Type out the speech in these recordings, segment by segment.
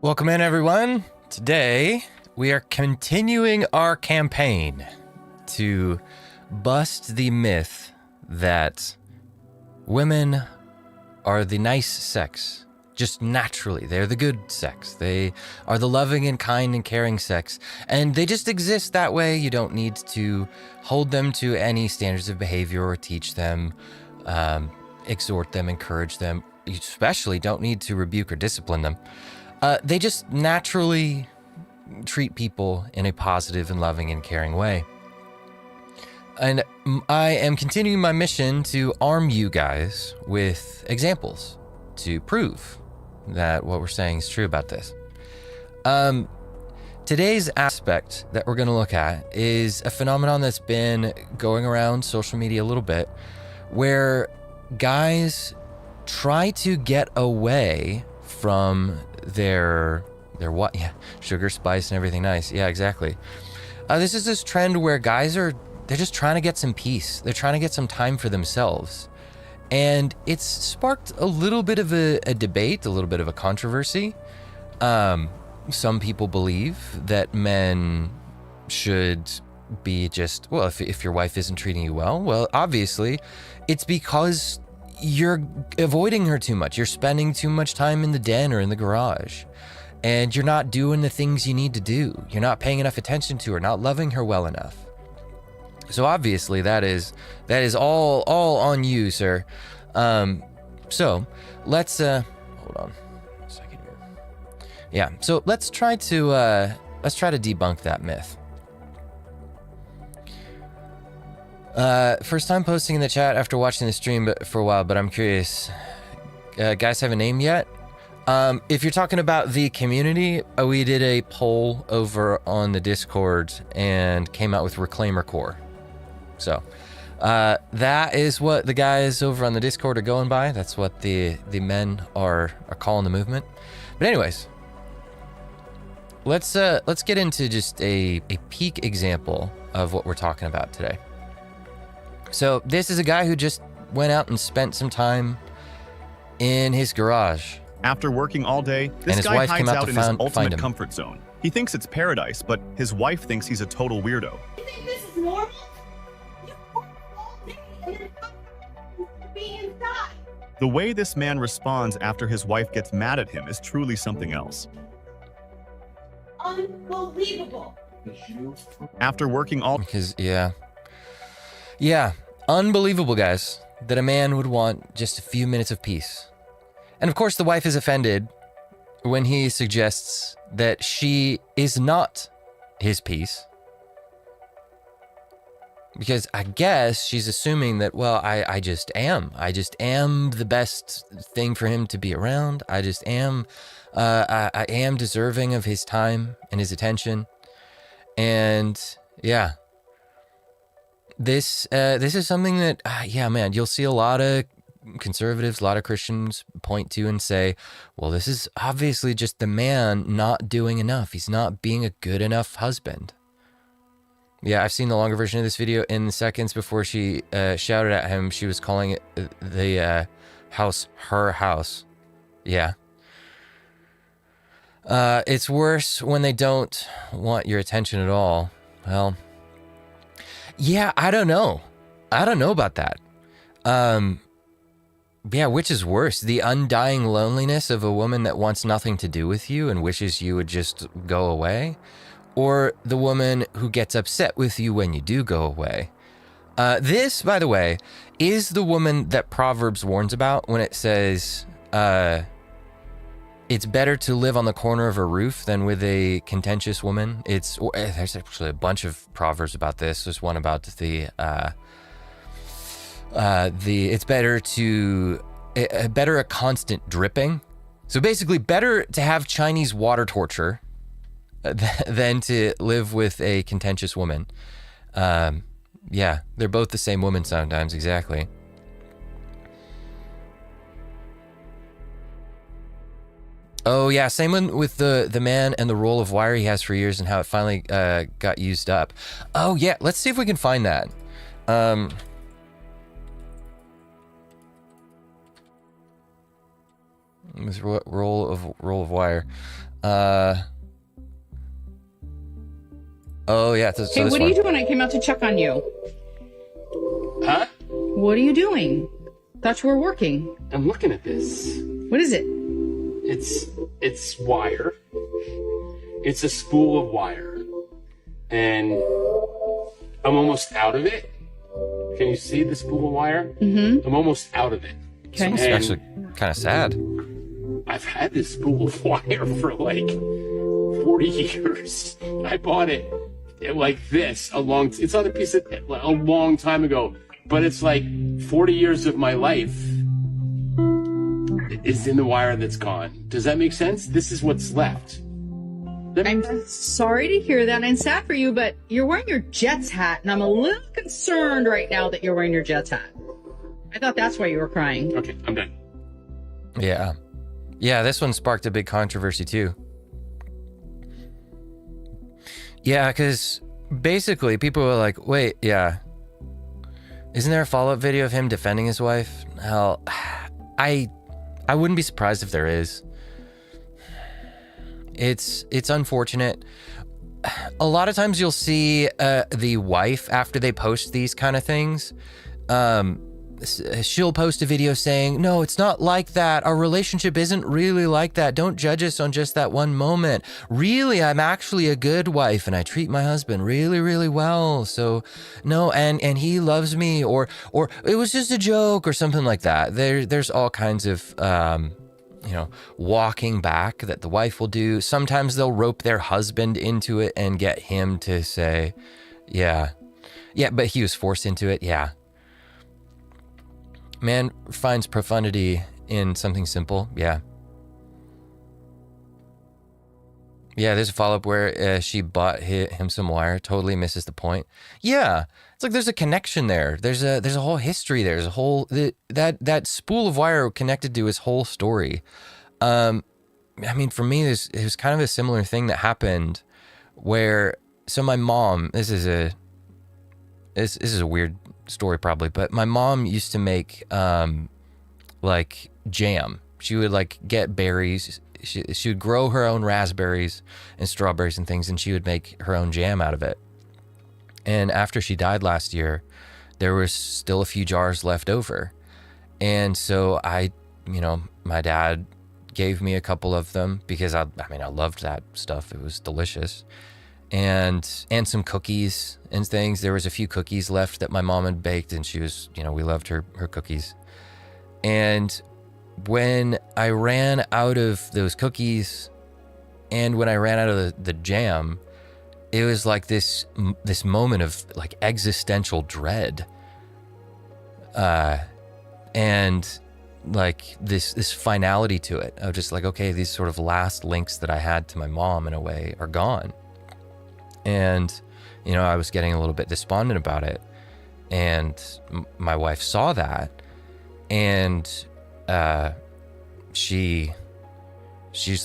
Welcome in, everyone. Today, we are continuing our campaign to bust the myth that women are the nice sex. Just naturally, they're the good sex. They are the loving and kind and caring sex. And they just exist that way. You don't need to hold them to any standards of behavior or teach them, exhort them, encourage them. You especially don't need to rebuke or discipline them. They just naturally treat people in a positive and loving and caring way. And I am continuing my mission to arm you guys with examples to prove that what we're saying is true about this. Today's aspect that we're going to look at is a phenomenon that's been going around social media a little bit, where guys try to get away from their what? Yeah, sugar, spice, and everything nice. Yeah, exactly. This is this trend where guys they're just trying to get some peace. They're trying to get some time for themselves. And it's sparked a little bit of a debate, a little bit of a controversy. Some people believe that men should be just, well, if your wife isn't treating you well, obviously it's because you're avoiding her too much. You're spending too much time in the den or in the garage, and you're not doing the things you need to do. You're not paying enough attention to her, not loving her well enough. So obviously that is all on you, sir. So let's hold on a second here. Yeah. So let's try to debunk that myth. First time posting in the chat after watching the stream for a while, but I'm curious. Guys have a name yet? If you're talking about the community, we did a poll over on the Discord and came out with Reclaimer Core. So, that is what the guys over on the Discord are going by. That's what the men are calling the movement. But anyways, let's get into just a peak example of what we're talking about today. So this is a guy who just went out and spent some time in his garage. After working all day, this guy hides out in his ultimate comfort zone. He thinks it's paradise, but his wife thinks he's a total weirdo. You think this is normal? You work all day and then come to be inside. The way this man responds after his wife gets mad at him is truly something else. Unbelievable. After working all... Because, yeah, unbelievable, guys, that a man would want just a few minutes of peace. And of course, the wife is offended when he suggests that she is not his peace. Because I guess she's assuming that, well, I just am. I just am the best thing for him to be around. I just am, I am deserving of his time and his attention. And yeah. This is something that, man, you'll see a lot of conservatives, a lot of Christians point to and say, well, this is obviously just the man not doing enough. He's not being a good enough husband. Yeah, I've seen the longer version of this video. In the seconds before she shouted at him, she was calling it the house her house. Yeah. It's worse when they don't want your attention at all. Well, yeah, I don't know about that. Yeah, which is worse? The undying loneliness of a woman that wants nothing to do with you and wishes you would just go away? Or the woman who gets upset with you when you do go away? This, by the way, is the woman that Proverbs warns about when it says, it's better to live on the corner of a roof than with a contentious woman. There's actually a bunch of proverbs about this. There's one about it's better a constant dripping. So basically, better to have Chinese water torture than to live with a contentious woman. Yeah, they're both the same woman sometimes, exactly. Oh yeah, same one with the man and the roll of wire he has for years and how it finally got used up. Oh yeah, let's see if we can find that. This roll of wire. Oh yeah. Hey, what are you doing? I came out to check on you. Huh? What are you doing? Thought you were working. I'm looking at this. What is it? It's wire. It's a spool of wire. And I'm almost out of it. Can you see the spool of wire? Mm-hmm. I'm almost out of it. Okay. It's actually kind of sad. I've had this spool of wire for like 40 years. I bought it like this it's on a piece of a long time ago, but it's like 40 years of my life is in the wire that's gone. Does that make sense? This is what's left. I'm sorry to hear that, and sad for you, but you're wearing your Jets hat, and I'm a little concerned right now that you're wearing your Jets hat. I thought that's why you were crying. Okay, I'm done. Yeah. Yeah, this one sparked a big controversy too. Yeah, because basically people were like, wait, yeah. Isn't there a follow-up video of him defending his wife? Hell, I wouldn't be surprised if there is. It's unfortunate. A lot of times you'll see the wife, after they post these kind of things, she'll post a video saying, no, it's not like that. Our relationship isn't really like that. Don't judge us on just that one moment. Really, I'm actually a good wife and I treat my husband really, really well. So no, and he loves me, or it was just a joke or something like that. There's all kinds of, walking back that the wife will do. Sometimes they'll rope their husband into it and get him to say, yeah, but he was forced into it. Yeah. Man finds profundity in something simple. Yeah. Yeah, there's a follow-up where she bought him some wire, totally misses the point. Yeah, it's like there's a connection there. There's a whole history there. There's a whole, that spool of wire connected to his whole story. I mean, for me, it was kind of a similar thing that happened where, so my mom, this is a weird story probably, but my mom used to make like jam. She would like get berries. She would grow her own raspberries and strawberries and things, and she would make her own jam out of it. And after she died last year, there was still a few jars left over. And so my dad gave me a couple of them because I loved that stuff. It was delicious. And some cookies and things. There was a few cookies left that my mom had baked, and she was, we loved her cookies. And when I ran out of those cookies and when I ran out of the jam, it was like this moment of like existential dread. And like this finality to it of just like, okay, these sort of last links that I had to my mom in a way are gone. And, I was getting a little bit despondent about it. And my wife saw that, and she's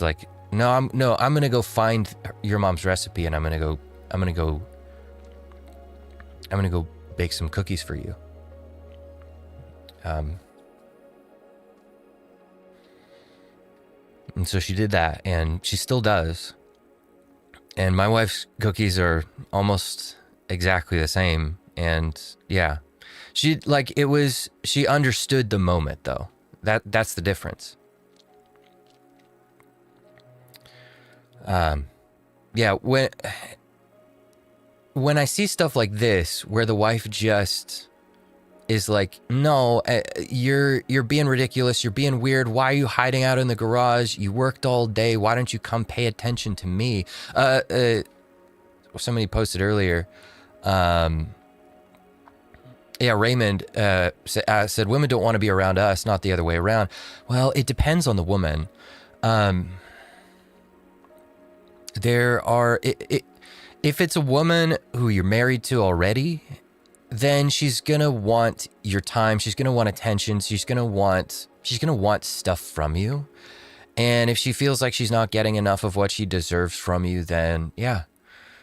like, I'm going to go find your mom's recipe, and I'm going to go bake some cookies for you. And so she did that, and she still does. And my wife's cookies are almost exactly the same. And yeah, she understood the moment though. That's the difference. Yeah, when I see stuff like this, where the wife just is like, no, you're being ridiculous. You're being weird. Why are you hiding out in the garage? You worked all day. Why don't you come pay attention to me? Somebody posted earlier. Raymond said women don't want to be around us, not the other way around. Well, it depends on the woman. If it's a woman who you're married to already, then she's gonna want your time. She's gonna want attention. She's gonna want stuff from you. And if she feels like she's not getting enough of what she deserves from you, then yeah,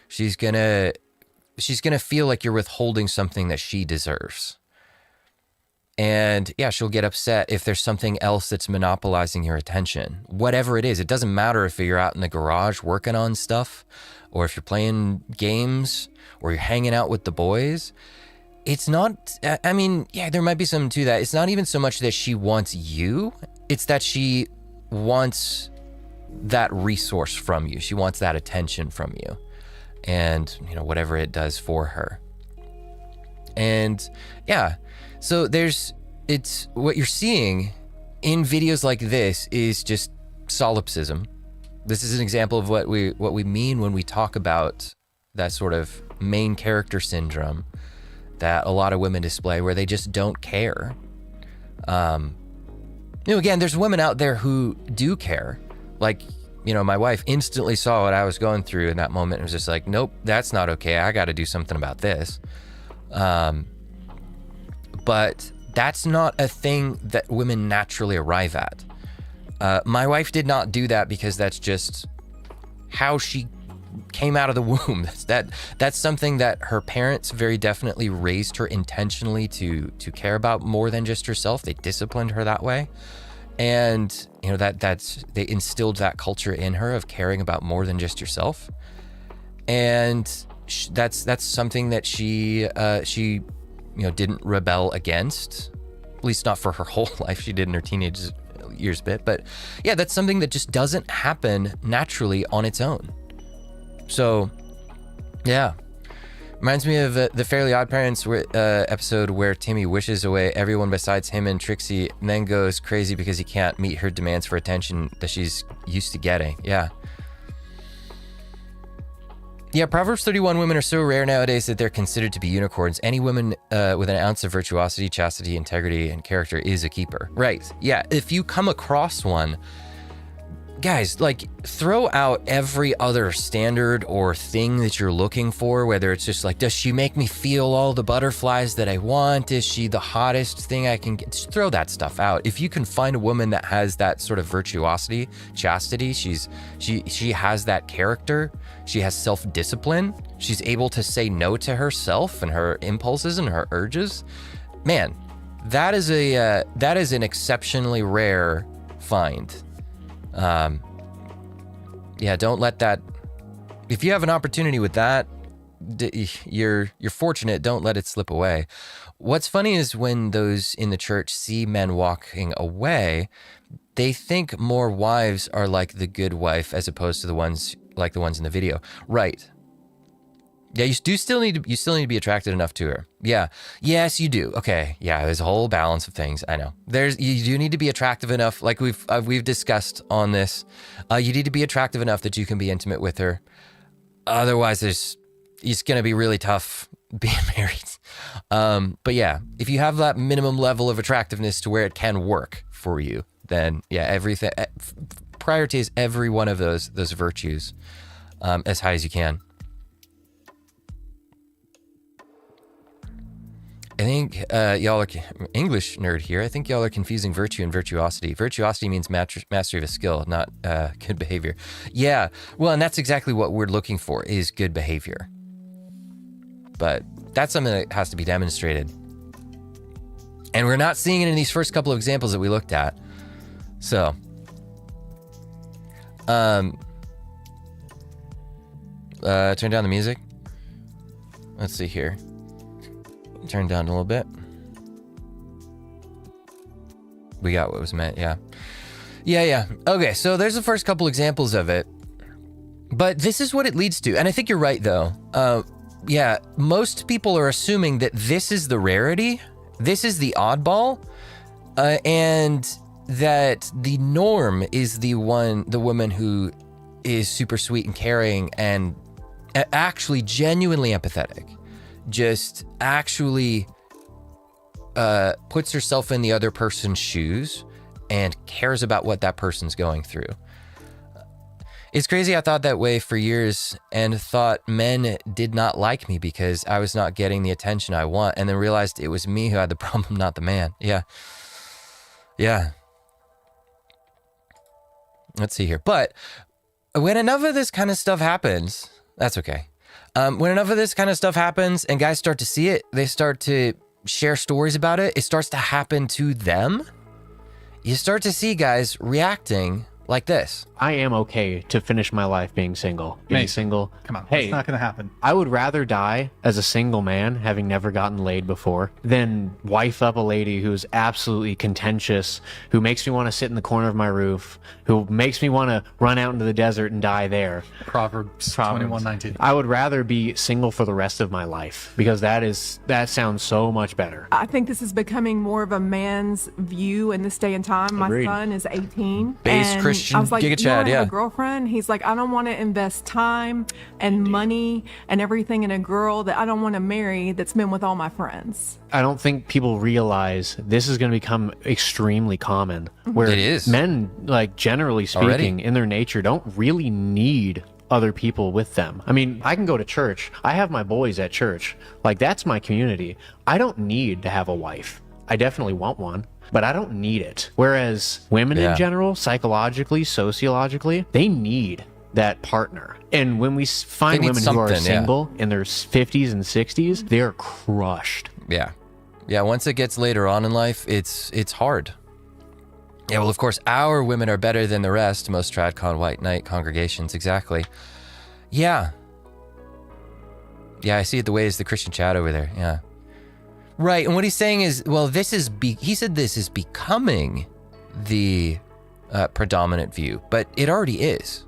she's gonna feel like you're withholding something that she deserves. And yeah, she'll get upset if there's something else that's monopolizing your attention. Whatever it is, it doesn't matter if you're out in the garage working on stuff, or if you're playing games, or you're hanging out with the boys. It's not, I mean, yeah, there might be something to that. It's not even so much that she wants you, it's that she wants that resource from you. She wants that attention from you. And, you know, whatever it does for her. And yeah, so it's what you're seeing in videos like this is just solipsism. This is an example of what we mean when we talk about that sort of main character syndrome that a lot of women display, where they just don't care. You know, again, there's women out there who do care. Like, you know, my wife instantly saw what I was going through in that moment and was just like, nope, that's not okay. I got to do something about this. But that's not a thing that women naturally arrive at. My wife did not do that because that's just how she came out of the womb. That's something that her parents very definitely raised her intentionally to care about more than just herself. They disciplined her that way. And, you know, they instilled that culture in her of caring about more than just yourself. And that's something that she you know, didn't rebel against, at least not for her whole life. She did in her teenage years bit, but yeah, that's something that just doesn't happen naturally on its own. So yeah, reminds me of the Fairly Odd Parents episode where Timmy wishes away everyone besides him and Trixie, and then goes crazy because he can't meet her demands for attention that she's used to getting. Yeah, Proverbs 31 women are so rare nowadays that they're considered to be unicorns. Any woman with an ounce of virtuosity, chastity, integrity, and character is a keeper. Right, yeah, if you come across one, guys, like, throw out every other standard or thing that you're looking for, whether it's just like, does she make me feel all the butterflies that I want? Is she the hottest thing I can get? Just throw that stuff out. If you can find a woman that has that sort of virtuosity, chastity, she has that character, she has self-discipline, she's able to say no to herself and her impulses and her urges, man, that is an exceptionally rare find. Yeah, don't let that, if you have an opportunity with that, you're fortunate, don't let it slip away. What's funny is when those in the church see men walking away, they think more wives are like the good wife as opposed to the ones like the ones in the video. Right. Yeah, you still need to be attracted enough to her. Yeah. Yes, you do. Okay. Yeah, there's a whole balance of things. I know. You do need to be attractive enough, like we've discussed on this. You need to be attractive enough that you can be intimate with her. Otherwise, it's going to be really tough being married. But yeah, if you have that minimum level of attractiveness to where it can work for you, then yeah, everything, prioritize every one of those virtues as high as you can. I think y'all are, English nerd here, I think y'all are confusing virtue and virtuosity. Virtuosity means mastery of a skill, not good behavior. Yeah, well, and that's exactly what we're looking for, is good behavior. But that's something that has to be demonstrated. And we're not seeing it in these first couple of examples that we looked at. So, turn down the music. Let's see here. Turn down a little bit. We got what was meant, yeah. Yeah. Okay, so there's the first couple examples of it. But this is what it leads to. And I think you're right, though. Yeah, most people are assuming that this is the rarity. This is the oddball. And that the norm is the woman who is super sweet and caring and actually genuinely empathetic. Just actually puts herself in the other person's shoes and cares about what that person's going through. It's crazy. I thought that way for years and thought men did not like me because I was not getting the attention I want, and then realized it was me who had the problem, not the man. Yeah. Let's see here. But when enough of this kind of stuff happens, that's okay. When enough of this kind of stuff happens and guys start to see it, they start to share stories about it, it starts to happen to them. You start to see guys reacting like this. I am okay to finish my life being single. Being single. Come on, hey, it's not going to happen. I would rather die as a single man, having never gotten laid before, than wife up a lady who's absolutely contentious, who makes me want to sit in the corner of my roof, who makes me want to run out into the desert and die there. Proverbs 21:19. I would rather be single for the rest of my life, because that sounds so much better. I think this is becoming more of a man's view in this day and time. Agreed. My son is 18. Base and Christian I was like, Giga you Chad, want to have yeah. a girlfriend? He's like, I don't want to invest time and money and everything in a girl that I don't want to marry that's been with all my friends. I don't think people realize this is going to become extremely common, where It is. men, like generally speaking, Already. in their nature, don't really need other people with them. I mean, I can go to church. I have my boys at church. Like, that's my community. I don't need to have a wife. I definitely want one, but I don't need it. Whereas women Yeah. in general, psychologically, sociologically, they need that partner. And when we find need women who are something, yeah. single in their 50s and 60s, they're crushed. Yeah. Yeah, once it gets later on in life, it's hard. Yeah, well, of course, our women are better than the rest, most TradCon White Knight congregations, exactly. Yeah. Yeah, I see it the way as the Christian chat over there, yeah. Right, and what he's saying is, well, he said this is becoming the predominant view, but it already is.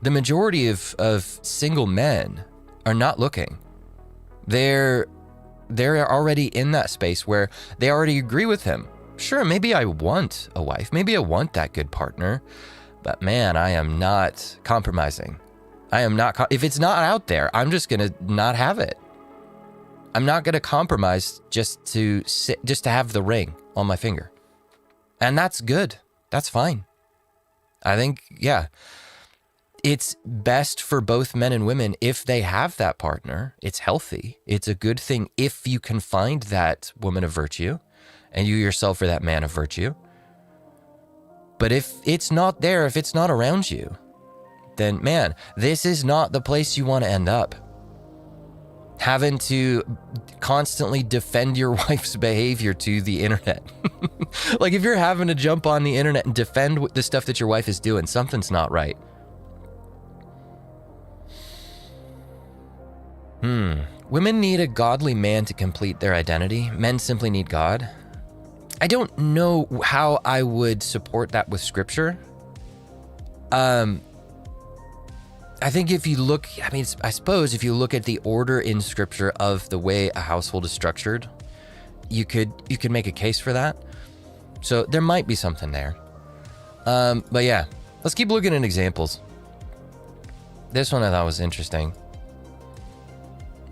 The majority of single men are not looking. They're already in that space where they already agree with him. Sure, maybe I want a wife. Maybe I want that good partner. But man, I am not compromising. I am not. If it's not out there, I'm just going to not have it. I'm not going to compromise just to have the ring on my finger. And that's good. That's fine. I think, yeah. It's best for both men and women if they have that partner. It's healthy. It's a good thing if you can find that woman of virtue and you yourself are that man of virtue. But if it's not there, if it's not around you, then man, this is not the place you want to end up. Having to constantly defend your wife's behavior to the internet. Like if you're having to jump on the internet and defend the stuff that your wife is doing, something's not right. Women need a godly man to complete their identity. Men simply need God. I don't know how I would support that with scripture. I think if you look, I suppose if you look at the order in scripture of the way a household is structured, you could make a case for that. So there might be something there. But yeah, let's keep looking at examples. This one I thought was interesting.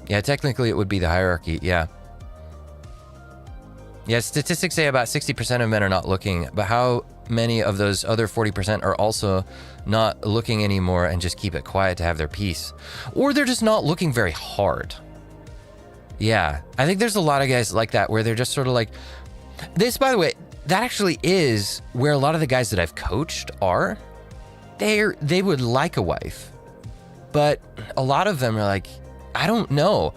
Yeah, technically it would be the hierarchy, yeah. Yeah, statistics say about 60% of men are not looking, but how many of those other 40% are also not looking anymore and just keep it quiet to have their peace? Or they're just not looking very hard. Yeah, I think there's a lot of guys like that where they're just sort of like, this, by the way, that actually is where a lot of the guys that I've coached are. They would like a wife, but a lot of them are like, I don't know.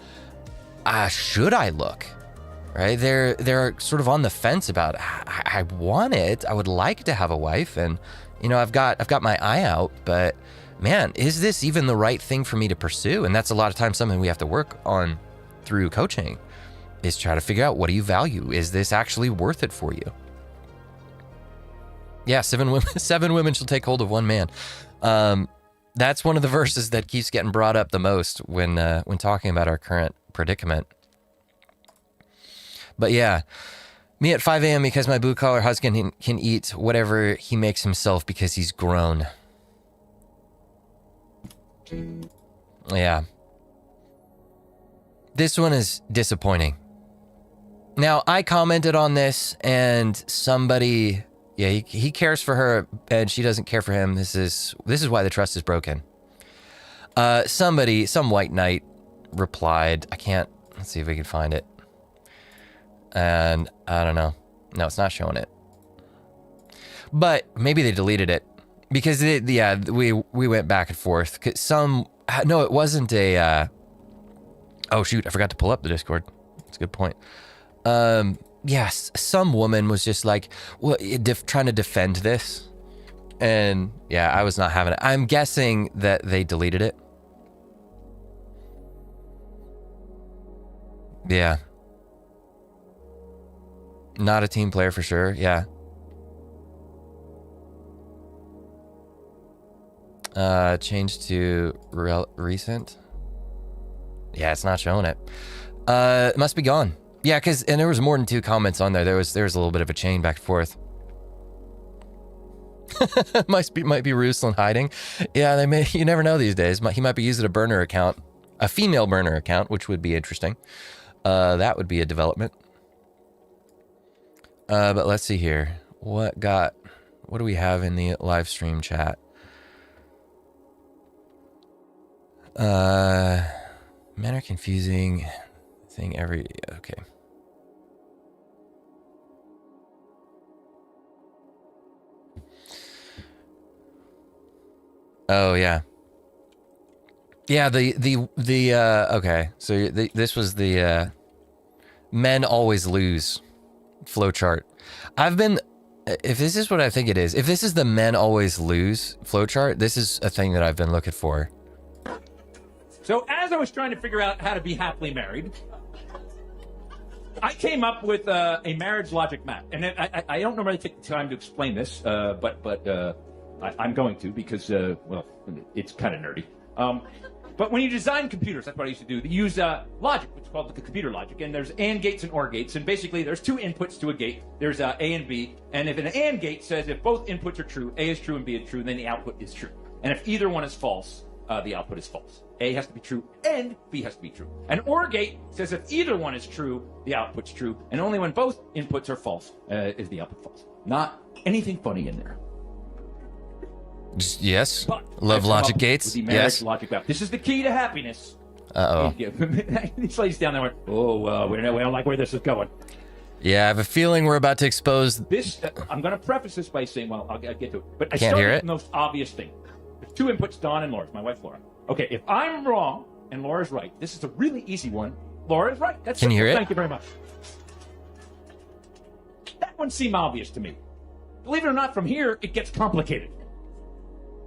Should I look? Right? They're sort of on the fence about I want it. I would like to have a wife, and I've got my eye out, but man, is this even the right thing for me to pursue? And that's a lot of times something we have to work on through coaching, is try to figure out, what do you value? Is this actually worth it for you? Yeah, 7 women shall take hold of one man. That's one of the verses that keeps getting brought up the most when talking about our current predicament. But yeah, me at 5 a.m. because my blue-collar husband can eat whatever he makes himself because he's grown. Yeah. This one is disappointing. Now, I commented on this, and somebody... Yeah, he cares for her, and she doesn't care for him. This is why the trust is broken. Some white knight replied. Let's see if we can find it. And I don't know. No, it's not showing it. But maybe they deleted it because we went back and forth. No, it wasn't a. Oh shoot! I forgot to pull up the Discord. That's a good point. Yes, some woman was just like, well, trying to defend this. And yeah, I was not having it. I'm guessing that they deleted it. Yeah. Not a team player for sure, yeah. Changed to recent. Yeah, it's not showing it. It must be gone. Yeah, and there was more than 2 comments on there. There was a little bit of a chain back and forth. might be Ruslan hiding. Yeah, you never know these days. He might be using a burner account, a female burner account, which would be interesting. That would be a development. But let's see here. What do we have in the live stream chat? Men are confusing thing okay. Oh yeah. Yeah, okay. So this was the men always lose flowchart. If this is what I think it is, if this is the men always lose flowchart, this is a thing that I've been looking for. So as I was trying to figure out how to be happily married, I came up with a marriage logic map. And I don't normally take the time to explain this, but I'm going to because, well, it's kind of nerdy. But when you design computers, that's what I used to do. They use logic, which is called the computer logic. And there's AND gates and OR gates. And basically, there's 2 inputs to a gate. There's A and B. And if an AND gate says if both inputs are true, A is true and B is true, then the output is true. And if either one is false, the output is false. A has to be true and B has to be true. An OR gate says if either one is true, the output's true. And only when both inputs are false is the output false. Not anything funny in there. Yes. But love logic gates. Yes. Logic map. This is the key to happiness. Uh-oh. These ladies down there went, we don't like where this is going. Yeah, I have a feeling we're about to expose... This. I'm going to preface this by saying, well, I'll get to it. But I can't hear it. The most obvious thing. There's 2 inputs, Dawn and Laura's, my wife Laura. Okay, if I'm wrong and Laura's right, this is a really easy one. Laura's right. That's Can you hear it? Thank you very much. That one seemed obvious to me. Believe it or not, from here, it gets complicated.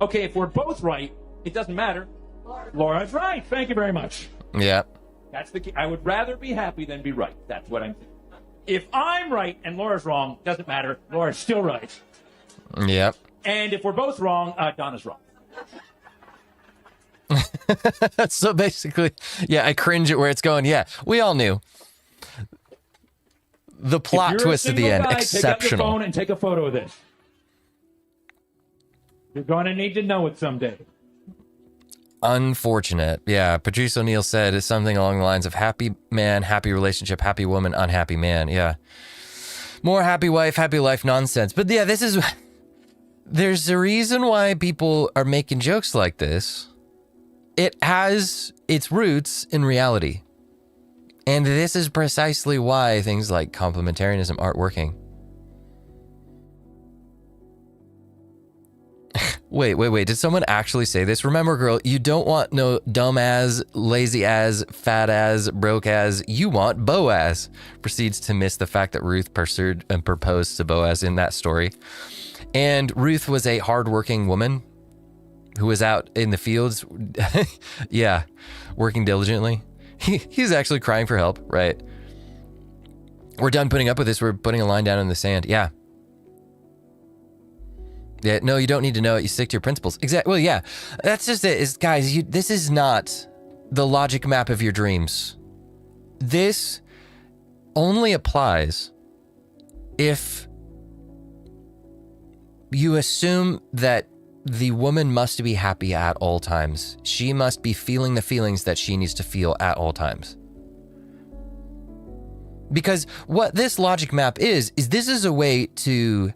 Okay, if we're both right, it doesn't matter. Laura's right. Thank you very much. Yeah. That's the key. I would rather be happy than be right. That's what I'm thinking. If I'm right and Laura's wrong, doesn't matter. Laura's still right. Yep. And if we're both wrong, Donna's wrong. So basically, yeah, I cringe at where it's going. Yeah, we all knew. The plot twist at the end, exceptional. Take out your phone and take a photo of this. You're going to need to know it someday. Unfortunate. Yeah, Patrice O'Neill said it's something along the lines of happy man, happy relationship, happy woman, unhappy man. Yeah. More happy wife, happy life nonsense. But yeah, there's a reason why people are making jokes like this. It has its roots in reality. And this is precisely why things like complementarianism aren't working. Wait. Did someone actually say this? Remember, girl, you don't want no dumb ass, lazy ass, fat ass, broke ass. You want Boaz. Proceeds to miss the fact that Ruth pursued and proposed to Boaz in that story. And Ruth was a hardworking woman who was out in the fields. Yeah, working diligently. He's actually crying for help, right? We're done putting up with this. We're putting a line down in the sand. Yeah. Yeah, no, you don't need to know it. You stick to your principles. Exactly. Well, yeah, that's just it. Guys, this is not the logic map of your dreams. This only applies if you assume that the woman must be happy at all times. She must be feeling the feelings that she needs to feel at all times. Because what this logic map is this is a way to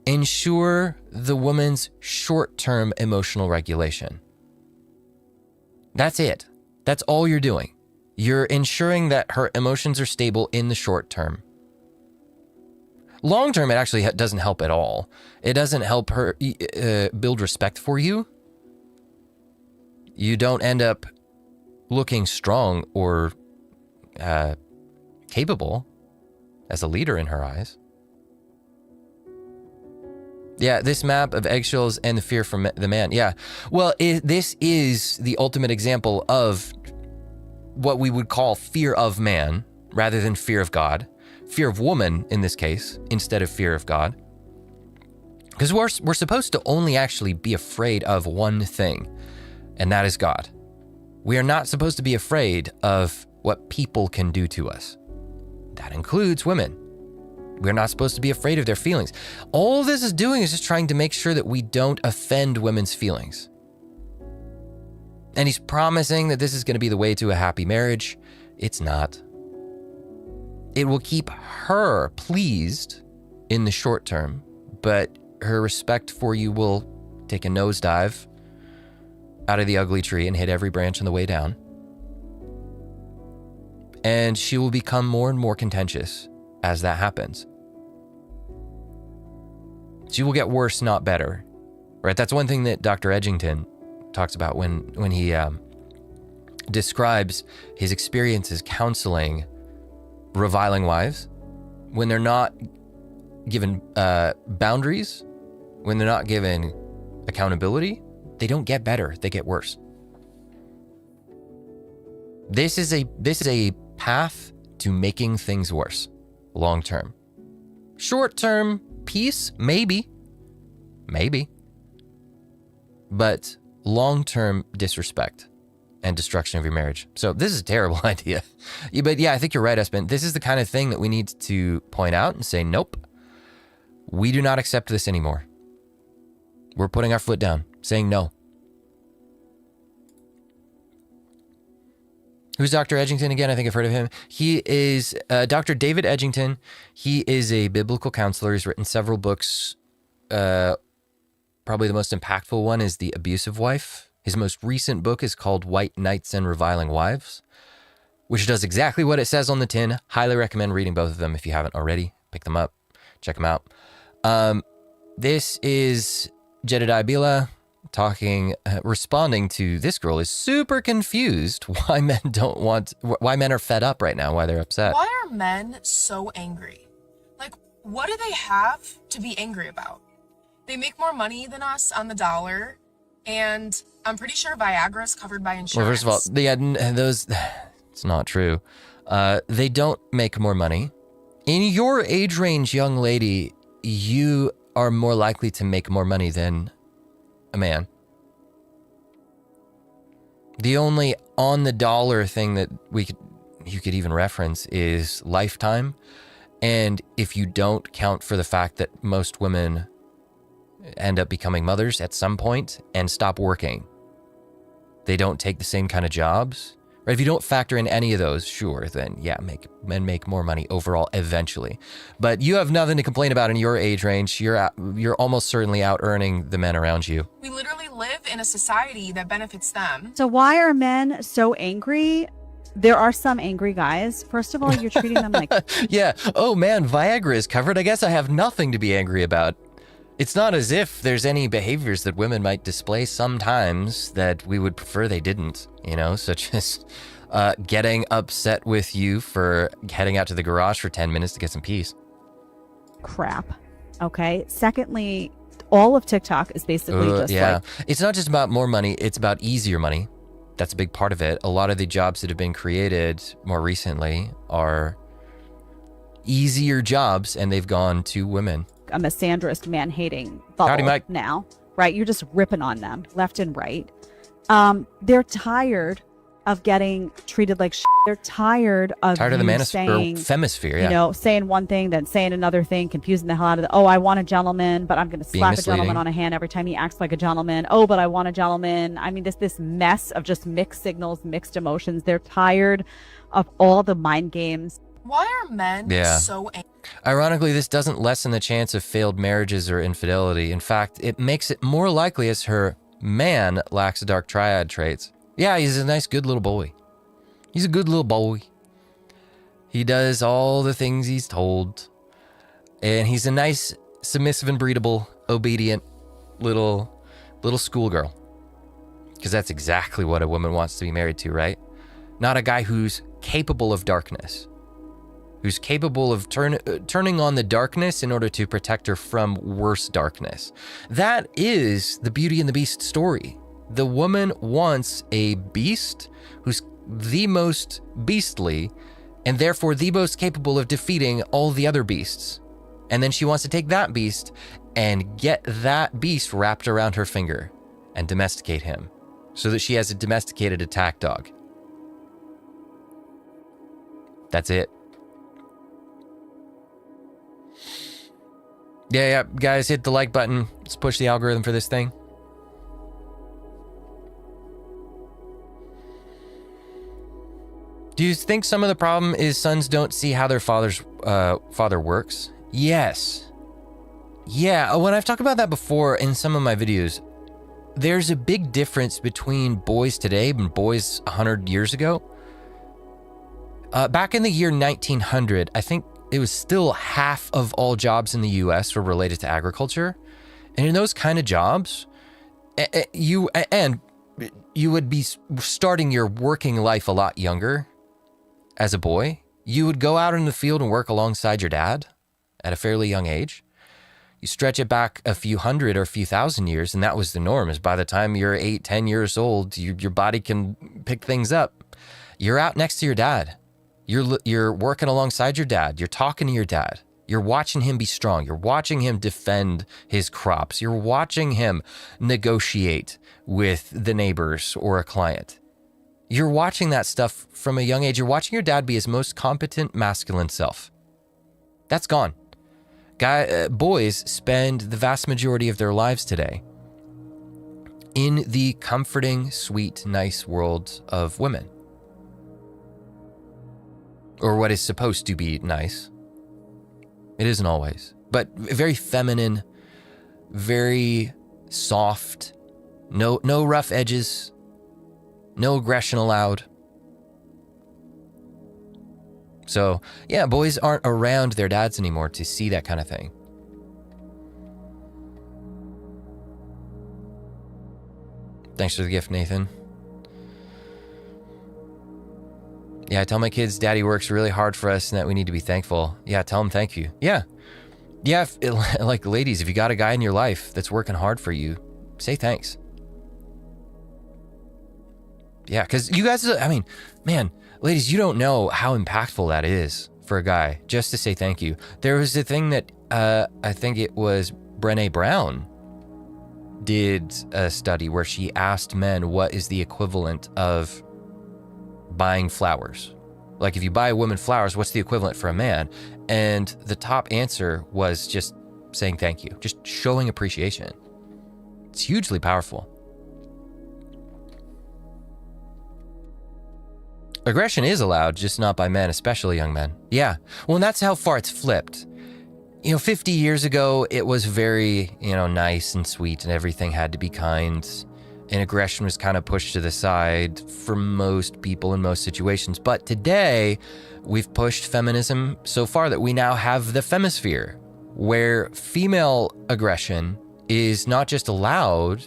ensure the woman's short-term emotional regulation. That's it. That's all you're doing. You're ensuring that her emotions are stable in the short term. Long term, it actually doesn't help at all. It doesn't help her build respect for you. You don't end up looking strong or capable as a leader in her eyes. Yeah, this map of eggshells and the fear from the man. Yeah, well, this is the ultimate example of what we would call fear of man rather than fear of God. Fear of woman in this case, instead of fear of God. Because we're supposed to only actually be afraid of one thing, and that is God. We are not supposed to be afraid of what people can do to us. That includes women. We're not supposed to be afraid of their feelings. All this is doing is just trying to make sure that we don't offend women's feelings. And he's promising that this is going to be the way to a happy marriage. It's not. It will keep her pleased in the short term, but her respect for you will take a nosedive out of the ugly tree and hit every branch on the way down. And she will become more and more contentious as that happens. She will get worse, not better. Right? That's one thing that Dr. Edgington talks about when he describes his experiences counseling reviling wives. When they're not given boundaries, when they're not given accountability, they don't get better, they get worse. This is a path to making things worse long term. Short term peace, maybe. But long term disrespect and destruction of your marriage. So this is a terrible idea. But yeah, I think you're right, Espen. This is the kind of thing that we need to point out and say, nope, we do not accept this anymore. We're putting our foot down, saying no. Who's Dr. Edgington again? I think I've heard of him. He is Dr. David Edgington. He is a biblical counselor. He's written several books. Probably the most impactful one is The Abusive Wife. His most recent book is called White Knights and Reviling Wives, which does exactly what it says on the tin. Highly recommend reading both of them if you haven't already. Pick them up. Check them out. This is Jedediah Bila responding to this girl is super confused why men are fed up right now, why they're upset. Why are men so angry? Like, what do they have to be angry about? They make more money than us on the dollar, and I'm pretty sure Viagra is covered by insurance. Well, first of all, it's not true. They don't make more money. In your age range, young lady, you are more likely to make more money than a man. The only on the dollar thing that you could even reference is lifetime. And if you don't count for the fact that most women end up becoming mothers at some point and stop working, they don't take the same kind of jobs. Right? If you don't factor in any of those, sure, then yeah, men make more money overall eventually. But you have nothing to complain about in your age range. You're almost certainly out earning the men around you. We literally live in a society that benefits them. So why are men so angry? There are some angry guys. First of all, you're treating them like... Yeah. Oh man, Viagra is covered. I guess I have nothing to be angry about. It's not as if there's any behaviors that women might display sometimes that we would prefer they didn't, such as getting upset with you for heading out to the garage for 10 minutes to get some peace. Crap. Okay. Secondly, all of TikTok is basically It's not just about more money, it's about easier money. That's a big part of it. A lot of the jobs that have been created more recently are easier jobs, and they've gone to women. A misandrist, man-hating bubble. Howdy, Mike. Now, right? You're just ripping on them left and right. They're tired of getting treated like shit. They're tired of the femisphere, yeah. Saying one thing, then saying another thing, confusing the hell out of I want a gentleman, but I'm going to slap a gentleman on a hand every time he acts like a gentleman. Oh, but I want a gentleman. I mean, this mess of just mixed signals, mixed emotions. They're tired of all the mind games. Why are men so angry? Ironically, this doesn't lessen the chance of failed marriages or infidelity. In fact, it makes it more likely as her man lacks dark triad traits. Yeah, he's a nice, good little boy. He's a good little boy. He does all the things he's told. And he's a nice, submissive and breedable, obedient little schoolgirl. Because that's exactly what a woman wants to be married to, right? Not a guy who's capable of darkness. who's capable of turning on the darkness in order to protect her from worse darkness. That is the Beauty and the Beast story. The woman wants a beast who's the most beastly and therefore the most capable of defeating all the other beasts. And then she wants to take that beast and get that beast wrapped around her finger and domesticate him so that she has a domesticated attack dog. That's it. Yeah, guys, hit the like button. Let's push the algorithm for this thing. Do you think some of the problem is sons don't see how their father works? Yes. Yeah, when I've talked about that before in some of my videos, there's a big difference between boys today and boys 100 years ago. Back in the year 1900, I think it was still half of all jobs in the US were related to agriculture. And in those kind of jobs, you would be starting your working life a lot younger as a boy. You would go out in the field and work alongside your dad at a fairly young age. You stretch it back a few hundred or a few thousand years, and that was the norm, is by the time you're 8, 10 years old, your body can pick things up. You're out next to your dad. You're working alongside your dad. You're talking to your dad. You're watching him be strong. You're watching him defend his crops. You're watching him negotiate with the neighbors or a client. You're watching that stuff from a young age. You're watching your dad be his most competent masculine self. That's gone. Boys spend the vast majority of their lives today in the comforting, sweet, nice world of women. Or what is supposed to be nice. It isn't always, but very feminine, very soft, no rough edges, no aggression allowed. So, yeah, boys aren't around their dads anymore to see that kind of thing. Thanks for the gift, Nathan. Yeah, I tell my kids daddy works really hard for us and that we need to be thankful. Yeah, tell them thank you. Yeah. Yeah, like ladies, if you got a guy in your life that's working hard for you, say thanks. Yeah, because you guys, I mean, man, ladies, you don't know how impactful that is for a guy, just to say thank you. There was a thing that I think it was Brené Brown did a study where she asked men what is the equivalent of buying flowers. Like if you buy a woman flowers, what's the equivalent for a man? And the top answer was just saying thank you, just showing appreciation. It's hugely powerful. Aggression is allowed, just not by men, especially young men. Yeah. Well, and that's how far it's flipped. 50 years ago, it was very, nice and sweet and everything had to be kind. And aggression was kind of pushed to the side for most people in most situations. But today, we've pushed feminism so far that we now have the femisphere, where female aggression is not just allowed,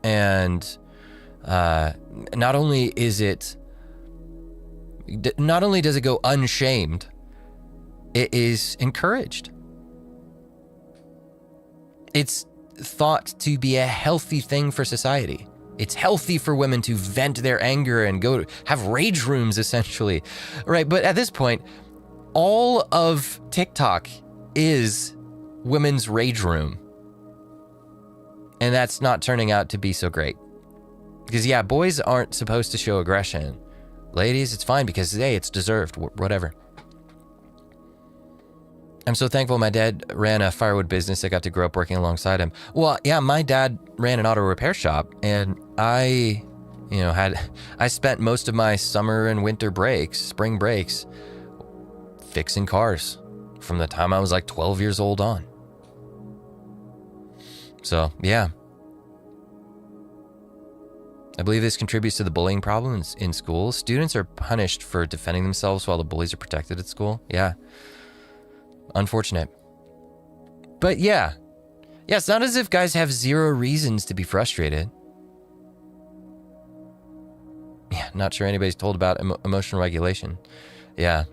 and not only does it go unshamed, it is encouraged. It's thought to be a healthy thing for society. It's healthy for women to vent their anger and go have rage rooms, essentially. Right, but at this point, all of TikTok is women's rage room. And that's not turning out to be so great. Because yeah, boys aren't supposed to show aggression. Ladies, it's fine because, hey, it's deserved, whatever. I'm so thankful my dad ran a firewood business. I got to grow up working alongside him. Well, yeah, my dad ran an auto repair shop, and I spent most of my summer and winter breaks, spring breaks, fixing cars from the time I was like 12 years old on. So, yeah. I believe this contributes to the bullying problem in schools. Students are punished for defending themselves while the bullies are protected at school. Yeah. Unfortunate. But yeah. Yeah, it's not as if guys have zero reasons to be frustrated. Yeah, not sure anybody's told about emotional regulation. Yeah.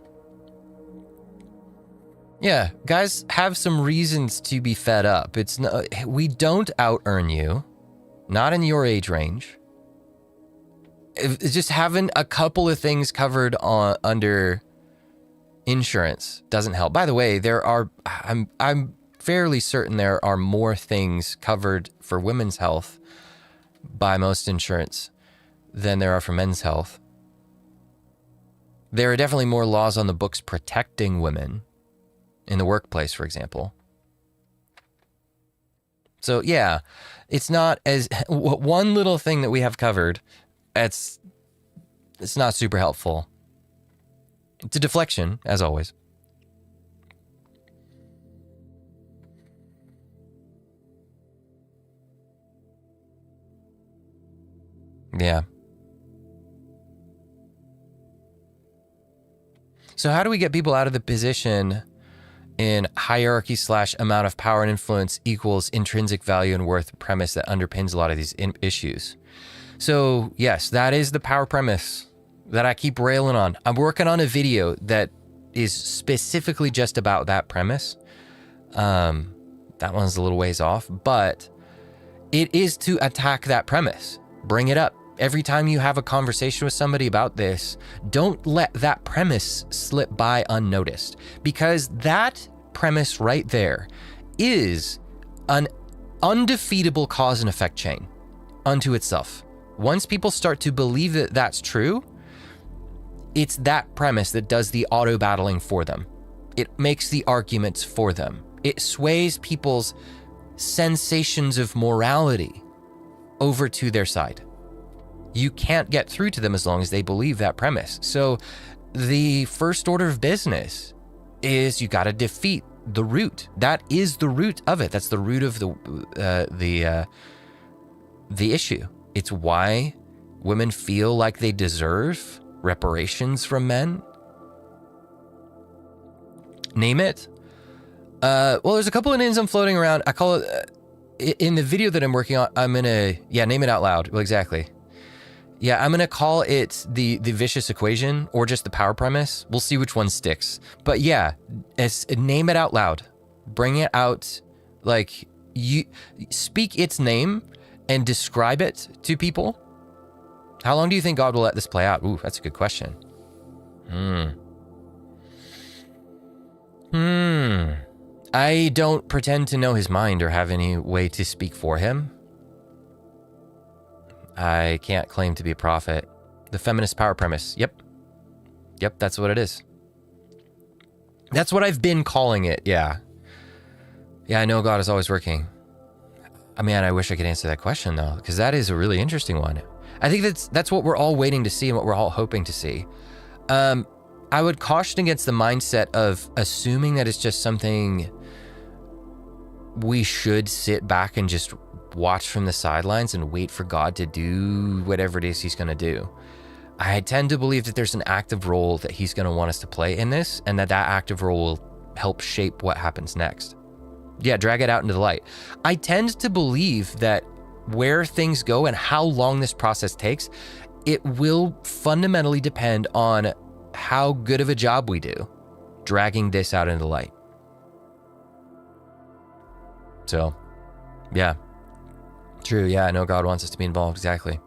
Yeah, guys have some reasons to be fed up. We don't out-earn you, not in your age range. Just having a couple of things covered under insurance doesn't help. By the way, I'm fairly certain there are more things covered for women's health by most insurance than there are for men's health. There are definitely more laws on the books protecting women in the workplace, for example. So yeah, it's not as one little thing that we have covered. It's not super helpful. It's a deflection, as always. Yeah. So how do we get people out of the position in hierarchy / amount of power and influence equals intrinsic value and worth premise that underpins a lot of these issues? So yes, that is the power premise that I keep railing on. I'm working on a video that is specifically just about that premise. That one's a little ways off, but it is to attack that premise. Bring it up. Every time you have a conversation with somebody about this, don't let that premise slip by unnoticed, because that premise right there is an undefeatable cause and effect chain unto itself. Once people start to believe that that's true, it's that premise that does the auto battling for them. It makes the arguments for them. It sways people's sensations of morality over to their side. You can't get through to them as long as they believe that premise. So the first order of business is you got to defeat the root. That is the root of it. That's the root of the issue. It's why women feel like they deserve reparations from men. Name it. Well, there's a couple of names I'm floating around. I call it, in the video that I'm working on, I'm gonna, name it out loud. Well, exactly. Yeah, I'm gonna call it the vicious equation or just the power premise. We'll see which one sticks. But yeah, name it out loud. Bring it out, like, you speak its name and describe it to people. How long do you think God will let this play out? Ooh, that's a good question. I don't pretend to know his mind or have any way to speak for him. I can't claim to be a prophet. The feminist power premise. Yep, that's what it is. That's what I've been calling it, yeah. Yeah, I know God is always working. I mean, I wish I could answer that question, though, because that is a really interesting one. I think that's what we're all waiting to see and what we're all hoping to see. I would caution against the mindset of assuming that it's just something we should sit back and just watch from the sidelines and wait for God to do whatever it is he's going to do. I tend to believe that there's an active role that he's going to want us to play in this, and that active role will help shape what happens next. Yeah, drag it out into the light. I tend to believe that where things go and how long this process takes, it will fundamentally depend on how good of a job we do dragging this out into the light. So, yeah. True, yeah, I know God wants us to be involved, exactly.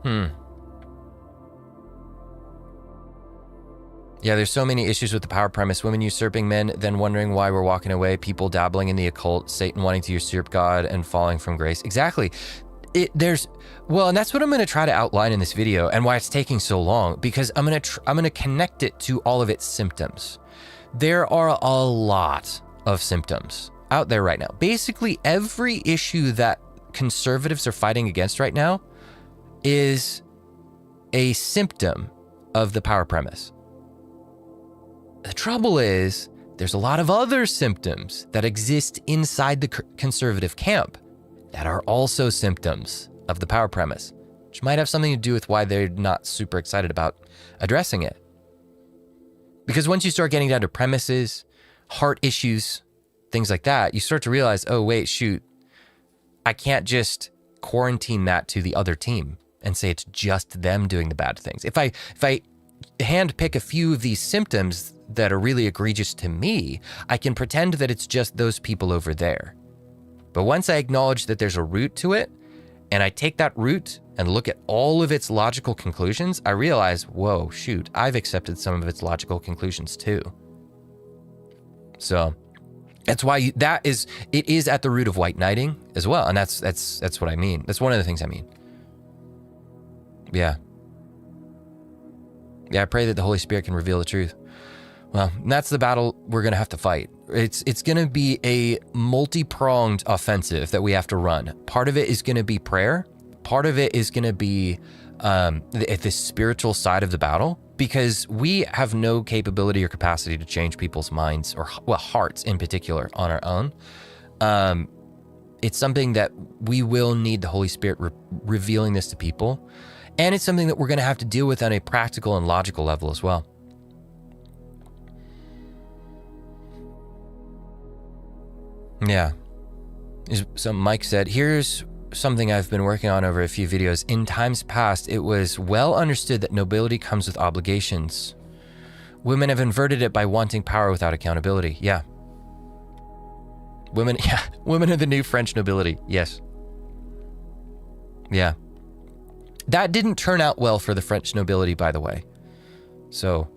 Yeah, there's so many issues with the power premise. Women usurping men, then wondering why we're walking away. People dabbling in the occult. Satan wanting to usurp God and falling from grace. Exactly. And that's what I'm going to try to outline in this video, and why it's taking so long, because I'm going to connect it to all of its symptoms. There are a lot of symptoms out there right now. Basically, every issue that conservatives are fighting against right now is a symptom of the power premise. The trouble is, there's a lot of other symptoms that exist inside the conservative camp that are also symptoms of the power premise, which might have something to do with why they're not super excited about addressing it. Because once you start getting down to premises, heart issues, things like that, you start to realize, oh, wait, shoot, I can't just quarantine that to the other team and say it's just them doing the bad things. If I hand pick a few of these symptoms that are really egregious to me, I can pretend that it's just those people over there. But once I acknowledge that there's a root to it, and I take that root and look at all of its logical conclusions, I realize, whoa, shoot, I've accepted some of its logical conclusions too. So that's why it is at the root of white knighting as well. And that's what I mean. That's one of the things I mean. Yeah. Yeah, I pray that the Holy Spirit can reveal the truth. Well, that's the battle we're going to have to fight. It's going to be a multi-pronged offensive that we have to run. Part of it is going to be prayer. Part of it is going to be the spiritual side of the battle, because we have no capability or capacity to change people's minds or, well, hearts in particular on our own. It's something that we will need the Holy Spirit revealing this to people. And it's something that we're going to have to deal with on a practical and logical level as well. Yeah. So Mike said, here's something I've been working on over a few videos. In times past, it was well understood that nobility comes with obligations. Women have inverted it by wanting power without accountability. Yeah. Women are the new French nobility. Yes. Yeah. That didn't turn out well for the French nobility, by the way. So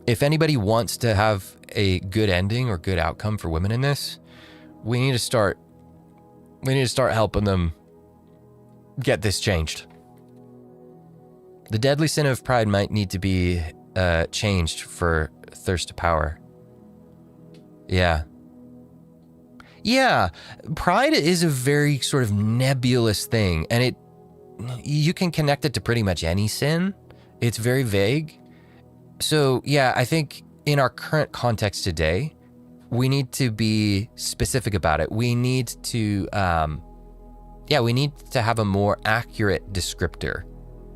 if anybody wants to have a good ending or good outcome for women in this, we need to start helping them get this changed. The deadly sin of pride might need to be changed for thirst to power. Yeah. Yeah, pride is a very sort of nebulous thing, and you can connect it to pretty much any sin. It's very vague. So yeah, I think in our current context today, we need to be specific about it. We need to, we need to have a more accurate descriptor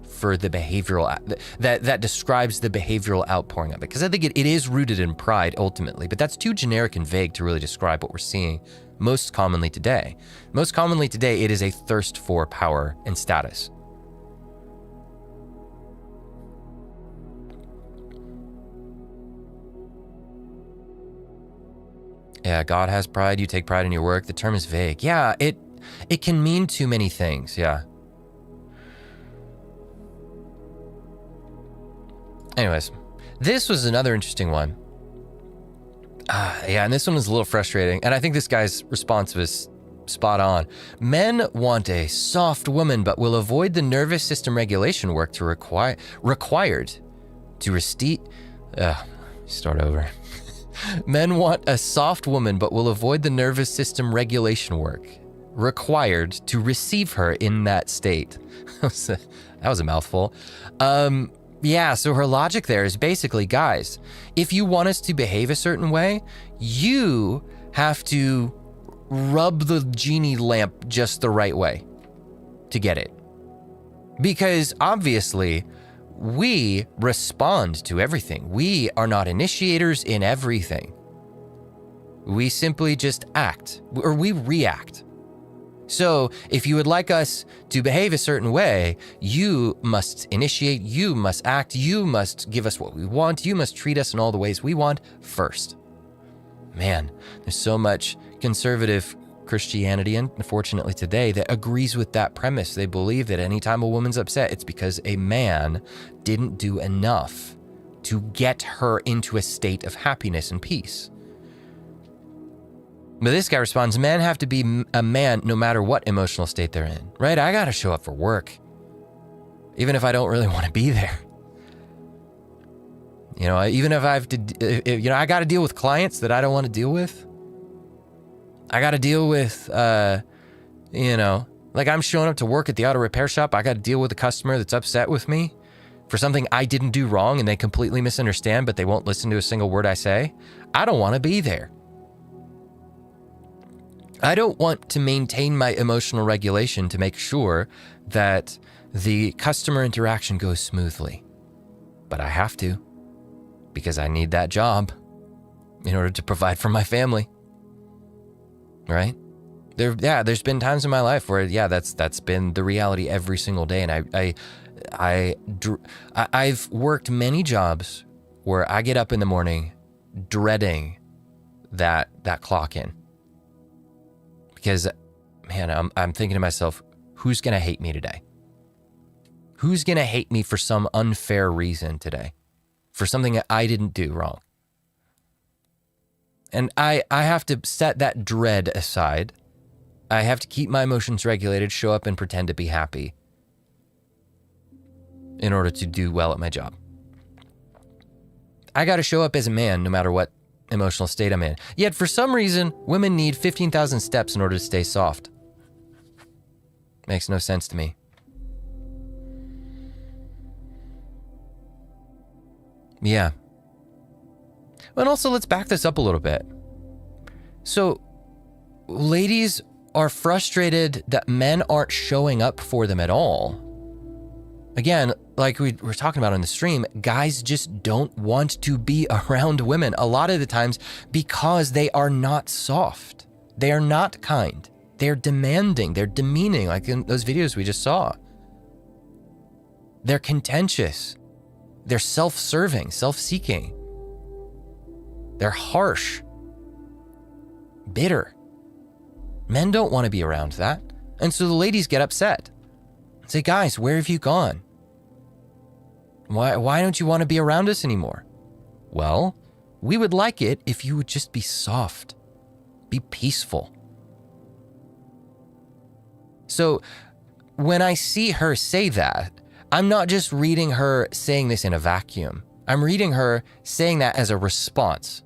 for the behavioral, that describes the behavioral outpouring of it. Because I think it is rooted in pride ultimately, but that's too generic and vague to really describe what we're seeing most commonly today. Most commonly today, it is a thirst for power and status. Yeah, God has pride, you take pride in your work. The term is vague. Yeah, it can mean too many things, yeah. Anyways, this was another interesting one. Yeah, and this one was a little frustrating. And I think this guy's response was spot on. Men want a soft woman, but will avoid the nervous system regulation work required to start over. Men want a soft woman, but will avoid the nervous system regulation work required to receive her in that state. That was a mouthful. Yeah, so her logic there is basically, guys, if you want us to behave a certain way, you have to rub the genie lamp just the right way to get it. Because obviously, we respond to everything. We are not initiators in everything. We simply just act, or we react. So if you would like us to behave a certain way, you must initiate, you must act, you must give us what we want, you must treat us in all the ways we want first. Man, there's so much conservative Christianity, unfortunately today, that agrees with that premise. They believe that anytime a woman's upset, it's because a man didn't do enough to get her into a state of happiness and peace. But this guy responds, men have to be a man no matter what emotional state they're in, right? I gotta show up for work, even if I don't really want to be there. You know, even if I have to, I gotta deal with clients that I don't want to deal with. I gotta deal with, like I'm showing up to work at the auto repair shop. I gotta deal with a customer that's upset with me for something I didn't do wrong and they completely misunderstand, but they won't listen to a single word I say. I don't want to be there. I don't want to maintain my emotional regulation to make sure that the customer interaction goes smoothly. But I have to, because I need that job in order to provide for my family. Right? There's been times in my life where, that's been the reality every single day. And I've worked many jobs where I get up in the morning dreading that clock in. Because, man, I'm thinking to myself, who's going to hate me today? Who's going to hate me for some unfair reason today? For something that I didn't do wrong? And I have to set that dread aside. I have to keep my emotions regulated, show up and pretend to be happy in order to do well at my job. I got to show up as a man no matter what emotional state I'm in. Yet for some reason, women need 15,000 steps in order to stay soft. Makes no sense to me. Yeah. And also, let's back this up a little bit. So, ladies are frustrated that men aren't showing up for them at all. Again, like we were talking about on the stream, guys just don't want to be around women a lot of the times because they are not soft. They are not kind. They're demanding. They're demeaning, like in those videos we just saw. They're contentious. They're self-serving, self-seeking. They're harsh, bitter. Men don't want to be around that. And so the ladies get upset. Say, guys, where have you gone? Why don't you want to be around us anymore? Well, we would like it if you would just be soft, be peaceful. So when I see her say that, I'm not just reading her saying this in a vacuum. I'm reading her saying that as a response.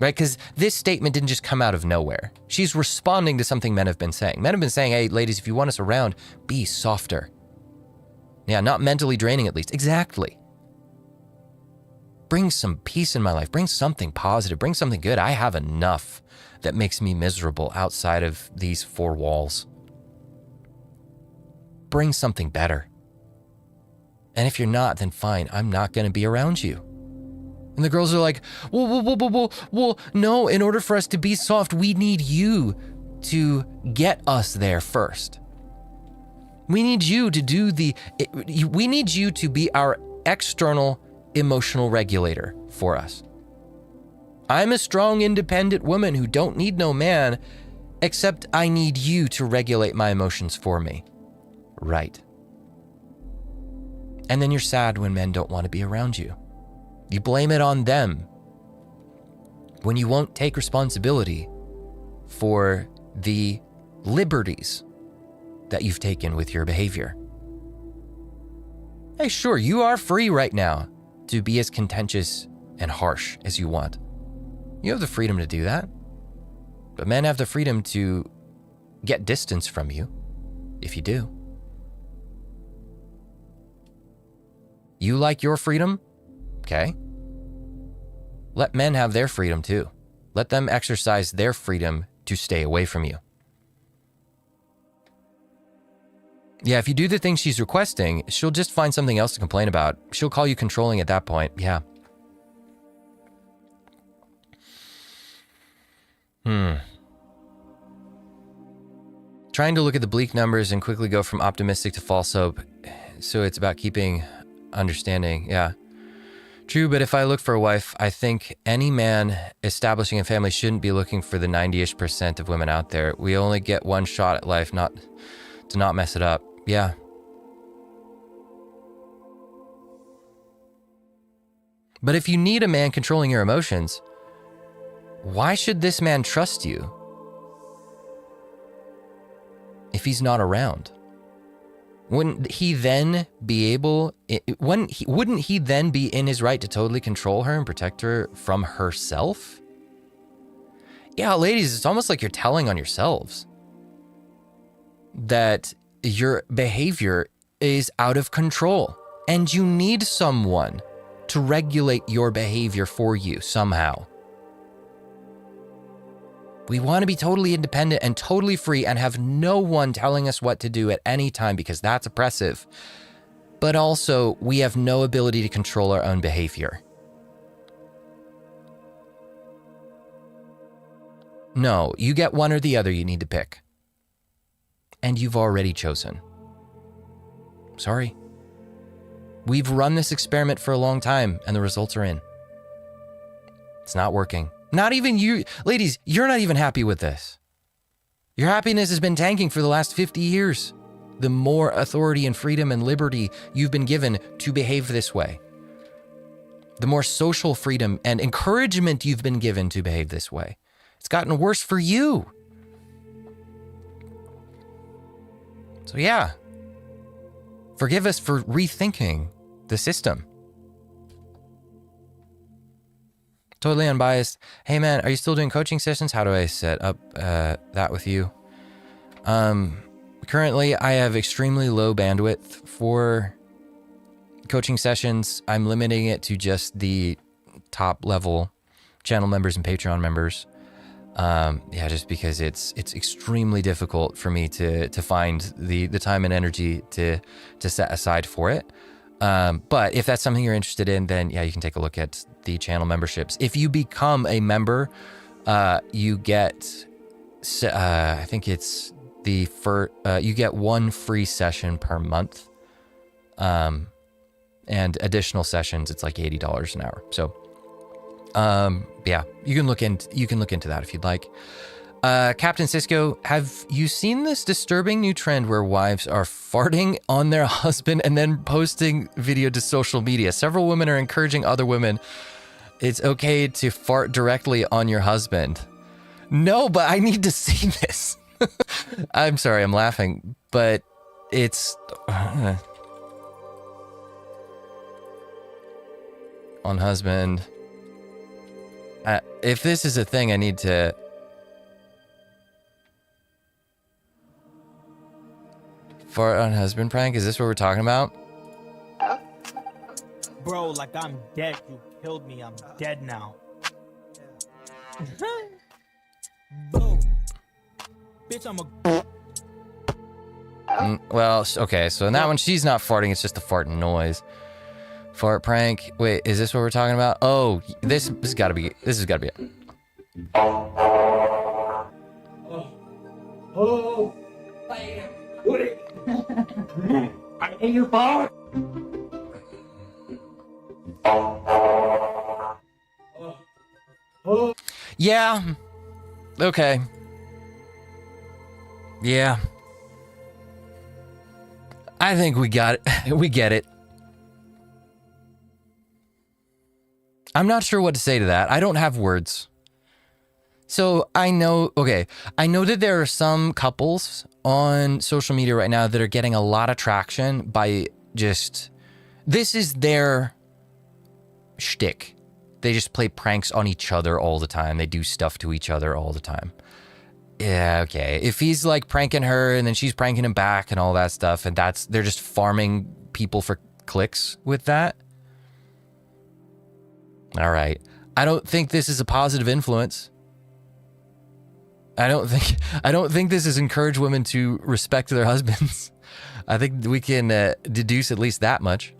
Right? Because this statement didn't just come out of nowhere. She's responding to something men have been saying. Men have been saying, hey, ladies, if you want us around, be softer. Yeah, not mentally draining at least. Exactly. Bring some peace in my life. Bring something positive. Bring something good. I have enough that makes me miserable outside of these four walls. Bring something better. And if you're not, then fine. I'm not going to be around you. And the girls are like, well, no, in order for us to be soft, we need you to get us there first. We need you to we need you to be our external emotional regulator for us. I'm a strong, independent woman who don't need no man, except I need you to regulate my emotions for me. Right. And then you're sad when men don't want to be around you. You blame it on them when you won't take responsibility for the liberties that you've taken with your behavior. Hey, sure, you are free right now to be as contentious and harsh as you want. You have the freedom to do that. But men have the freedom to get distance from you, if you do. You like your freedom? Okay. Let men have their freedom too. Let them exercise their freedom to stay away from you. Yeah, if you do the things she's requesting, she'll just find something else to complain about. She'll call you controlling at that point. Yeah. Trying to look at the bleak numbers and quickly go from optimistic to false hope. So it's about keeping understanding. Yeah. True, but if I look for a wife, I think any man establishing a family shouldn't be looking for the 90-ish% of women out there. We only get one shot at life, not to not mess it up. Yeah. But if you need a man controlling your emotions, why should this man trust you if he's not around? Wouldn't he then be in his right to totally control her and protect her from herself? Yeah, ladies, it's almost like you're telling on yourselves that your behavior is out of control and you need someone to regulate your behavior for you somehow. We want to be totally independent and totally free and have no one telling us what to do at any time because that's oppressive. But also, we have no ability to control our own behavior. No, you get one or the other you need to pick. And you've already chosen. Sorry. We've run this experiment for a long time, and the results are in. It's not working. Not even you, ladies, you're not even happy with this. Your happiness has been tanking for the last 50 years. The more authority and freedom and liberty you've been given to behave this way, the more social freedom and encouragement you've been given to behave this way, it's gotten worse for you. So yeah, forgive us for rethinking the system. Totally unbiased. Hey man, are you still doing coaching sessions? How do I set up that with you? Currently, I have extremely low bandwidth for coaching sessions. I'm limiting it to just the top level channel members and Patreon members. Yeah, just because it's extremely difficult for me to find the time and energy to set aside for it. But if that's something you're interested in, then yeah, you can take a look at the channel memberships. If you become a member, you get, I think it's you get one free session per month. And additional sessions, it's like $80 an hour. So, yeah, you can look into that if you'd like. Captain Cisco, have you seen this disturbing new trend where wives are farting on their husband and then posting video to social media? Several women are encouraging other women, it's okay to fart directly on your husband. No, but I need to see this. I'm sorry, I'm laughing, but it's... on husband. If this is a thing, I need to... Fart on husband prank? Is this what we're talking about? Bro, like I'm dead. You killed me. I'm dead now. Boom. Bitch, I'm a... Well, okay, so in that one, she's not farting. It's just a fart noise. Fart prank. Wait, is this what we're talking about? Oh, this has got to be it. Oh, bam. I hate your fart. Yeah. Okay. Yeah. I think we got it. We get it. I'm not sure what to say to that. I don't have words. So I know that there are some couples on social media right now that are getting a lot of traction by just, this is their shtick. They just play pranks on each other all the time. They do stuff to each other all the time. Yeah, okay. If he's like pranking her and then she's pranking him back and all that stuff, and they're just farming people for clicks with that. All right. I don't think this is a positive influence. I don't think this has encouraged women to respect their husbands. I think we can deduce at least that much.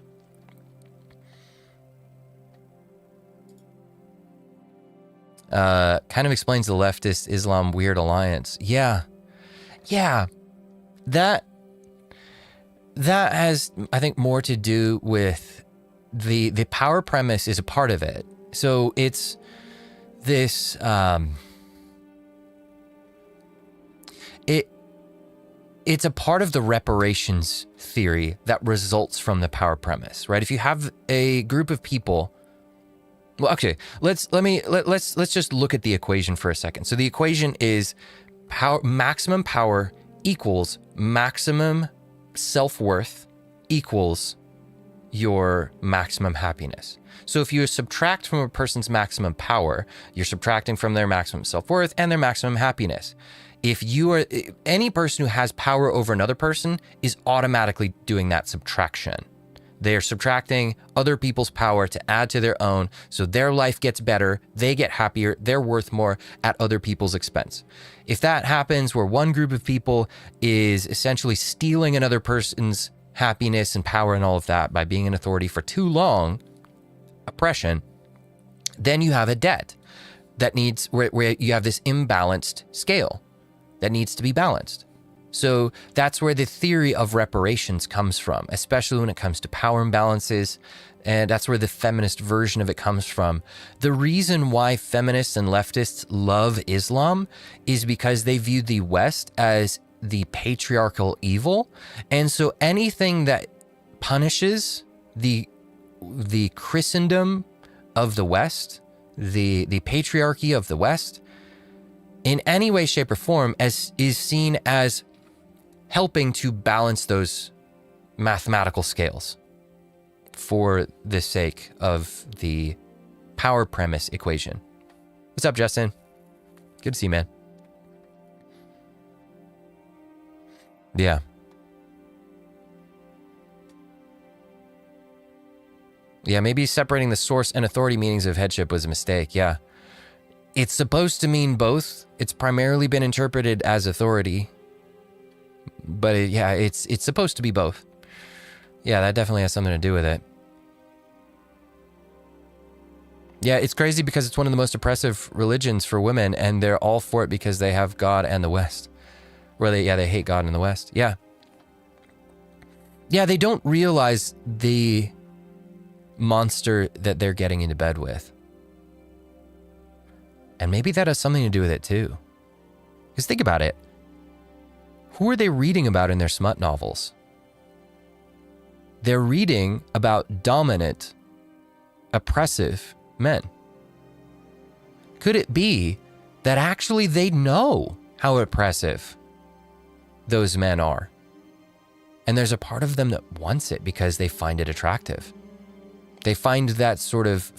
Kind of explains the leftist Islam weird alliance. Yeah. That has, I think, more to do with the power premise is a part of it. So it's this it's a part of the reparations theory that results from the power premise, right? If you have a group of people, well, okay, let's just look at the equation for a second. So the equation is maximum power equals maximum self-worth equals your maximum happiness. So if you subtract from a person's maximum power, you're subtracting from their maximum self-worth and their maximum happiness. If you are, any person who has power over another person is automatically doing that subtraction. They are subtracting other people's power to add to their own, so their life gets better, they get happier, they're worth more at other people's expense. If that happens where one group of people is essentially stealing another person's happiness and power and all of that by being an authority for too long, oppression, then you have a debt that needs, where you have this imbalanced scale that needs to be balanced. So that's where the theory of reparations comes from, especially when it comes to power imbalances. And that's where the feminist version of it comes from. The reason why feminists and leftists love Islam is because they view the West as the patriarchal evil. And so anything that punishes the Christendom of the West, the patriarchy of the West, in any way, shape, or form, is seen as helping to balance those mathematical scales for the sake of the power premise equation. What's up, Justin? Good to see you, man. Yeah. Yeah, maybe separating the source and authority meanings of headship was a mistake. Yeah. It's supposed to mean both. It's primarily been interpreted as authority. But it's supposed to be both. Yeah, that definitely has something to do with it. Yeah, it's crazy because it's one of the most oppressive religions for women, and they're all for it because they have God and the West. Where they hate God and the West. Yeah. Yeah, they don't realize the monster that they're getting into bed with. And maybe that has something to do with it too. Because think about it. Who are they reading about in their smut novels? They're reading about dominant, oppressive men. Could it be that actually they know how oppressive those men are? And there's a part of them that wants it because they find it attractive. They find that sort of,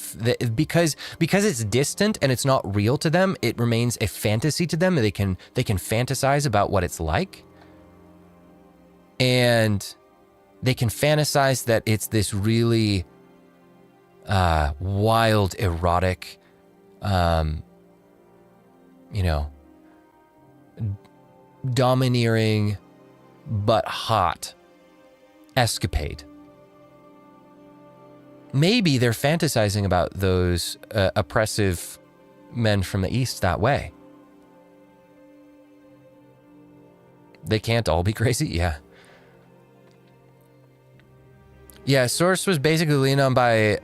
because it's distant and it's not real to them, it remains a fantasy to them. They can fantasize about what it's like. And they can fantasize that it's this really wild, erotic, domineering, but hot escapade. Maybe they're fantasizing about those oppressive men from the East that way. They can't all be crazy? Yeah. Yeah, Source was basically leaned on by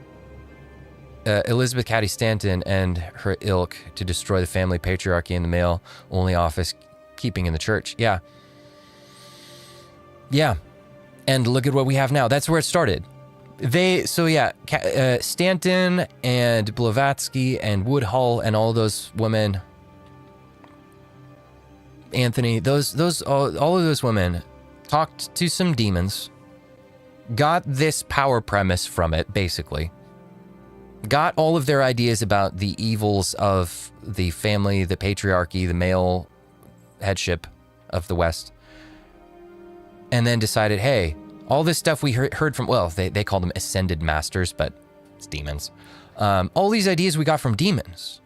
Elizabeth Cady Stanton and her ilk to destroy the family patriarchy in the male-only office, keeping in the church. Yeah. Yeah. And look at what we have now. That's where it started. Stanton and Blavatsky and Woodhull and all those women, Anthony, all of those women talked to some demons, got this power premise from it, basically, got all of their ideas about the evils of the family, the patriarchy, the male headship of the West, and then decided, hey, all this stuff we heard from, well, they call them ascended masters, but it's demons. All these ideas we got from demons.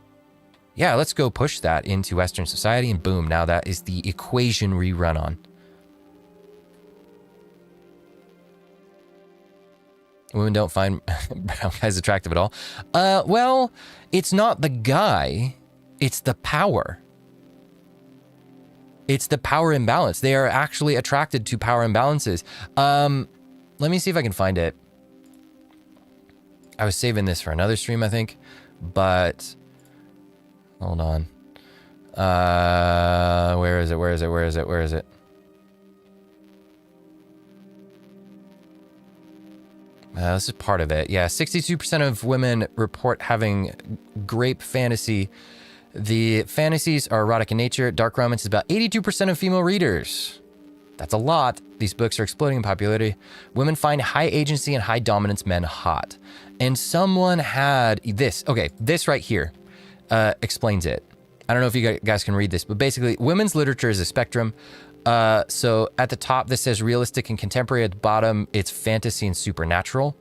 Yeah, let's go push that into Western society, and boom, now that is the equation we run on. Women don't find brown guys attractive at all. Well, it's not the guy, it's the power. It's the power imbalance. They are actually attracted to power imbalances. Let me see if I can find it. I was saving this for another stream, I think, but hold on. Where is it? This is part of it. Yeah, 62% of women report having grape fantasy. The fantasies are erotic in nature. Dark romance is about 82% of female readers. That's a lot. These books are exploding in popularity. Women find high agency and high dominance men hot. And someone had this. Okay, this right here explains it. I don't know if you guys can read this, but basically, women's literature is a spectrum. So at the top, this says realistic and contemporary. At the bottom, it's fantasy and supernatural.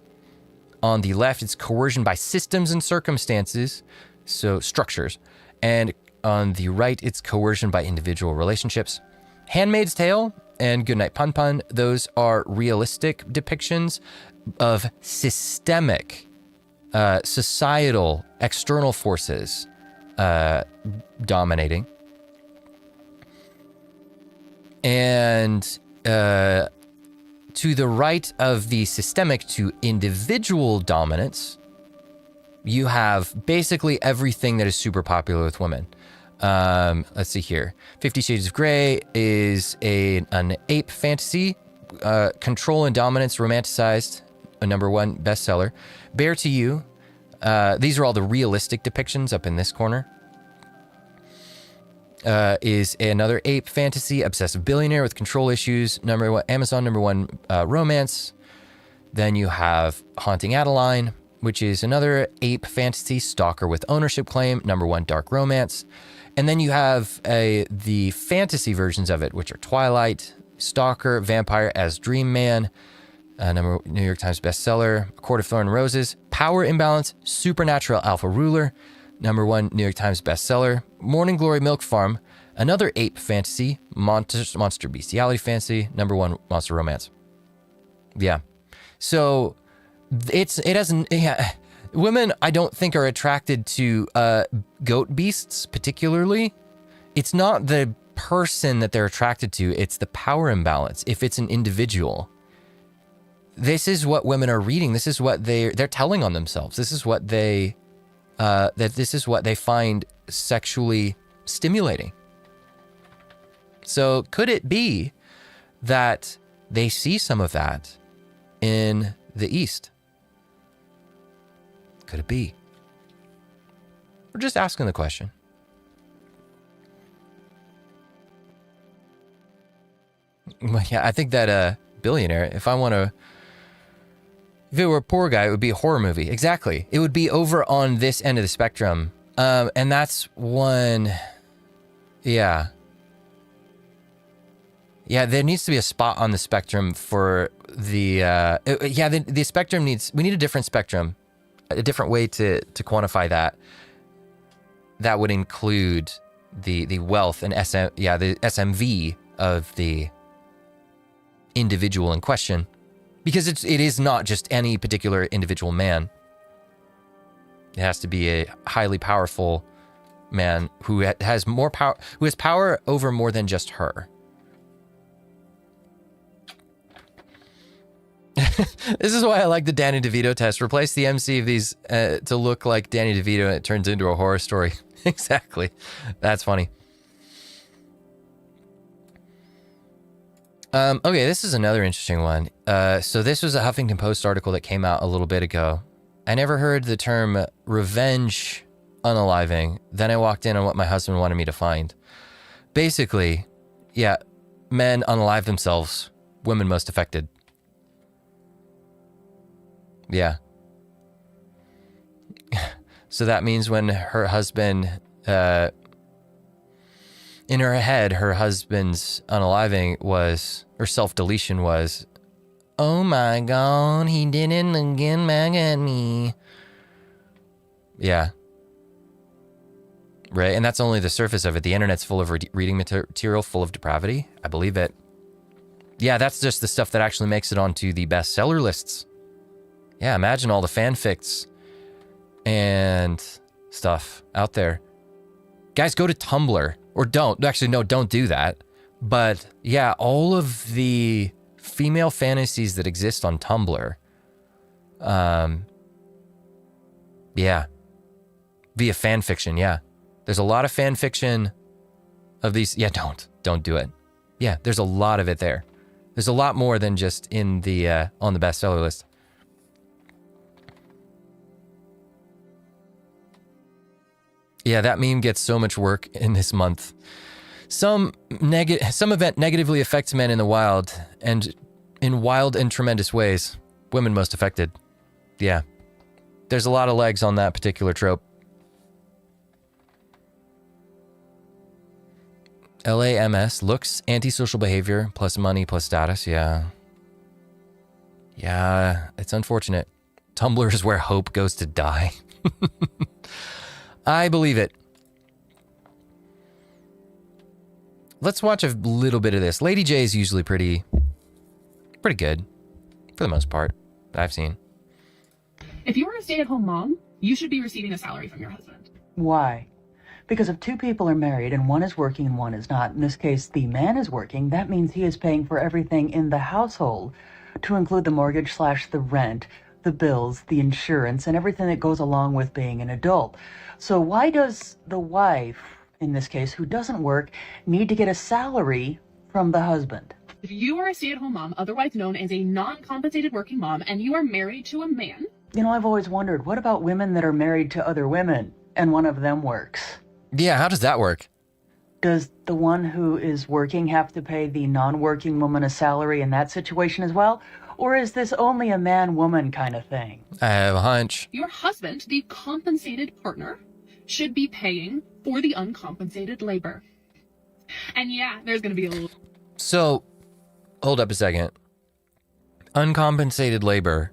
On the left, it's coercion by systems and circumstances, so structures. And on the right, it's coercion by individual relationships. Handmaid's Tale and Goodnight Pun Pun, those are realistic depictions of systemic, societal, external forces dominating. And to the right of the systemic to individual dominance, you have basically everything that is super popular with women. Let's see here. 50 Shades of Grey is an ape fantasy, control and dominance romanticized, a #1 bestseller. Bare to You, these are all the realistic depictions up in this corner. Is another ape fantasy, obsessive billionaire with control issues, #1 Amazon #1 romance. Then you have Haunting Adeline, which is another ape fantasy, stalker with ownership claim, #1 dark romance. And then you have the fantasy versions of it, which are Twilight, Stalker, Vampire as Dream Man, New York Times bestseller, A Court of Thorn and Roses, Power Imbalance, Supernatural Alpha Ruler, #1 New York Times bestseller, Morning Glory Milk Farm, another ape fantasy, monster bestiality fantasy, #1 monster romance. Yeah. So women, I don't think, are attracted to goat beasts particularly. It's not the person that they're attracted to, it's the power imbalance. If it's an individual, this is what women are reading. This is what they're telling on themselves. This is what they this is what they find sexually stimulating. So could it be that they see some of that in the East? Could it be? We're just asking the question. Yeah, I think that billionaire, if it were a poor guy, it would be a horror movie. Exactly. It would be over on this end of the spectrum. And that's one, yeah. Yeah, there needs to be a spot on the spectrum for the spectrum we need a different spectrum, a different way to quantify that. That would include the wealth and the SMV of the individual in question, because it is not just any particular individual man. It has to be a highly powerful man who has more power, who has power over more than just her. This is why I like the Danny DeVito test. Replace the MC of these to look like Danny DeVito and it turns into a horror story. Exactly. That's funny. Okay, this is another interesting one. So this was a Huffington Post article that came out a little bit ago. I never heard the term revenge unaliving. Then I walked in on what my husband wanted me to find. Basically, yeah, men unalive themselves, women most affected. Yeah. So that means when her husband, in her head, her husband's unaliving was, or self-deletion was, oh my God, he didn't again back at me. Yeah. Right, and that's only the surface of it. The internet's full of reading material, full of depravity. I believe it. Yeah, that's just the stuff that actually makes it onto the bestseller lists. Yeah, imagine all the fanfics and stuff out there. Guys, go to Tumblr. Or don't. Actually, no, don't do that. But yeah, all of the female fantasies that exist on Tumblr. Yeah. Via fanfiction, yeah. There's a lot of fanfiction of these. Yeah, don't do it. Yeah, there's a lot of it there. There's a lot more than just in the on the bestseller list. Yeah, that meme gets so much work in this month. Some event negatively affects men in the wild, and in wild and tremendous ways. Women most affected. Yeah. There's a lot of legs on that particular trope. LAMS, looks, antisocial behavior, plus money, plus status. Yeah. Yeah, it's unfortunate. Tumblr is where hope goes to die. I believe it. Let's watch a little bit of this. Lady J is usually pretty good, for the most part, that I've seen. If you are a stay-at-home mom, you should be receiving a salary from your husband. Why? Because if two people are married and one is working and one is not, in this case the man is working, that means he is paying for everything in the household, to include the mortgage / the rent, the bills, the insurance, and everything that goes along with being an adult. So why does the wife, in this case, who doesn't work, need to get a salary from the husband? If you are a stay-at-home mom, otherwise known as a non-compensated working mom, and you are married to a man... You know, I've always wondered, what about women that are married to other women and one of them works? Yeah, how does that work? Does the one who is working have to pay the non-working woman a salary in that situation as well? Or is this only a man-woman kind of thing? I have a hunch. Your husband, the compensated partner, should be paying for the uncompensated labor. And yeah, there's going to be a little... So, hold up a second. Uncompensated labor.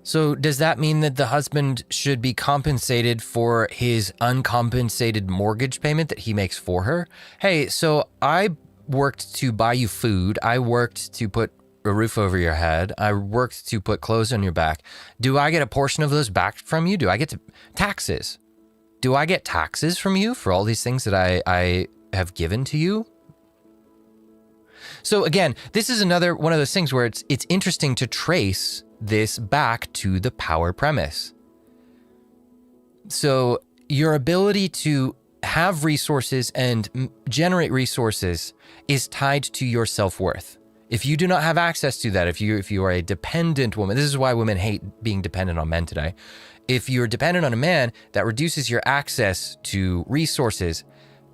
So does that mean that the husband should be compensated for his uncompensated mortgage payment that he makes for her? Hey, so I worked to buy you food. I worked to put a roof over your head. I worked to put clothes on your back. Do I get a portion of those back from you? Do I get taxes? Do I get taxes from you for all these things that I have given to you? So again, this is another one of those things where it's interesting to trace this back to the power premise. So your ability to have resources and generate resources is tied to your self-worth. If you do not have access to that, if you are a dependent woman, this is why women hate being dependent on men today. If you're dependent on a man, that reduces your access to resources.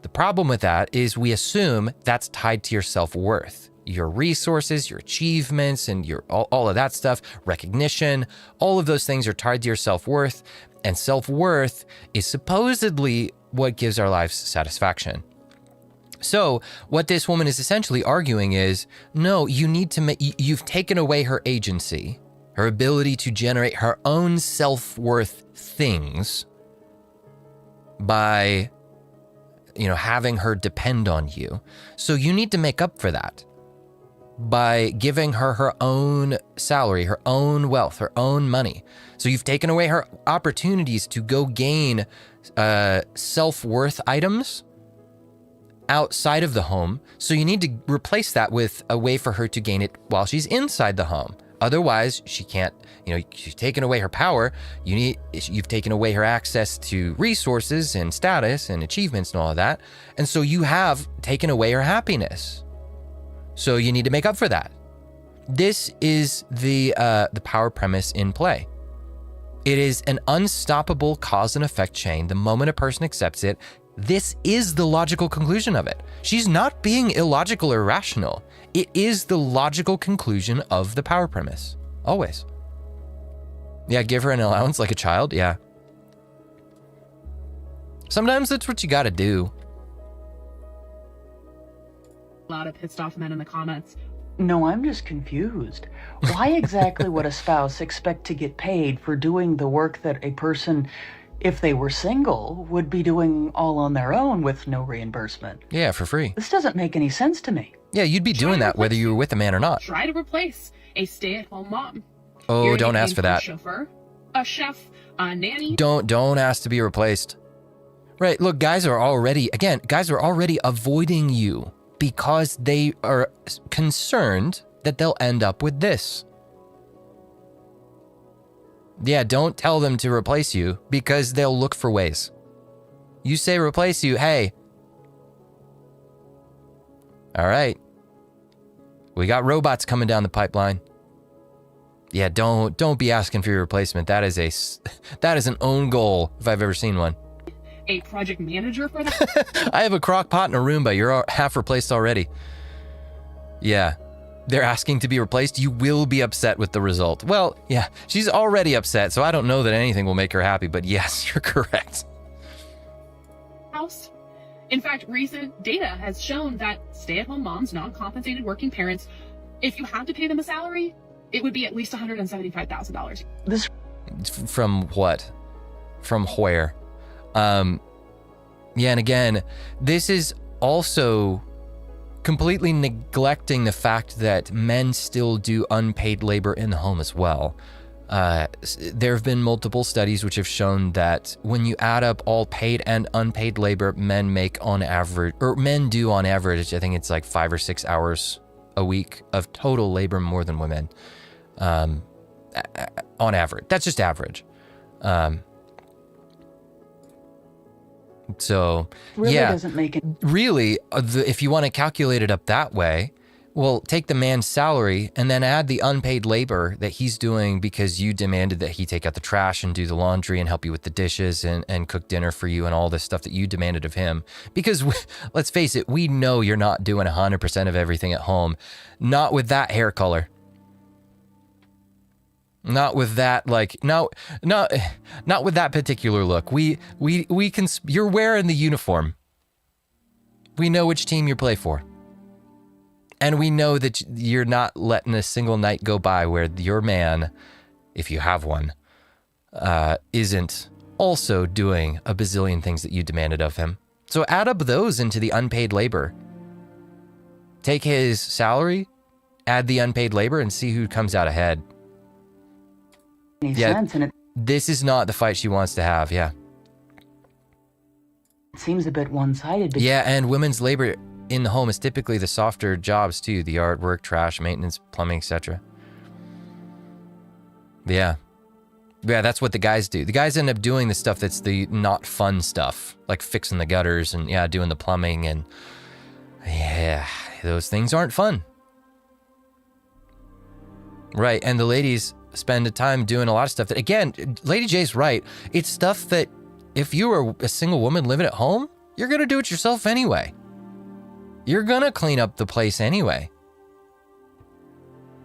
The problem with that is we assume that's tied to your self-worth. Your resources, your achievements, and your all of that stuff, recognition, all of those things are tied to your self-worth, and self-worth is supposedly what gives our lives satisfaction. So what this woman is essentially arguing is, no, you need to you've taken away her agency, her ability to generate her own self-worth things by, having her depend on you. So you need to make up for that by giving her her own salary, her own wealth, her own money. So you've taken away her opportunities to go gain self-worth items outside of the home. So you need to replace that with a way for her to gain it while she's inside the home. Otherwise, she can't, you've taken away her power. You've taken away her access to resources and status and achievements and all of that. And so you have taken away her happiness. So you need to make up for that. This is the power premise in play. It is an unstoppable cause and effect chain. The moment a person accepts it, this is the logical conclusion of it. She's not being illogical or irrational. It is the logical conclusion of the power premise. Always. Yeah, give her an allowance like a child. Yeah. Sometimes that's what you gotta do. A lot of pissed off men in the comments. No, I'm just confused. Why exactly would a spouse expect to get paid for doing the work that a person, if they were single, would be doing all on their own with no reimbursement? Yeah, for free. This doesn't make any sense to me. Yeah, you'd be doing that whether you were with a man or not. Try to replace a stay-at-home mom. Oh, don't ask for that. A chauffeur, a chef, a nanny. Don't ask to be replaced. Right, look, guys are already avoiding you because they are concerned that they'll end up with this. Yeah, don't tell them to replace you because they'll look for ways. You say replace you, hey. All right. We got robots coming down the pipeline. Yeah, don't be asking for your replacement. That is an own goal if I've ever seen one. A project manager for that? I have a crock pot and a Roomba. You're half replaced already. Yeah. They're asking to be replaced. You will be upset with the result. Well, yeah, she's already upset, so I don't know that anything will make her happy, but yes, you're correct. House. In fact, recent data has shown that stay-at-home moms, non-compensated working parents, if you had to pay them a salary, it would be at least $175,000. This from what? From where? Yeah, and again, this is also completely neglecting the fact that men still do unpaid labor in the home as well. There have been multiple studies which have shown that when you add up all paid and unpaid labor men make on average, or men do on average, I think it's like 5 or 6 hours a week of total labor more than women, on average. That's just average. So, really yeah, doesn't make it. Really, if you want to calculate it up that way, well, take the man's salary and then add the unpaid labor that he's doing because you demanded that he take out the trash and do the laundry and help you with the dishes and cook dinner for you and all this stuff that you demanded of him. Because let's face it, we know you're not doing 100% of everything at home. Not with that hair color. Not with that, like, not with that particular look. We can, you're wearing the uniform. We know which team you play for. And we know that you're not letting a single night go by where your man, if you have one, isn't also doing a bazillion things that you demanded of him. So add up those into the unpaid labor. Take his salary, add the unpaid labor, and see who comes out ahead. Sense, and this is not the fight she wants to have, yeah. It seems a bit one-sided. Yeah, and women's labor in the home is typically the softer jobs too, the yard work, trash, maintenance, plumbing, etc. Yeah, that's what the guys do. The guys end up doing the stuff that's the not fun stuff, like fixing the gutters and doing the plumbing, and those things aren't fun. Right, and the ladies spend the time doing a lot of stuff that, again, Lady J's right. It's stuff that if you were a single woman living at home, you're gonna do it yourself anyway. You're gonna clean up the place anyway.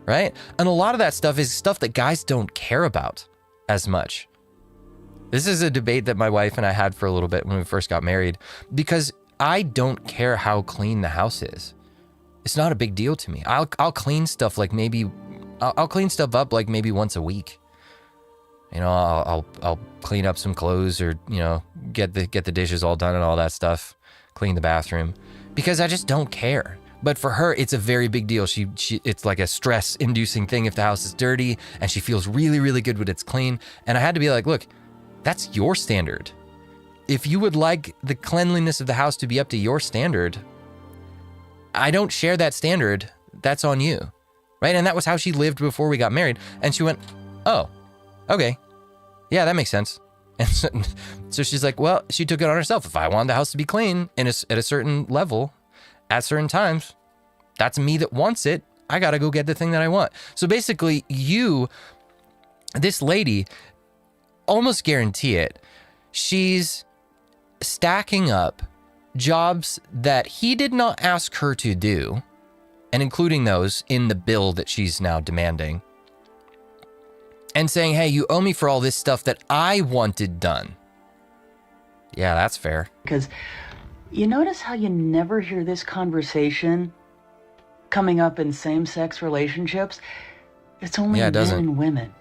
Right? And a lot of that stuff is stuff that guys don't care about as much. This is a debate that my wife and I had for a little bit when we first got married, because I don't care how clean the house is. It's not a big deal to me. I'll clean stuff like I'll clean stuff up like maybe once a week. I'll clean up some clothes, or get the dishes all done and all that stuff, clean the bathroom, because I just don't care. But for her, it's a very big deal. She it's like a stress-inducing thing if the house is dirty, and she feels really, really good when it's clean. And I had to be like, look, that's your standard. If you would like the cleanliness of the house to be up to your standard, I don't share that standard. That's on you. Right? And that was how she lived before we got married. And she went, oh, okay. Yeah, that makes sense. And so she's like, well, she took it on herself. If I want the house to be clean and at a certain level, at certain times, that's me that wants it. I got to go get the thing that I want. So basically, this lady, almost guarantee it, she's stacking up jobs that he did not ask her to do, and including those in the bill that she's now demanding, and saying, hey, you owe me for all this stuff that I wanted done. Yeah, that's fair. Because you notice how you never hear this conversation coming up in same-sex relationships? It's only men and women.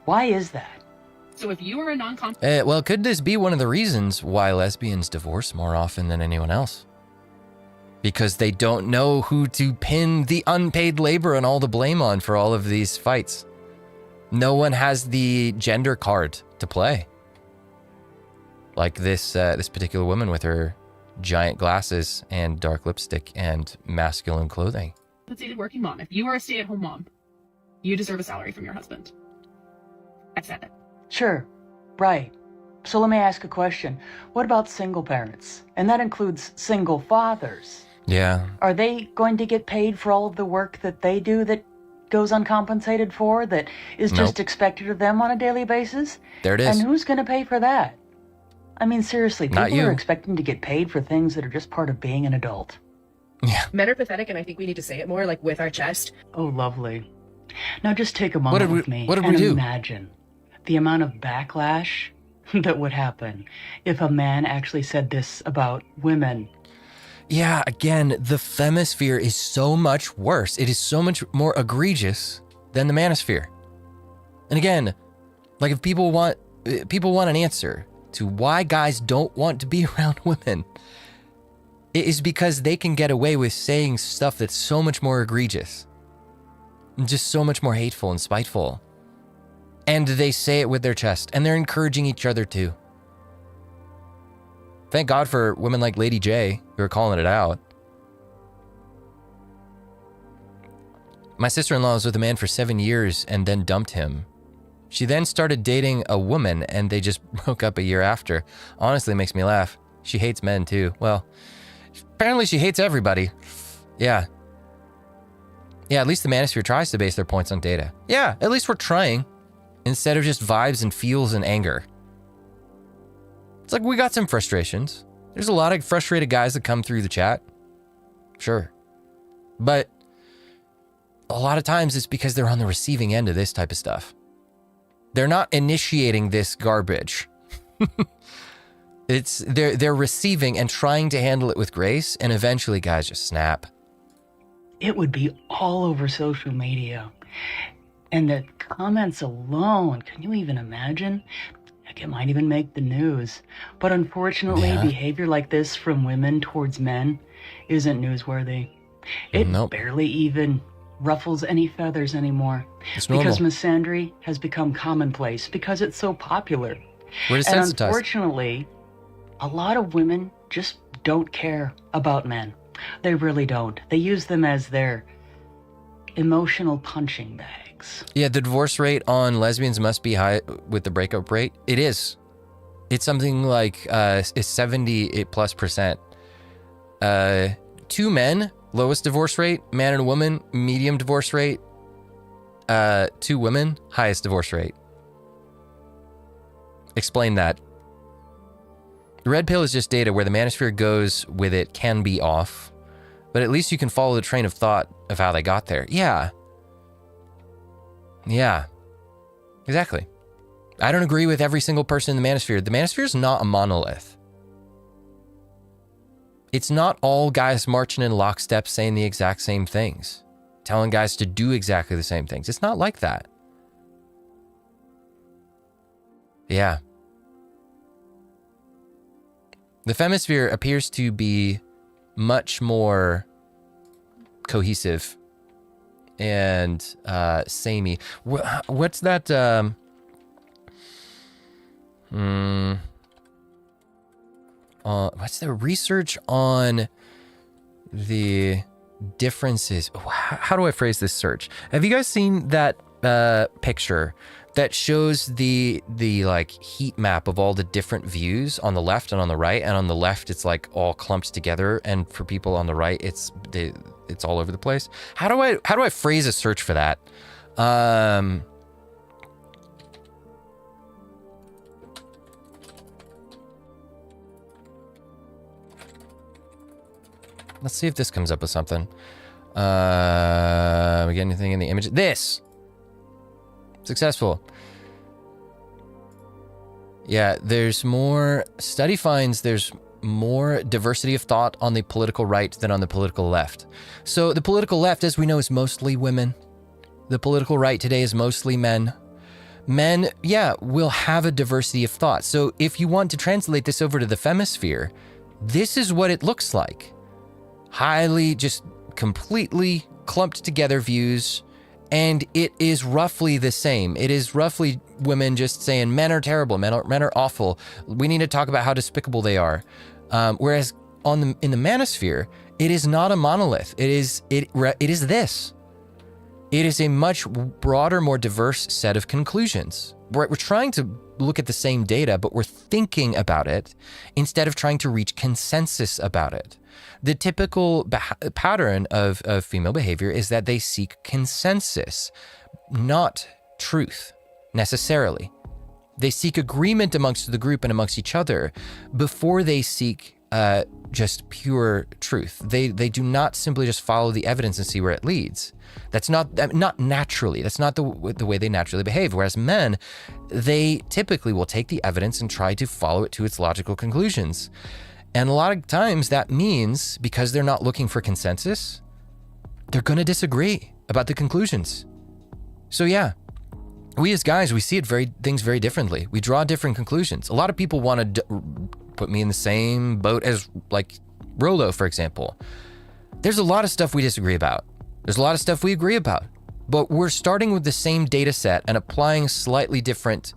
Why is that? So if you are a non-competent... well, could this be one of the reasons why lesbians divorce more often than anyone else? Because they don't know who to pin the unpaid labor and all the blame on for all of these fights. No one has the gender card to play. Like this particular woman with her giant glasses and dark lipstick and masculine clothing. Compensated working mom. If you are a stay-at-home mom, you deserve a salary from your husband. I've said it. Sure. Right. So let me ask a question. What about single parents? And that includes single fathers. Yeah. Are they going to get paid for all of the work that they do that goes uncompensated for, that is just expected of them on a daily basis? There it is. And who's going to pay for that? I mean, seriously, Not people you. are expecting to get paid for things that are just part of being an adult. Yeah. Men are pathetic, and I think we need to say it more, like, with our chest. Oh, lovely. Now just take a moment with me what did and we do? imagine the amount of backlash that would happen if a man actually said this about women. Yeah, again, the femisphere is so much worse. It is so much more egregious than the manosphere. And again, like if people want an answer to why guys don't want to be around women, it is because they can get away with saying stuff that's so much more egregious and just so much more hateful and spiteful. And they say it with their chest, and they're encouraging each other too. Thank God for women like Lady J who are calling it out. My sister-in-law was with a man for 7 years and then dumped him. She then started dating a woman and they just broke up a year after. Honestly, it makes me laugh. She hates men too. Well, apparently she hates everybody. Yeah. Yeah, at least the manosphere tries to base their points on data. Yeah, at least we're trying. Instead of just vibes and feels and anger. It's like we got some frustrations. There's a lot of frustrated guys that come through the chat. Sure. But a lot of times it's because they're on the receiving end of this type of stuff. They're not initiating this garbage. They're receiving and trying to handle it with grace, and eventually guys just snap. It would be all over social media. And the comments alone, can you even imagine? Heck, it might even make the news. But unfortunately, behavior like this from women towards men isn't newsworthy. It barely even ruffles any feathers anymore. It's normal. Because misandry has become commonplace because it's so popular. We're desensitized. And unfortunately, a lot of women just don't care about men. They really don't. They use them as their emotional punching bags. Yeah, the divorce rate on lesbians must be high with the breakup rate. It is. It's something like 70+%. 2 men, lowest divorce rate. Man and woman, medium divorce rate. 2 women, highest divorce rate. Explain that. The red pill is just data. Where the manosphere goes with it can be off. But at least you can follow the train of thought of how they got there. Yeah. Yeah. Exactly. I don't agree with every single person in the manosphere. The manosphere is not a monolith. It's not all guys marching in lockstep saying the exact same things. Telling guys to do exactly the same things. It's not like that. Yeah. The femisphere appears to be much more cohesive and samey. What's that? What's the research on the differences? How do I phrase this search? Have you guys seen that picture that shows the like heat map of all the different views on the left and on the right? And on the left, it's like all clumped together, and for people on the right, it's all over the place. How do I phrase a search for that? Let's see if this comes up with something. We get anything in the image? This! Successful. Yeah, there's more... Study finds there's more diversity of thought on the political right than on the political left. So the political left, as we know, is mostly women. The political right today is mostly men. Men, yeah, will have a diversity of thought. So if you want to translate this over to the femisphere, this is what it looks like. Highly, just completely clumped together views, and it is roughly the same. It is roughly women just saying men are terrible, men are awful. We need to talk about how despicable they are. Whereas in the manosphere, it is not a monolith. It is this. It is a much broader, more diverse set of conclusions. We're trying to look at the same data, but we're thinking about it instead of trying to reach consensus about it. The typical pattern of female behavior is that they seek consensus, not truth, necessarily. They seek agreement amongst the group and amongst each other before they seek just pure truth. They do not simply just follow the evidence and see where it leads. That's not naturally. That's not the way they naturally behave. Whereas men, they typically will take the evidence and try to follow it to its logical conclusions. And a lot of times that means, because they're not looking for consensus, they're going to disagree about the conclusions. So yeah, we as guys, we see things very differently. We draw different conclusions. A lot of people want to put me in the same boat as like Rolo, for example. There's a lot of stuff we disagree about. There's a lot of stuff we agree about. but we're starting with the same data set and applying slightly different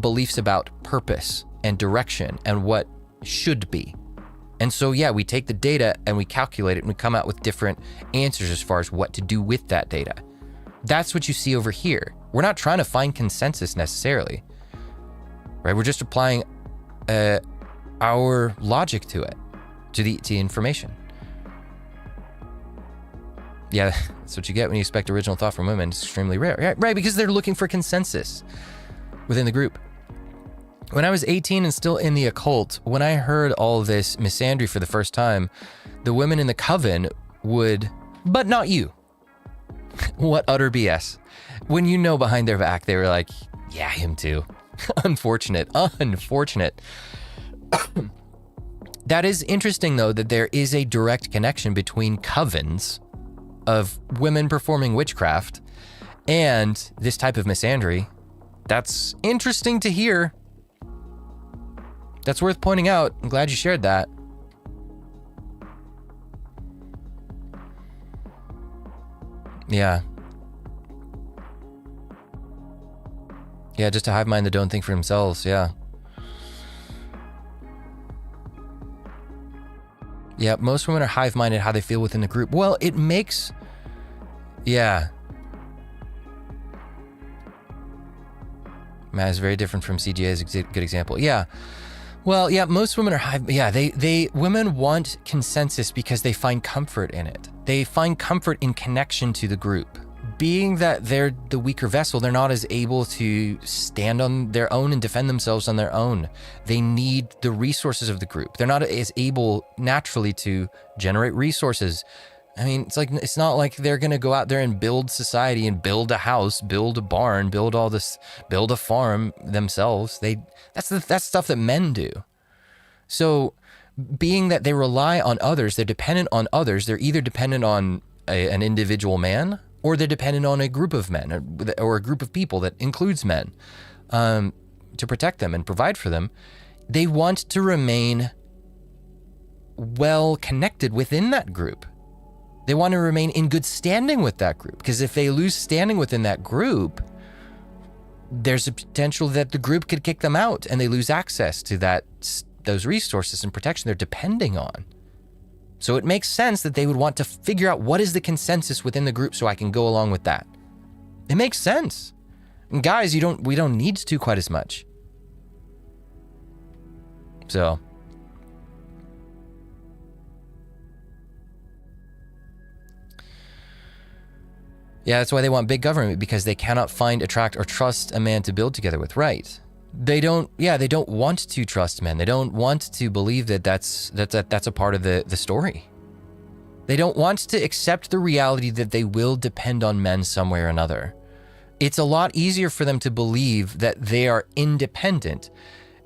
beliefs about purpose and direction and what should be. And so, yeah, we take the data and we calculate it and we come out with different answers as far as what to do with that data. That's what you see over here. We're not trying to find consensus necessarily, right? We're just applying our logic to it, to the information. Yeah, that's what you get when you expect original thought from women. It's extremely rare, right? Because they're looking for consensus within the group. When I was 18 and still in the occult, when I heard all this misandry for the first time, the women in the coven would, but not you. What utter BS. When you know behind their back, they were like, yeah, him too. Unfortunate. That is interesting, though, that there is a direct connection between covens of women performing witchcraft and this type of misandry. That's interesting to hear. That's worth pointing out. I'm glad you shared that. Yeah. Yeah, just a hive mind that don't think for themselves, yeah. Yeah, most women are hive-minded how they feel within the group. Well, it makes... Yeah. Matt is very different from CGA is a good example. Yeah. Well, yeah, most women are hive... Yeah, women want consensus because they find comfort in it. They find comfort in connection to the group. Being that they're the weaker vessel, they're not as able to stand on their own and defend themselves on their own. They need the resources of the group. They're not as able naturally to generate resources. I mean, it's not like they're going to go out there and build society and build a house, build a barn, build all this, build a farm themselves. That's stuff that men do. So being that they rely on others, they're dependent on others. They're either dependent on an individual man, or they're dependent on a group of men or a group of people that includes men to protect them and provide for them. They want to remain well connected within that group. They want to remain in good standing with that group, because if they lose standing within that group, there's a potential that the group could kick them out and they lose access to those resources and protection they're depending on. So it makes sense that they would want to figure out what is the consensus within the group so I can go along with that. It makes sense. And guys, we don't need to quite as much. So. Yeah, that's why they want big government, because they cannot find, attract, or trust a man to build together with, right? They don't want to trust men. They don't want to believe that that's a part of the story. They don't want to accept the reality that they will depend on men some way or another. It's a lot easier for them to believe that they are independent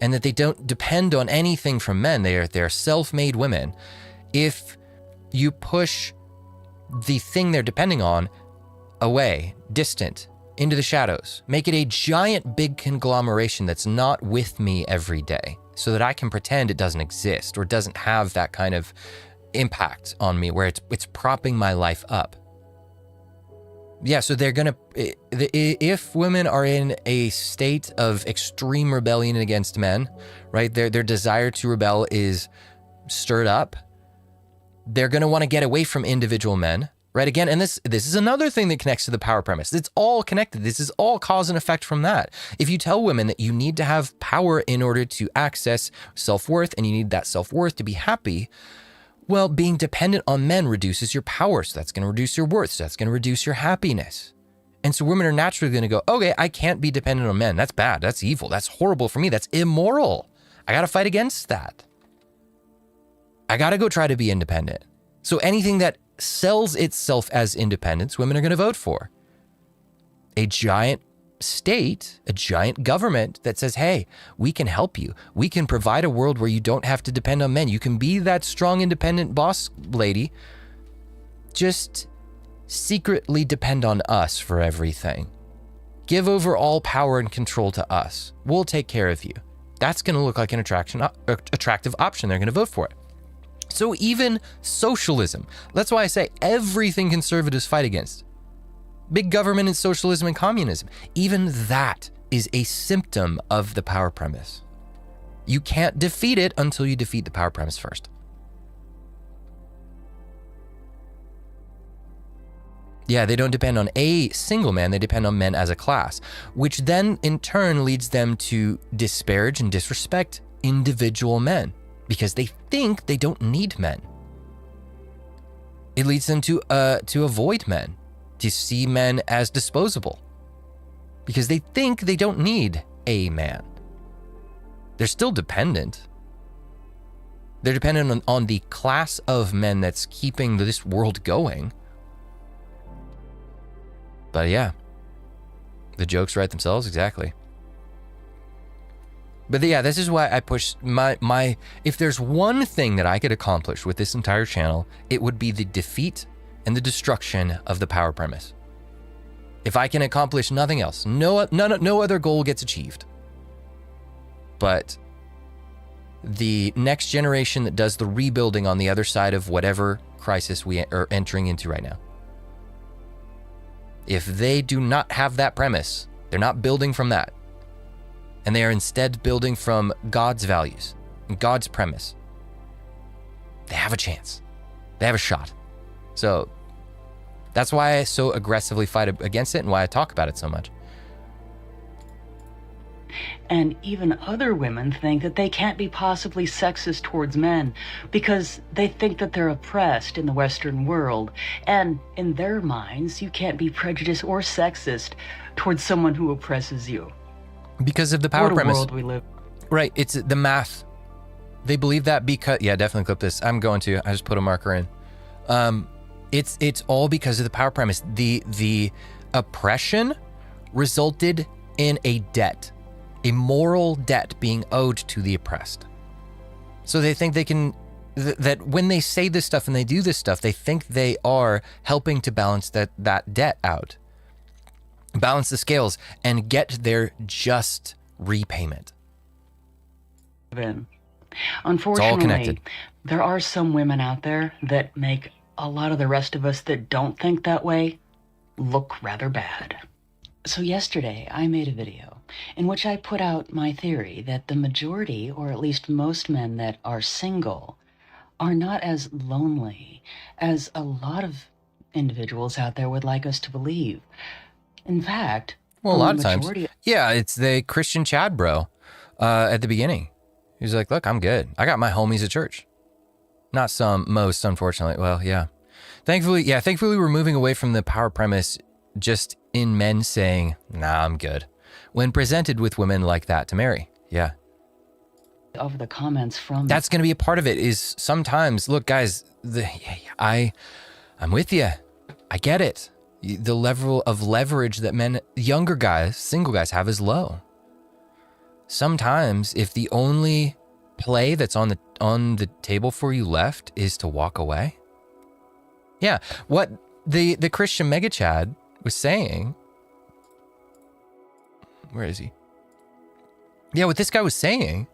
and that they don't depend on anything from men. They're self-made women. If you push the thing they're depending on away, distant, into the shadows, make it a giant big conglomeration that's not with me every day, so that I can pretend it doesn't exist or doesn't have that kind of impact on me where it's propping my life up. Yeah, so they're gonna, if women are in a state of extreme rebellion against men, right, their desire to rebel is stirred up, they're gonna want to get away from individual men. Right, again, and this is another thing that connects to the power premise. It's all connected. This is all cause and effect from that. If you tell women that you need to have power in order to access self-worth, and you need that self-worth to be happy, well, being dependent on men reduces your power, so that's going to reduce your worth, so that's going to reduce your happiness. And so women are naturally going to go, okay, I can't be dependent on men. That's bad. That's evil. That's horrible for me. That's immoral. I got to fight against that. I got to go try to be independent. So anything that sells itself as independence, women are going to vote for. A giant state, a giant government that says, hey, we can help you. We can provide a world where you don't have to depend on men. You can be that strong, independent boss lady. Just secretly depend on us for everything. Give over all power and control to us. We'll take care of you. That's going to look like an attractive option. They're going to vote for it. So even socialism, that's why I say everything conservatives fight against. Big government and socialism and communism. Even that is a symptom of the power premise. You can't defeat it until you defeat the power premise first. Yeah, they don't depend on a single man, they depend on men as a class, which then in turn leads them to disparage and disrespect individual men because they think they don't need men. It leads them to avoid men, to see men as disposable because they think they don't need a man. They're still dependent. They're dependent on the class of men that's keeping this world going. But yeah, the jokes write themselves, exactly. But yeah, this is why I push my if there's one thing that I could accomplish with this entire channel, it would be the defeat and the destruction of the power premise. If I can accomplish nothing else, no other goal gets achieved. But the next generation that does the rebuilding on the other side of whatever crisis we are entering into right now, if they do not have that premise, they're not building from that, and they are instead building from God's values and God's premise, they have a chance. They have a shot. So that's why I so aggressively fight against it and why I talk about it so much. And even other women think that they can't be possibly sexist towards men because they think that they're oppressed in the Western world. And in their minds, you can't be prejudiced or sexist towards someone who oppresses you. Because of the power premise. What a world we live. Right, it's the math. They believe that because, yeah, definitely clip this. I'm going to, I just put a marker in. It's all because of the power premise. The oppression resulted in a debt. A moral debt being owed to the oppressed. So they think they can, that when they say this stuff and they do this stuff, they think they are helping to balance that debt out. Balance the scales and get their just repayment. Unfortunately, there are some women out there that make a lot of the rest of us that don't think that way look rather bad. So yesterday, I made a video in which I put out my theory that the majority, or at least most men that are single, are not as lonely as a lot of individuals out there would like us to believe. In fact, well, a lot of times, yeah, it's the Christian Chad bro at the beginning. He's like, look, I'm good. I got my homies at church. Not most, unfortunately. Well, yeah. Thankfully, we're moving away from the power premise just in men saying, nah, I'm good, when presented with women like that to marry. Yeah. Of the comments from that's going to be a part of it is sometimes, look, guys, I'm with you. I get it. The level of leverage that men, younger guys, single guys have is low. Sometimes if the only play that's on the table for you left is to walk away. Yeah. What the Christian Mega Chad was saying, where is he? Yeah, what this guy was saying,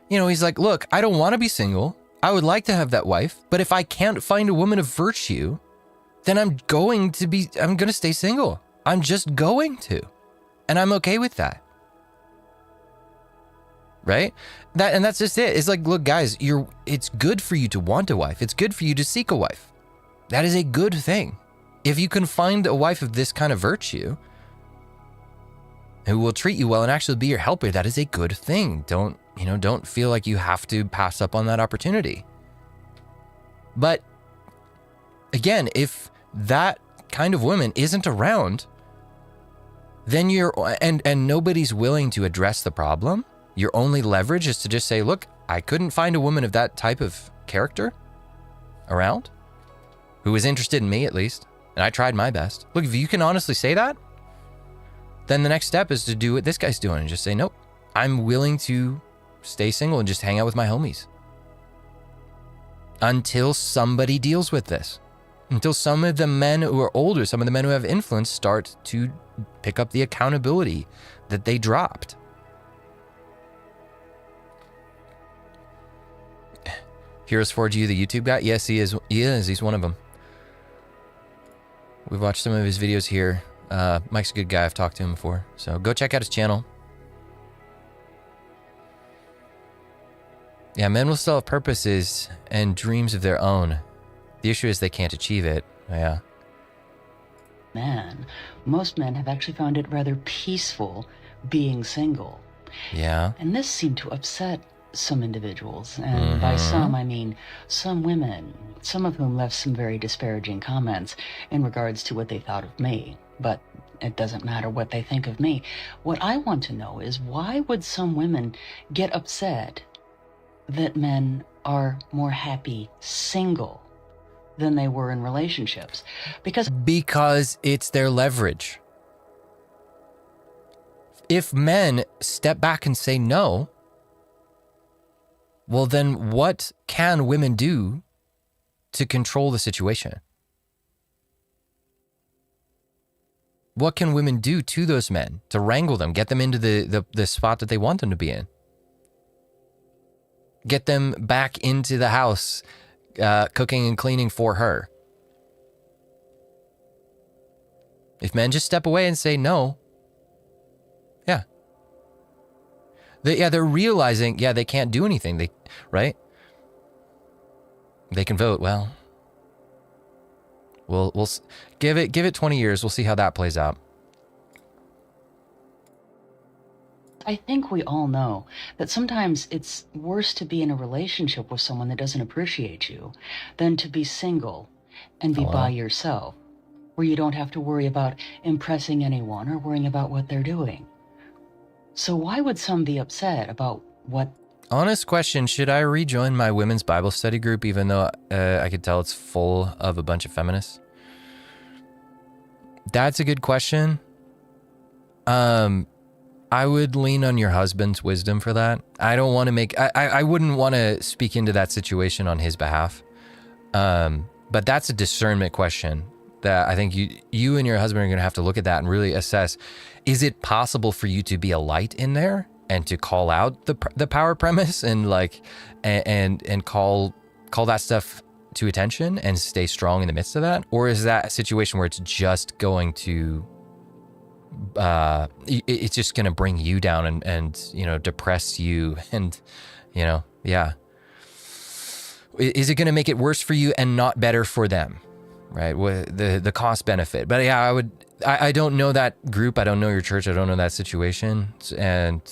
he's like, look, I don't want to be single. I would like to have that wife, but if I can't find a woman of virtue, then I'm going to stay single. I'm just going to. And I'm okay with that. Right? That's just it. It's like, look, guys, it's good for you to want a wife. It's good for you to seek a wife. That is a good thing. If you can find a wife of this kind of virtue who will treat you well and actually be your helper, that is a good thing. Don't feel like you have to pass up on that opportunity. But again, if that kind of woman isn't around, then and nobody's willing to address the problem, your only leverage is to just say, look, I couldn't find a woman of that type of character around who was interested in me, at least. And I tried my best. Look, if you can honestly say that, then the next step is to do what this guy's doing and just say, nope, I'm willing to stay single and just hang out with my homies until somebody deals with this. Until some of the men who are older, some of the men who have influence start to pick up the accountability that they dropped. Heroes Forge You, the YouTube guy? Yes, he is. He's one of them. We've watched some of his videos here. Mike's a good guy. I've talked to him before. So go check out his channel. Yeah, men will still have purposes and dreams of their own. The issue is they can't achieve it. Yeah. Man, most men have actually found it rather peaceful being single. Yeah. And this seemed to upset some individuals. And by some, I mean some women, some of whom left some very disparaging comments in regards to what they thought of me. But it doesn't matter what they think of me. What I want to know is, why would some women get upset that men are more happy single than they were in relationships? Because it's their leverage. If men step back and say no, well, then what can women do to control the situation? What can women do to those men to wrangle them, get them into the spot that they want them to be in? Get them back into the house, cooking and cleaning for her. If men just step away and say no, yeah. They're realizing, they can't do anything. Right? They can vote. Well, we'll give it 20 years. We'll see how that plays out. I think we all know that sometimes it's worse to be in a relationship with someone that doesn't appreciate you than to be single and be by yourself, where you don't have to worry about impressing anyone or worrying about what they're doing. So why would some be upset about what... Honest question, should I rejoin my women's Bible study group even though I could tell it's full of a bunch of feminists? That's a good question. I would lean on your husband's wisdom for that. I don't want to make... I wouldn't want to speak into that situation on his behalf. But that's a discernment question that I think you and your husband are going to have to look at that and really assess. Is it possible for you to be a light in there and to call out the power premise and and call that stuff to attention and stay strong in the midst of that? Or is that a situation where it's just going to it's just going to bring you down and depress you and yeah. Is it going to make it worse for you and not better for them? Right? The cost benefit. But yeah, I don't know that group. I don't know your church. I don't know that situation. And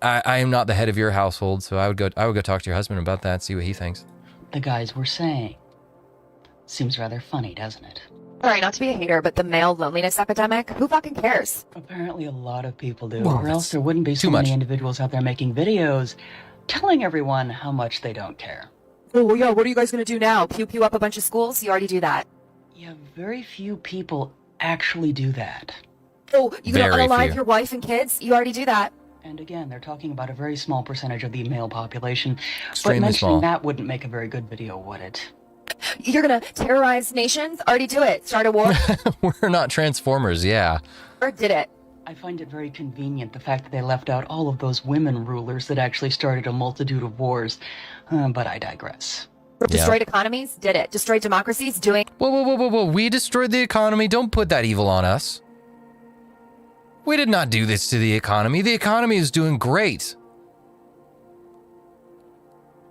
I am not the head of your household. So I would go talk to your husband about that, see what he thinks. The guys were saying. Seems rather funny, doesn't it? Sorry, not to be a hater, but the male loneliness epidemic, who fucking cares? Apparently a lot of people do, or else there wouldn't be so many individuals out there making videos telling everyone how much they don't care. Oh, yeah, what are you guys going to do now? Pew up a bunch of schools? You already do that. Yeah, very few people actually do that. Oh, you going to unalive your wife and kids? You already do that. And again, they're talking about a very small percentage of the male population. Extremely but mentioning small. That wouldn't make a very good video, would it? You're going to terrorize nations? Already do it. Start a war? We're not Transformers, yeah. Or did it? I find it very convenient, the fact that they left out all of those women rulers that actually started a multitude of wars. But I digress. Destroyed economies? Did it. Destroyed democracies? Doing... Whoa. We destroyed the economy. Don't put that evil on us. We did not do this to the economy. The economy is doing great.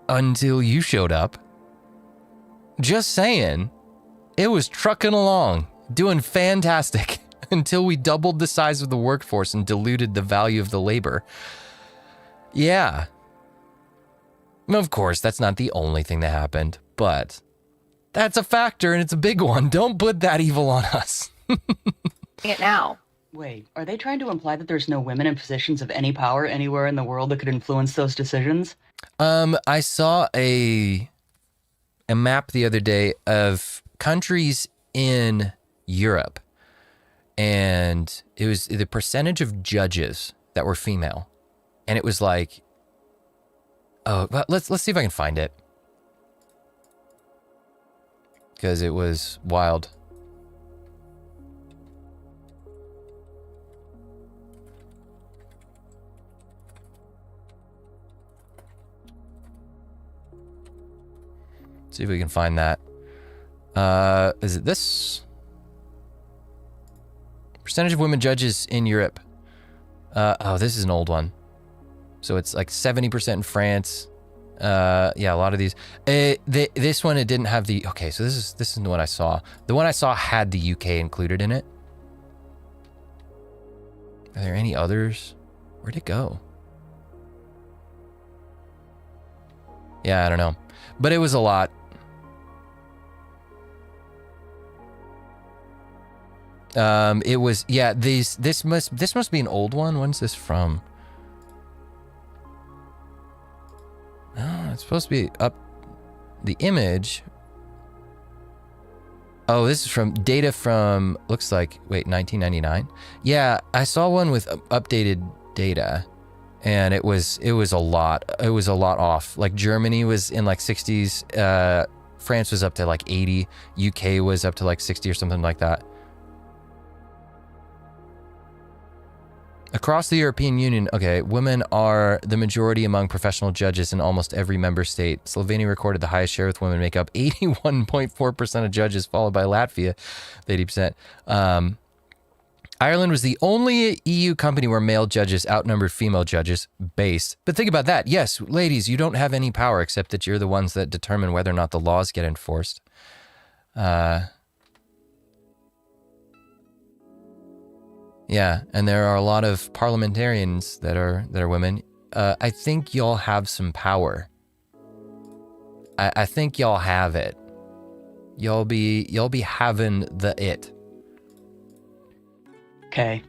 Until you showed up. Just saying. It was trucking along. Doing fantastic. Until we doubled the size of the workforce and diluted the value of the labor. Yeah. Of course, that's not the only thing that happened, but that's a factor and it's a big one. Don't put that evil on us. It now. Wait, are they trying to imply that there's no women in positions of any power anywhere in the world that could influence those decisions? I saw a map the other day of countries in Europe. And it was the percentage of judges that were female. And it was like, oh, let's see if I can find it. Because it was wild. See if we can find that. Is it this? Percentage of women judges in Europe. This is an old one. So it's like 70% in France. Yeah, a lot of these. This one, it didn't have the... Okay, so this is the one I saw. The one I saw had the UK included in it. Are there any others? Where'd it go? Yeah, I don't know. But it was a lot. It was, yeah, this must be an old one. When's this from? Oh, it's supposed to be up the image. Oh, this is from data from, looks like, wait, 1999. Yeah, I saw one with updated data, and it was a lot. It was a lot off. Like Germany was in like 60s, France was up to like 80, UK was up to like 60 or something like that. Across the European Union, okay, women are the majority among professional judges in almost every member state. Slovenia recorded the highest share, with women make up 81.4% of judges, followed by Latvia, 80%. Ireland was the only EU company where male judges outnumbered female judges based. But think about that. Yes, ladies, you don't have any power except that you're the ones that determine whether or not the laws get enforced. Yeah, and there are a lot of parliamentarians that are women. I think y'all have some power. I think y'all have it. Y'all be having the it. Okay.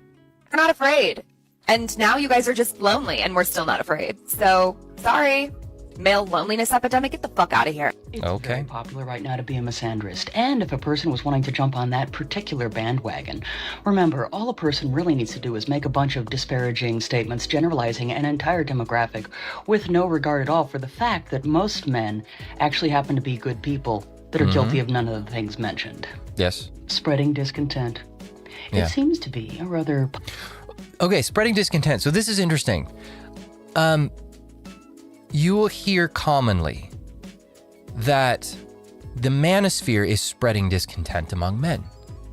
We're not afraid. And now you guys are just lonely and we're still not afraid. So, sorry. Male loneliness epidemic, get the fuck out of here. It's very popular right now to be a misandrist. And if a person was wanting to jump on that particular bandwagon, remember, all a person really needs to do is make a bunch of disparaging statements generalizing an entire demographic with no regard at all for the fact that most men actually happen to be good people that are guilty of none of the things mentioned. Yes. Spreading discontent. Yeah. It seems to be a rather... Okay, spreading discontent. So this is interesting. You will hear commonly that the manosphere is spreading discontent among men.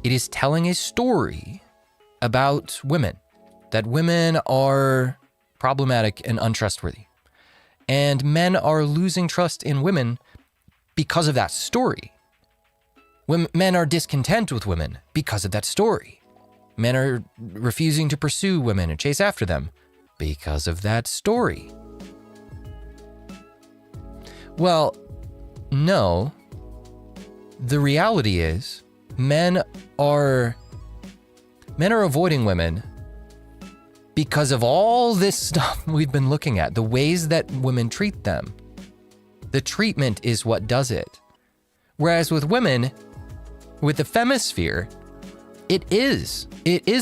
It is telling a story about women, that women are problematic and untrustworthy. And men are losing trust in women because of that story. Men are discontent with women because of that story. Men are refusing to pursue women and chase after them because of that story. Well, no. The reality is men are avoiding women because of all this stuff we've been looking at, the ways that women treat them. The treatment is what does it. Whereas with women, with the femisphere, it is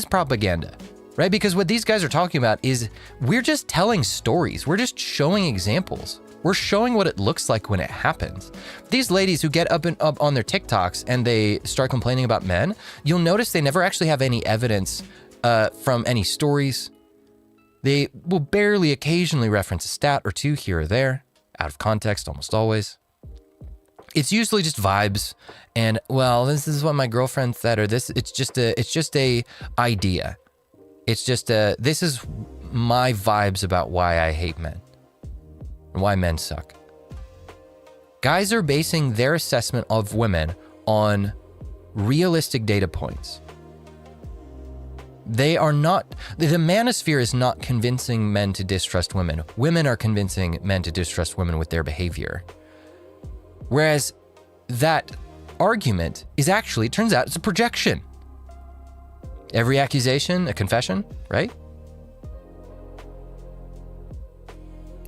propaganda, right? Because what these guys are talking about is we're just telling stories. We're just showing examples. We're showing what it looks like when it happens. These ladies who get up on their TikToks and they start complaining about men, you'll notice they never actually have any evidence from any stories. They will barely occasionally reference a stat or two here or there, out of context almost always. It's usually just vibes and, well, this is what my girlfriend said, or this, it's just a idea. It's just this is my vibes about why I hate men. Why men suck. Guys are basing their assessment of women on realistic data points. They are not, the manosphere is not convincing men to distrust women. Women are convincing men to distrust women with their behavior. Whereas that argument is actually, it turns out it's a projection. Every accusation, a confession, right?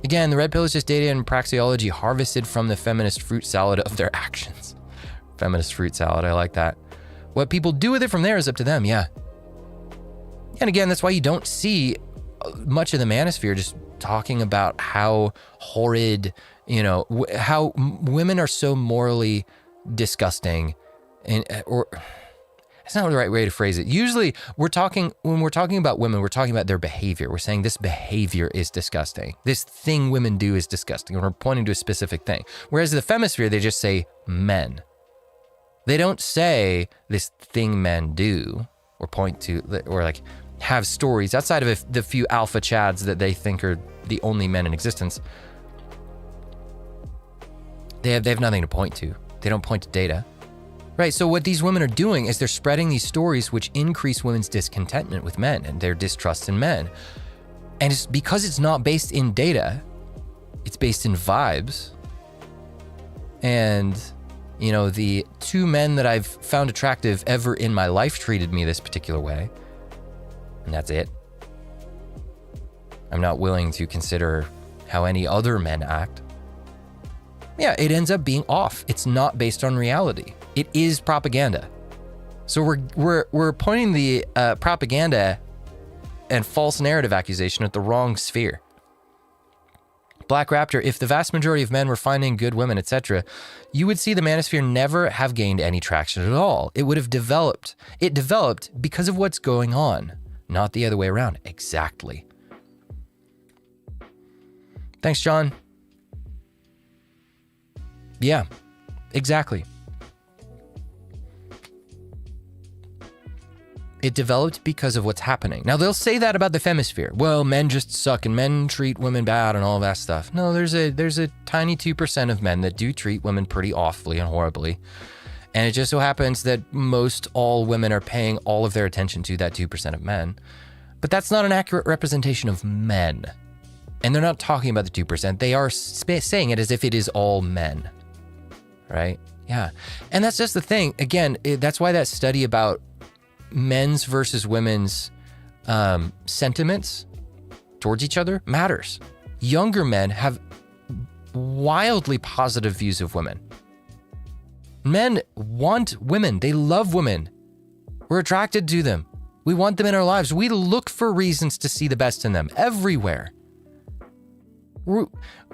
Again, the red pill is just data and praxeology harvested from the feminist fruit salad of their actions. Feminist fruit salad, I like that. What people do with it from there is up to them, yeah. And again, that's why you don't see much of the manosphere just talking about how horrid, how women are so morally disgusting, or it's not the right way to phrase it. Usually when we're talking about women, we're talking about their behavior. We're saying this behavior is disgusting. This thing women do is disgusting. And we're pointing to a specific thing. Whereas the femisphere, they just say men. They don't say this thing men do. or point to, or like have stories outside of the few alpha chads that they think are the only men in existence. They have nothing to point to. They don't point to data. Right, so what these women are doing is they're spreading these stories which increase women's discontentment with men and their distrust in men. And it's because it's not based in data, it's based in vibes. And, you know, the 2 men that I've found attractive ever in my life treated me this particular way. And that's it. I'm not willing to consider how any other men act. Yeah, it ends up being off. It's not based on reality. It is propaganda. So we're pointing the propaganda and false narrative accusation at the wrong sphere. Black Raptor, if the vast majority of men were finding good women, etc., you would see the manosphere never have gained any traction at all. It would have developed. It developed because of what's going on, not the other way around. Exactly. Thanks, John. Yeah, exactly. It developed because of what's happening. Now, they'll say that about the femisphere. Well, men just suck and men treat women bad and all that stuff. No, there's a tiny 2% of men that do treat women pretty awfully and horribly. And it just so happens that most all women are paying all of their attention to that 2% of men. But that's not an accurate representation of men. And they're not talking about the 2%. They are saying it as if it is all men. Right? Yeah. And that's just the thing. Again, that's why that study about men's versus women's sentiments towards each other matters. Younger men have wildly positive views of women. Men want women. They love women. We're attracted to them. We want them in our lives. We look for reasons to see the best in them everywhere.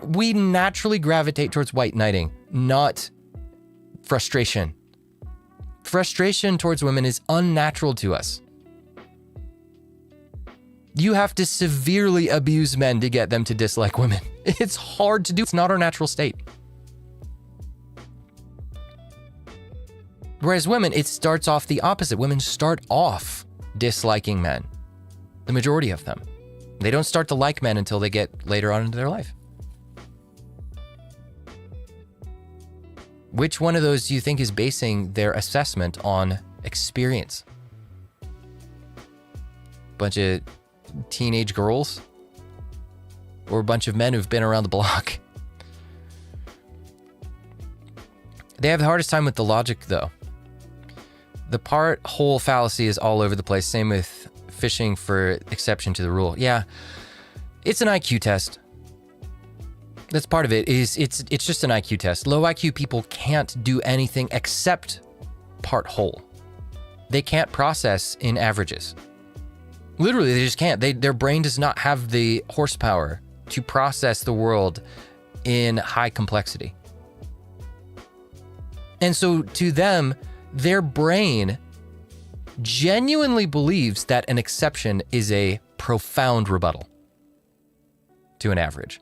We naturally gravitate towards white knighting, not frustration. Frustration towards women is unnatural to us. You have to severely abuse men to get them to dislike women. It's hard to do. It's not our natural state. Whereas women, it starts off the opposite. Women start off disliking men. The majority of them. They don't start to like men until they get later on into their life. Which one of those do you think is basing their assessment on experience? Bunch of teenage girls? Or a bunch of men who've been around the block? They have the hardest time with the logic, though. The part-whole fallacy is all over the place. Same with fishing for exception to the rule. Yeah, it's an IQ test. That's part of it. It's just an IQ test. Low IQ people can't do anything except part whole. They can't process in averages. Literally, they just can't. Their brain does not have the horsepower to process the world in high complexity. And so to them, their brain genuinely believes that an exception is a profound rebuttal to an average.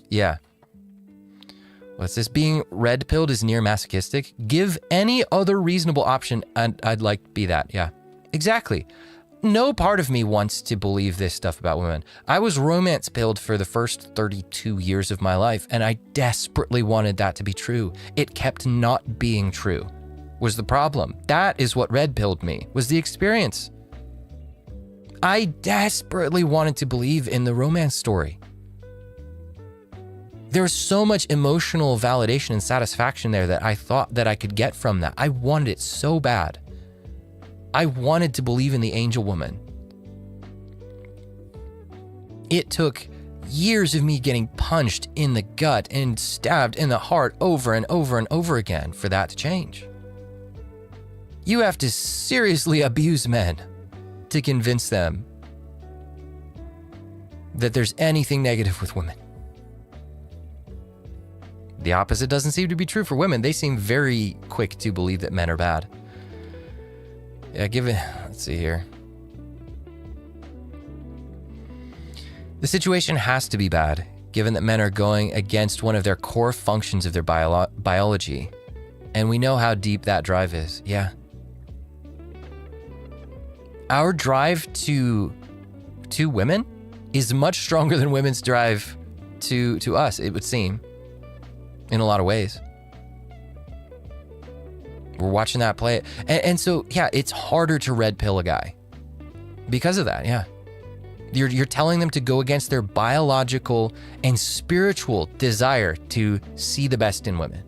Yeah. What's this? Being red-pilled is near masochistic? Give any other reasonable option and I'd like to be that. Yeah, exactly. No part of me wants to believe this stuff about women. I was romance-pilled for the first 32 years of my life, and I desperately wanted that to be true. It kept not being true, was the problem. That is what red-pilled me, was the experience. I desperately wanted to believe in the romance story. There's so much emotional validation and satisfaction there that I thought that I could get from that. I wanted it so bad. I wanted to believe in the angel woman. It took years of me getting punched in the gut and stabbed in the heart over and over and over again for that to change. You have to seriously abuse men to convince them that there's anything negative with women. The opposite doesn't seem to be true for women. They seem very quick to believe that men are bad. Yeah, let's see here. The situation has to be bad, given that men are going against one of their core functions of their biology, And we know how deep that drive is. Yeah. Our drive to women is much stronger than women's drive to us, it would seem, in a lot of ways. We're watching that play. And so, yeah, it's harder to red pill a guy because of that. Yeah. You're telling them to go against their biological and spiritual desire to see the best in women.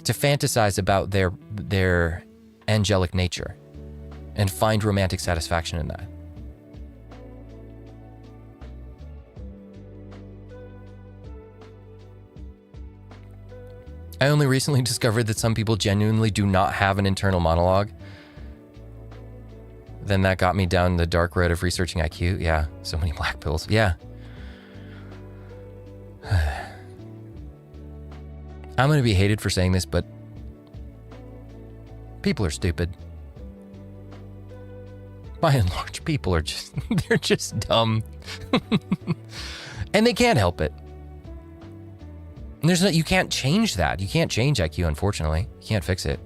To fantasize about their angelic nature and find romantic satisfaction in that. I only recently discovered that some people genuinely do not have an internal monologue. Then that got me down the dark road of researching IQ. Yeah, so many black pills. Yeah. I'm going to be hated for saying this, but people are stupid. By and large, people are they're just dumb. And they can't help it. And you can't change that. You can't change IQ, unfortunately. You can't fix it.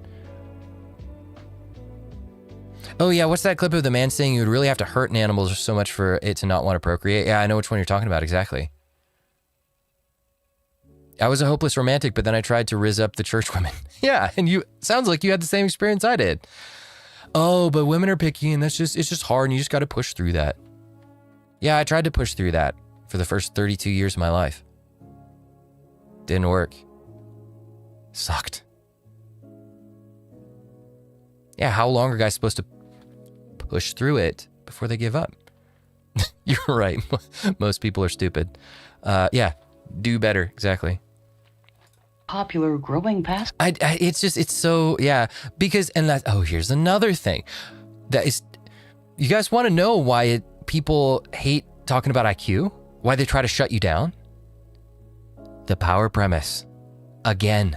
Oh yeah, what's that clip of the man saying you would really have to hurt an animal so much for it to not want to procreate? Yeah, I know which one you're talking about, exactly. I was a hopeless romantic, but then I tried to rizz up the church women. Yeah, and sounds like you had the same experience I did. Oh, but women are picky and it's just hard and you just got to push through that. Yeah, I tried to push through that for the first 32 years of my life. Didn't work. Sucked. Yeah, how long are guys supposed to push through it before they give up? You're right. Most people are stupid. Yeah, do better. Exactly. Popular growing past. It's so, yeah, because, here's another thing. That is, you guys want to know why people hate talking about IQ? Why they try to shut you down? The power premise. Again.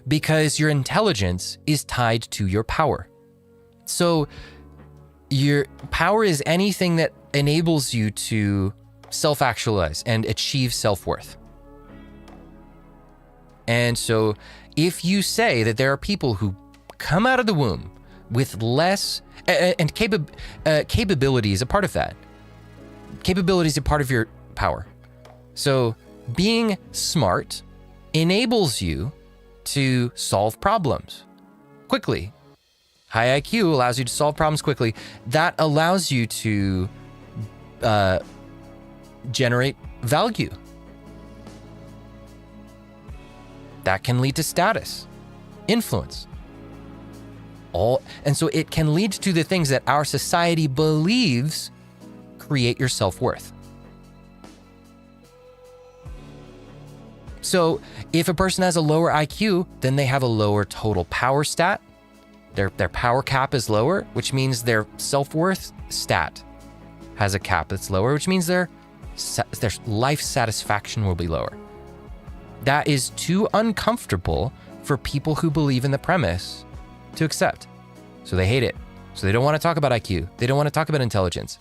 Because your intelligence is tied to your power. So your power is anything that enables you to self-actualize and achieve self-worth. And so if you say that there are people who come out of the womb with less, and capability is a part of that. Capability is a part of your power. So being smart enables you to solve problems quickly. High IQ allows you to solve problems quickly. That allows you to generate value. That can lead to status, influence. And so it can lead to the things that our society believes create your self-worth. So if a person has a lower IQ, then they have a lower total power stat. Their power cap is lower, which means their self-worth stat has a cap that's lower, which means their life satisfaction will be lower. That is too uncomfortable for people who believe in the premise to accept. So they hate it. So they don't want to talk about IQ. They don't want to talk about intelligence.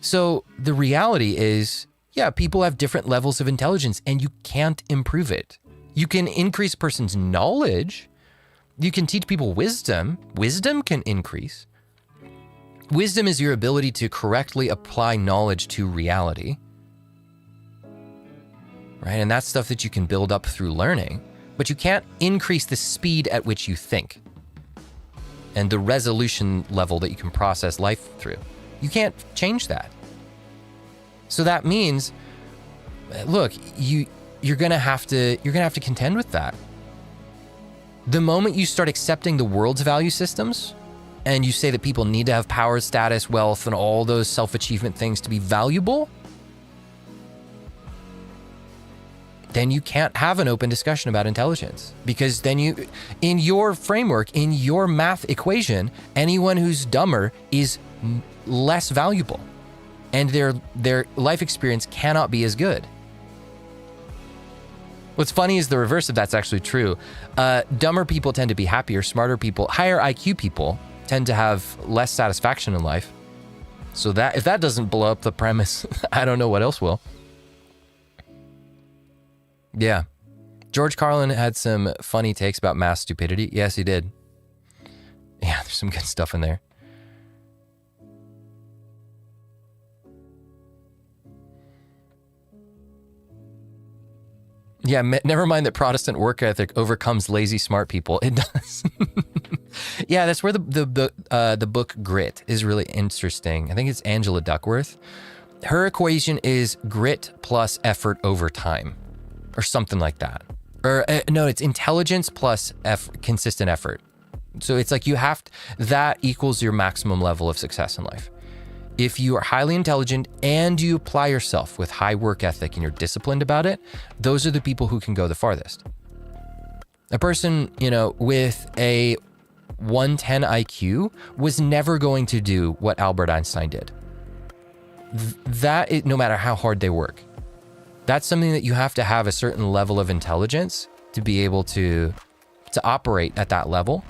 So the reality is, yeah, people have different levels of intelligence and you can't improve it. You can increase a person's knowledge. You can teach people wisdom. Wisdom can increase. Wisdom is your ability to correctly apply knowledge to reality. Right? And that's stuff that you can build up through learning, but you can't increase the speed at which you think and the resolution level that you can process life through. You can't change that. So that means, look, you're gonna have to contend with that. The moment you start accepting the world's value systems and you say that people need to have power, status, wealth, and all those self-achievement things to be valuable, then you can't have an open discussion about intelligence, because then in your framework, in your math equation, anyone who's dumber is less valuable and their life experience cannot be as good. What's funny is the reverse of that's actually true. Dumber people tend to be happier, smarter people, higher IQ people tend to have less satisfaction in life. So that if that doesn't blow up the premise, I don't know what else will. Yeah, George Carlin had some funny takes about mass stupidity. Yes, he did. Yeah, there's some good stuff in there. Yeah, never mind that Protestant work ethic overcomes lazy smart people. It does. Yeah, that's where the book Grit is really interesting. I think it's Angela Duckworth. Her equation is grit plus effort over time, or something like that. Or no, it's intelligence plus consistent effort. So it's like that equals your maximum level of success in life. If you are highly intelligent and you apply yourself with high work ethic and you're disciplined about it, those are the people who can go the farthest. A person, with a 110 IQ was never going to do what Albert Einstein did. That is, no matter how hard they work. That's something that you have to have a certain level of intelligence to be able to operate at that level,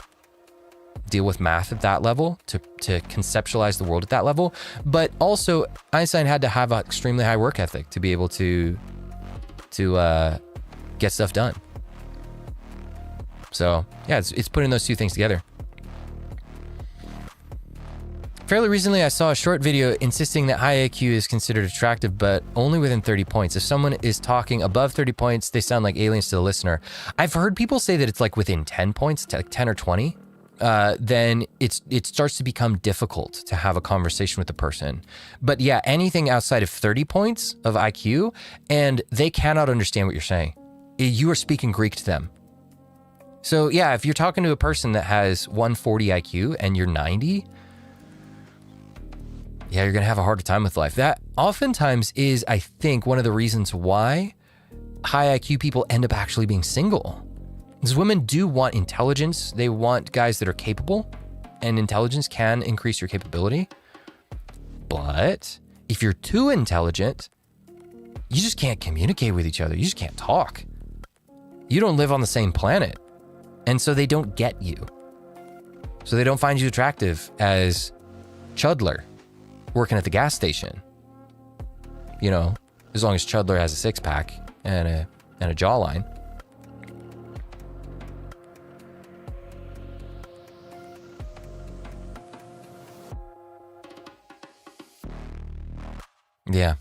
deal with math at that level, to conceptualize the world at that level. But also, Einstein had to have an extremely high work ethic to be able to get stuff done. So yeah, it's putting those two things together. Fairly recently, I saw a short video insisting that high IQ is considered attractive, but only within 30 points. If someone is talking above 30 points, they sound like aliens to the listener. I've heard people say that it's like within 10 points, like 10 or 20. Then it starts to become difficult to have a conversation with the person. But yeah, anything outside of 30 points of IQ, and they cannot understand what you're saying. You are speaking Greek to them. So yeah, if you're talking to a person that has 140 IQ and you're 90, yeah, you're going to have a harder time with life. That oftentimes is, I think, one of the reasons why high IQ people end up actually being single. Because women do want intelligence. They want guys that are capable, and intelligence can increase your capability. But if you're too intelligent, you just can't communicate with each other. You just can't talk. You don't live on the same planet. And so they don't get you. So they don't find you attractive as Chudler working at the gas station. As long as Chudler has a six-pack and a jawline. Yeah.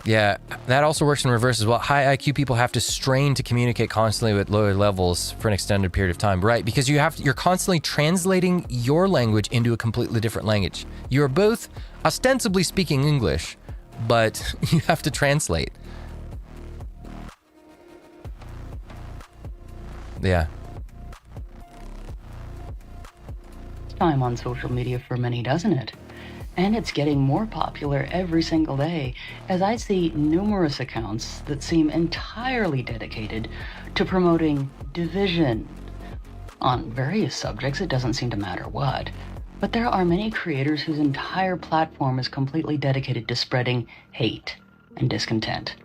Yeah, that also works in reverse as well. High IQ people have to strain to communicate constantly with lower levels for an extended period of time, right? Because you're constantly translating your language into a completely different language. You're both ostensibly speaking English, but you have to translate. Yeah. Time on social media for many, doesn't it? And it's getting more popular every single day as I see numerous accounts that seem entirely dedicated to promoting division. On various subjects, it doesn't seem to matter what. But there are many creators whose entire platform is completely dedicated to spreading hate and discontent.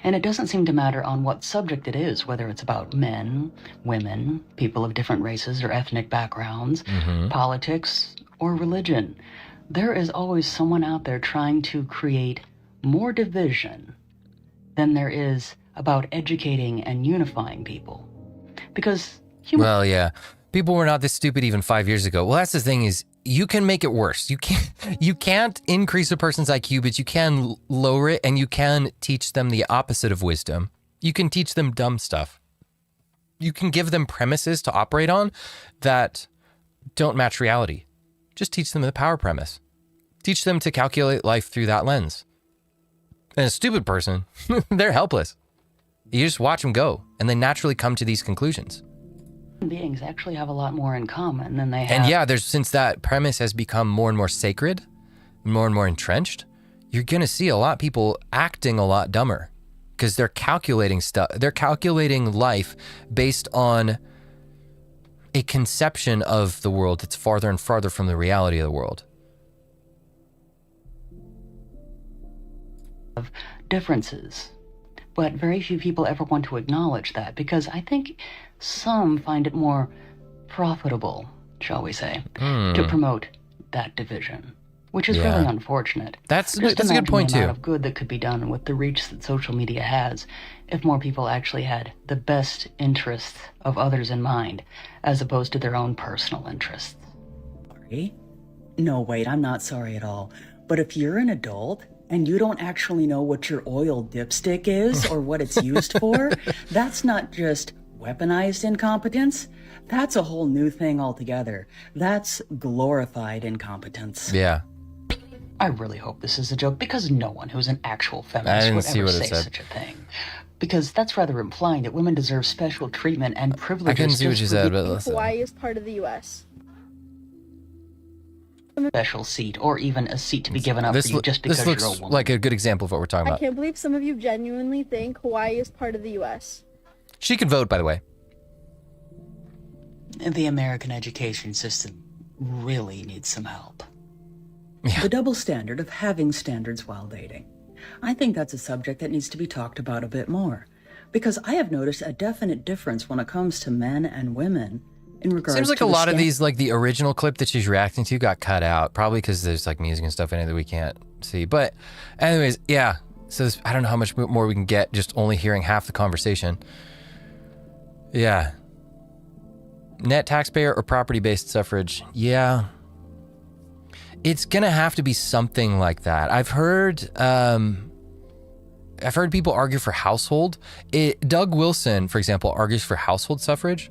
And it doesn't seem to matter on what subject it is, whether it's about men, women, people of different races or ethnic backgrounds, politics, or religion. There is always someone out there trying to create more division than there is about educating and unifying people. Because well, yeah, people were not this stupid even 5 years ago. Well, that's the thing is, you can make it worse. You can't increase a person's IQ, but you can lower it, and you can teach them the opposite of wisdom. You can teach them dumb stuff. You can give them premises to operate on that don't match reality. Just teach them the power premise. Teach them to calculate life through that lens. And a stupid person, they're helpless. You just watch them go, and they naturally come to these conclusions. Beings actually have a lot more in common than they have. And yeah, since that premise has become more and more sacred, more and more entrenched, you're going to see a lot of people acting a lot dumber because they're calculating stuff. They're calculating life based on a conception of the world that's farther and farther from the reality of the world. Of differences, but very few people ever want to acknowledge that because I think some find it more profitable, shall we say, to promote that division. which is really unfortunate. That's a good point, the amount too. of good that could be done with the reach that social media has if more people actually had the best interests of others in mind, as opposed to their own personal interests. Sorry? No, wait, I'm not sorry at all. But if you're an adult and you don't actually know what your oil dipstick is or what it's used for, that's not just weaponized incompetence. That's a whole new thing altogether. That's glorified incompetence. Yeah. I really hope this is a joke, because no one who's an actual feminist would ever say such a thing. Because that's rather implying that women deserve special treatment and privileges. I couldn't see what you said, but listen. Hawaii is part of the U.S. Special seat, or even a seat to be given up for you just because this you're a looks woman. like a good example of what we're talking I about. can't believe some of you genuinely think Hawaii is part of the U.S. She could vote, by the way. The American education system really needs some help. The double standard of having standards while dating. I think that's a subject that needs to be talked about a bit more, because I have noticed a definite difference when it comes to men and women in regards to Seems like a lot of these, like the original clip that she's reacting to got cut out, probably because there's like music and stuff in it that we can't see. But anyways, yeah. So I don't know how much more we can get just only hearing half the conversation. Yeah. Net taxpayer or property-based suffrage? Yeah. It's gonna have to be something like that. I've heard people argue for household. Doug Wilson, for example, argues for household suffrage.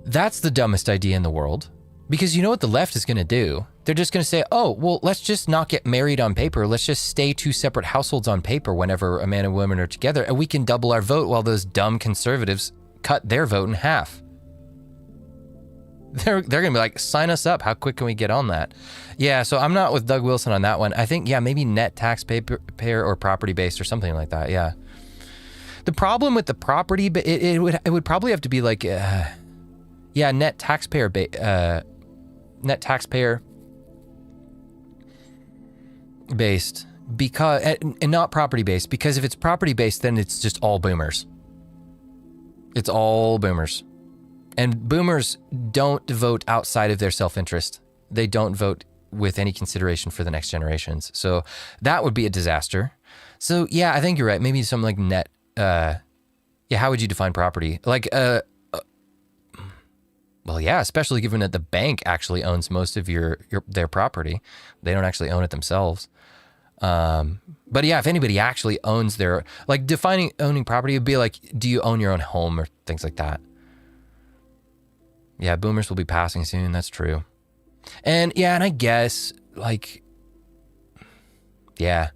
That's the dumbest idea in the world, because you know what the left is gonna do? They're just gonna say, oh, well, let's just not get married on paper. Let's just stay two separate households on paper whenever a man and woman are together, and we can double our vote while those dumb conservatives cut their vote in half. They're gonna be like, sign us up. How quick can we get on that? Yeah, so I'm not with Doug Wilson on that one. I think, yeah, maybe net taxpayer or property based or something like that. Yeah. The problem with the property, it would probably have to be like, net taxpayer based, because and not property based, because if it's property based, then it's just all boomers. It's all boomers. And boomers don't vote outside of their self-interest. They don't vote with any consideration for the next generations. So that would be a disaster. So yeah, I think you're right. Maybe something like net. How would you define property? Like, well, yeah, especially given that the bank actually owns most of their property. They don't actually own it themselves. But yeah, if anybody actually owns like defining owning property would be like, do you own your own home or things like that? Yeah, boomers will be passing soon. That's true. And yeah, and I guess like, yeah.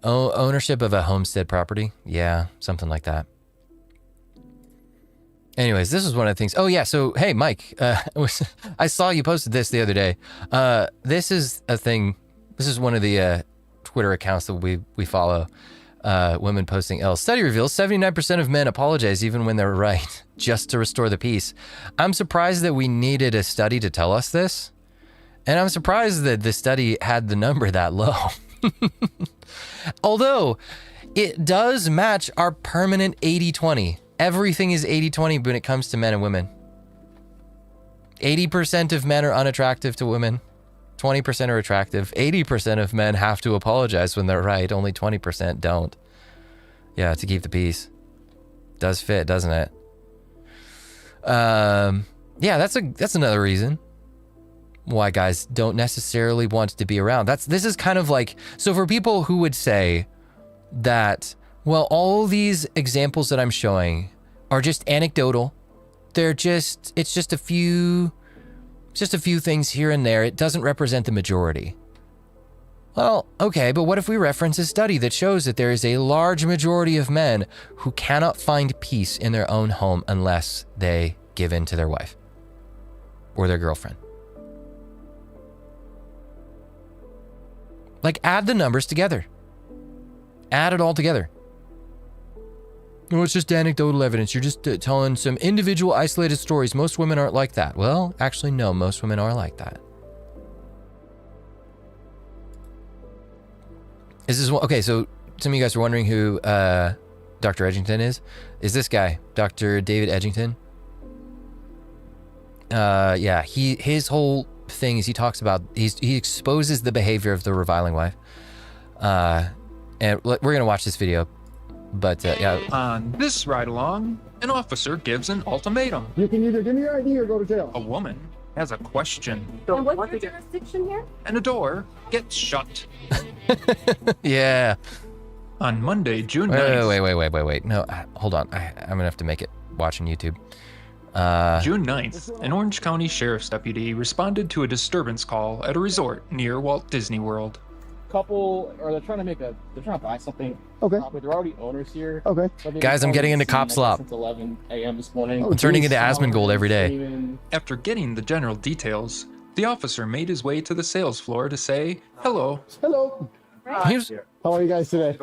Ownership of a homestead property. Yeah, something like that. Anyways, this is one of the things. Oh yeah, so hey, Mike, I saw you posted this the other day. This is a thing. This is one of the Twitter accounts that we follow. Women posting else. Study reveals 79% of men apologize even when they're right, just to restore the peace. I'm surprised that we needed a study to tell us this. And I'm surprised that the study had the number that low. Although, it does match our permanent 80-20. Everything is 80-20 when it comes to men and women. 80% of men are unattractive to women. 20% are attractive. 80% of men have to apologize when they're right. Only 20% don't. Yeah, to keep the peace. Does fit, doesn't it? Yeah, that's another reason why guys don't necessarily want to be around. This is kind of like, so for people who would say that, well, all these examples that I'm showing are just anecdotal. It's just a few things here and there. It doesn't represent the majority. Well, okay, but what if we reference a study that shows that there is a large majority of men who cannot find peace in their own home unless they give in to their wife or their girlfriend? Like, add the numbers together. Add it all together. No, it's just anecdotal evidence. You're just telling some individual isolated stories. Most women aren't like that. Well, actually, no, most women are like that. Okay, so some of you guys are wondering who Dr. Edgington is. Is this guy, Dr. David Edgington? Yeah, his whole things he talks about, he exposes the behavior of the reviling wife. And we're going to watch this video. But, yeah. On this ride along, an officer gives an ultimatum. You can either give me your ID or go to jail. A woman has a question. And what's your jurisdiction here? And a door gets shut. Yeah. On Monday, June 9th. Wait. No, hold on. I'm going to have to make it watching YouTube. June 9th, an Orange County Sheriff's deputy responded to a disturbance call at a resort near Walt Disney World. Couple, or they're trying to buy something. Okay. They're already owners here. Okay. Guys, I'm getting into cop slop. Since 11 a.m. this morning. I'm turning into Asmongold every day. After getting the general details, the officer made his way to the sales floor to say hello. Hello. How are you guys today?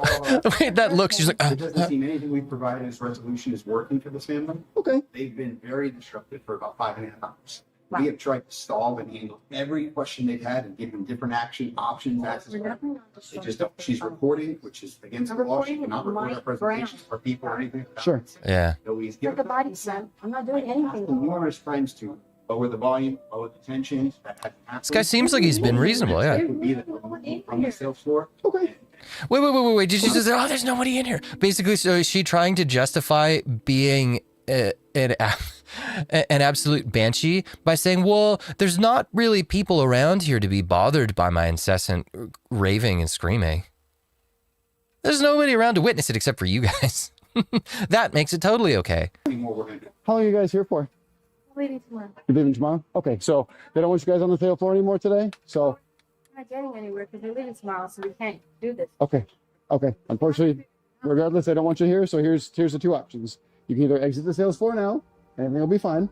Wait, that looks. She's like. It doesn't seem anything we've provided as resolution is working for this family. Okay. They've been very disruptive for about 5.5 hours. We have tried to stall and handle every question they've had and give them different action options. They just don't. She's recording, which is against the law. She cannot record our presentations for people or anything. Sure. Yeah. So he's Get the body slam. I'm not doing anything. numerous times to lower the volume, lower the tension. This guy seems like he's been reasonable, yeah. From the sales floor. Okay. Wait. Did you just say, oh, there's nobody in here? Basically, so is she trying to justify being an absolute banshee by saying, well, there's not really people around here to be bothered by my incessant raving and screaming. There's nobody around to witness it except for you guys. That makes it totally okay. How long are you guys here for? Leaving tomorrow. You're leaving tomorrow? Okay, so they don't want you guys on the sale floor anymore today? So, I'm not getting anywhere because we're leaving tomorrow, so we can't do this. okay. Unfortunately, regardless, they don't want you here, so here's the two options. You can either exit the sales floor now, and everything will be fine,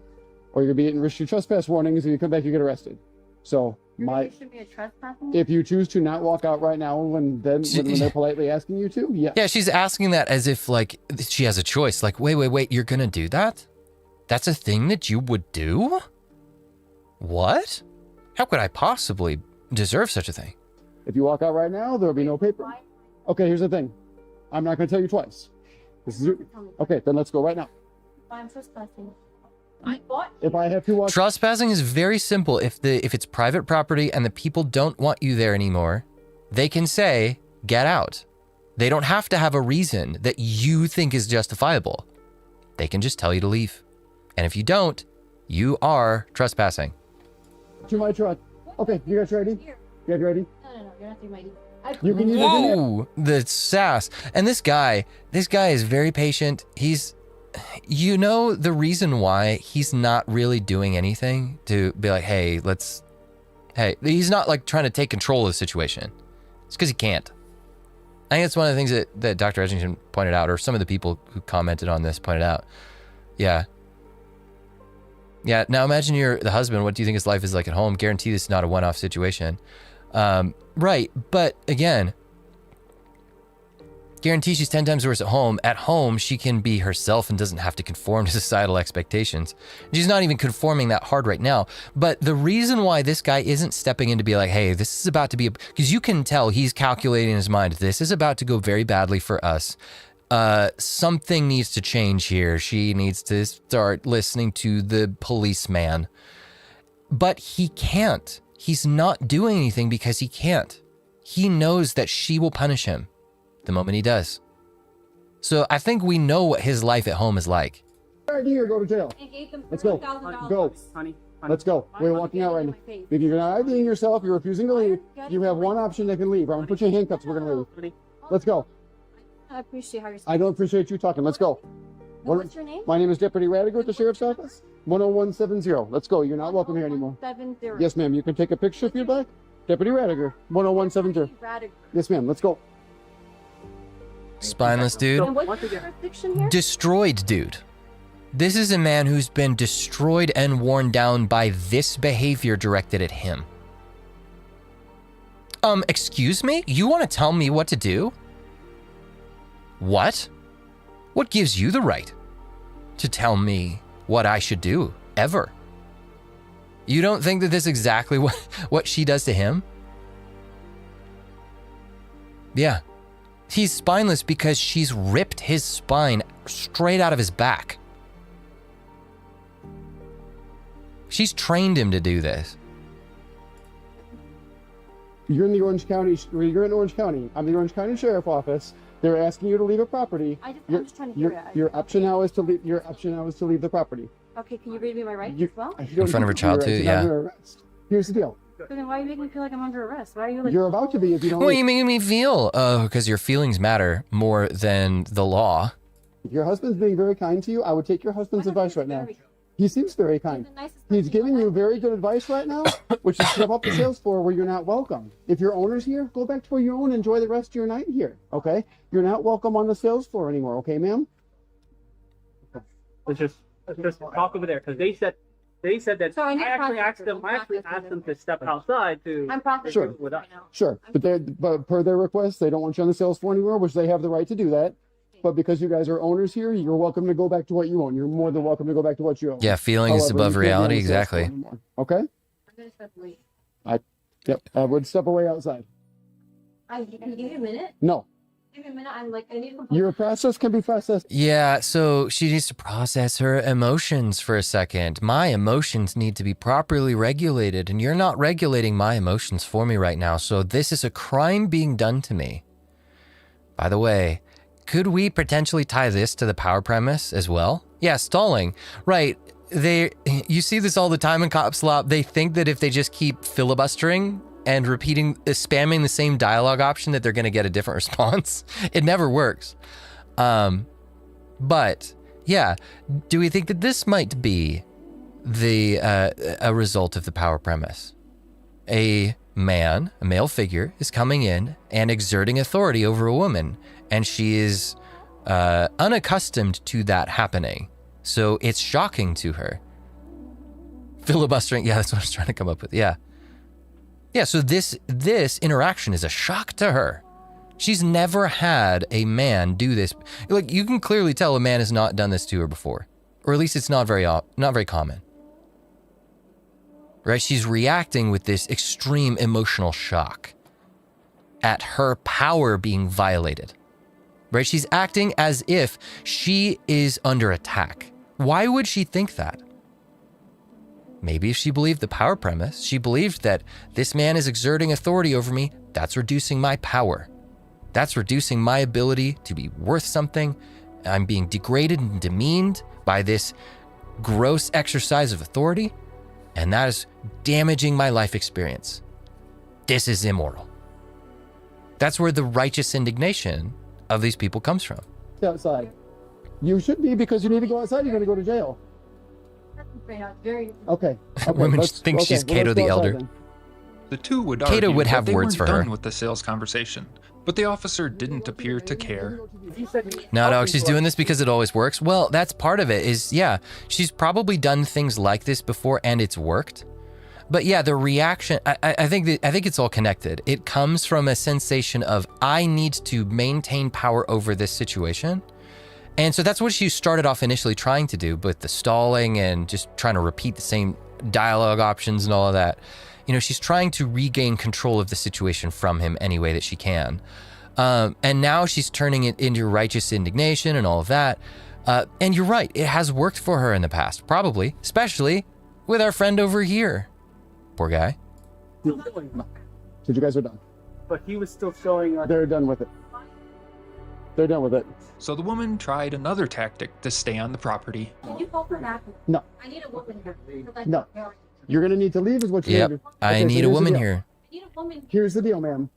or you're going to be risk your trespass warnings, and you come back, you get arrested. So, Should be a trespass. if you choose to not walk out right now when they're politely asking you to, yeah. Yeah, she's asking that as if, like, she has a choice. Like, wait, you're going to do that? That's a thing that you would do? What? How could I possibly deserve such a thing? If you walk out right now, there'll be no paper. Okay, here's the thing. I'm not going to tell you twice. Okay, then let's go right now. I'm trespassing. If I have to walk... Trespassing is very simple. If it's private property and the people don't want you there anymore, they can say, get out. They don't have to have a reason that you think is justifiable. They can just tell you to leave. And if you don't, you are trespassing. To my truck. Okay, you guys ready? You guys ready? No, you're not doing my... You can Whoa, the sass. And this guy is very patient. You know the reason why he's not really doing anything to be like, hey, he's not like trying to take control of the situation. It's because he can't. I think it's one of the things that Dr. Edgington pointed out, or some of the people who commented on this pointed out. Yeah. Yeah, now imagine you're the husband. What do you think his life is like at home? Guarantee this is not a one-off situation. Right, but again, guarantee she's 10 times worse at home. At home, she can be herself and doesn't have to conform to societal expectations. She's not even conforming that hard right now. But the reason why this guy isn't stepping in to be like, hey, this is about to be, because you can tell he's calculating in his mind, this is about to go very badly for us. Something needs to change here. She needs to start listening to the policeman. But he can't. He's not doing anything because he can't. He knows that she will punish him the moment he does. So I think we know what his life at home is like. ID or go to jail. Let's go. Go. Let's go. We're walking out right now. If you're not IDing yourself, you're refusing to leave, you have one option that can leave. I'm going to put you in handcuffs. We're going to leave. Let's go. I appreciate how you're I don't appreciate you talking. Let's go. What's your name? My name is Deputy Radiger at the Sheriff's Office. 10170. Let's go. You're not welcome here anymore. 70. Yes, ma'am. You can take a picture if you'd like. Deputy Radiger. 10170. Yes, ma'am. Let's go. Spineless dude. And what's your jurisdiction here? Destroyed dude. This is a man who's been destroyed and worn down by this behavior directed at him. Excuse me? You want to tell me what to do? What? What gives you the right to tell me what I should do, ever? You don't think that this is exactly what she does to him? Yeah. He's spineless because she's ripped his spine straight out of his back. She's trained him to do this. You're in the Orange County. You're in Orange County. I'm the Orange County Sheriff Office. They're asking you to leave a property. I'm just trying to hear it. Your option now is to leave. Your option now is to leave the property. Okay, can you read me my rights as well? In front of her child too, yeah. Here's the deal. So then why are you making me feel like I'm under arrest? Why are you like... You're about to be if you don't. What are you making me feel? Oh, because your feelings matter more than the law. If your husband's being very kind to you, I would take your husband's advice right now. He seems very kind. He's giving you very good advice right now, which is step up the sales floor where you're not welcome. If your owner's here, go back to where you own. Enjoy the rest of your night here. Okay? You're not welcome on the sales floor anymore. Okay, ma'am? Let's just talk over there because they said that. So I actually asked them to step outside to. I'm processing Sure. with us. Sure. But per their request, they don't want you on the sales floor anymore, which they have the right to do that. But because you guys are owners here, you're welcome to go back to what you own. You're more than welcome to go back to what you own. Yeah, feeling is However, above you can't be on reality. the sales Exactly. floor anymore. Okay? I'm gonna step away. I would step away outside. Can you give me a minute? No. Give me a minute. I need to. Your process can be processed. Yeah, so she needs to process her emotions for a second. My emotions need to be properly regulated, and you're not regulating my emotions for me right now, so this is a crime being done to me. By the way, could we potentially tie this to the power premise as well? Yeah, stalling. Right. You see this all the time in Cop Slop. They think that if they just keep filibustering and spamming the same dialogue option that they're going to get a different response. It never works. But yeah, do we think that this might be a result of the power premise? A male figure is coming in and exerting authority over a woman, and she is unaccustomed to that happening. So it's shocking to her. Filibustering, yeah, that's what I was trying to come up with, yeah. Yeah, so this interaction is a shock to her. She's never had a man do this. Like, you can clearly tell a man has not done this to her before. Or at least it's not very common. Right? She's reacting with this extreme emotional shock at her power being violated. Right? She's acting as if she is under attack. Why would she think that? Maybe if she believed the power premise, she believed that this man is exerting authority over me, that's reducing my power. That's reducing my ability to be worth something. I'm being degraded and demeaned by this gross exercise of authority, and that is damaging my life experience. This is immoral. That's where the righteous indignation of these people comes from. Outside. You should be, because you need to go outside. You're going to go to jail. Okay. Women think she's Cato the Elder. Then. The two would Cato argue would have that they words weren't for her. done with the sales conversation, but the officer didn't appear to care. No, dog, she's doing this because it always works. Well, that's part of it is, yeah, she's probably done things like this before and it's worked. But yeah, the reaction, I think it's all connected. It comes from a sensation of, I need to maintain power over this situation. And so that's what she started off initially trying to do, but the stalling and just trying to repeat the same dialogue options and all of that. You know, she's trying to regain control of the situation from him any way that she can. And now she's turning it into righteous indignation and all of that. And you're right, it has worked for her in the past, probably, especially with our friend over here. Poor guy. So you guys are done. But he was still showing. They're done with it. They're done with it. So the woman tried another tactic to stay on the property. Can you call for an No. I need a woman here. No. You're going to need to leave is what you're Yep, going to do. I need a woman here. I need a woman. Here's the deal, ma'am.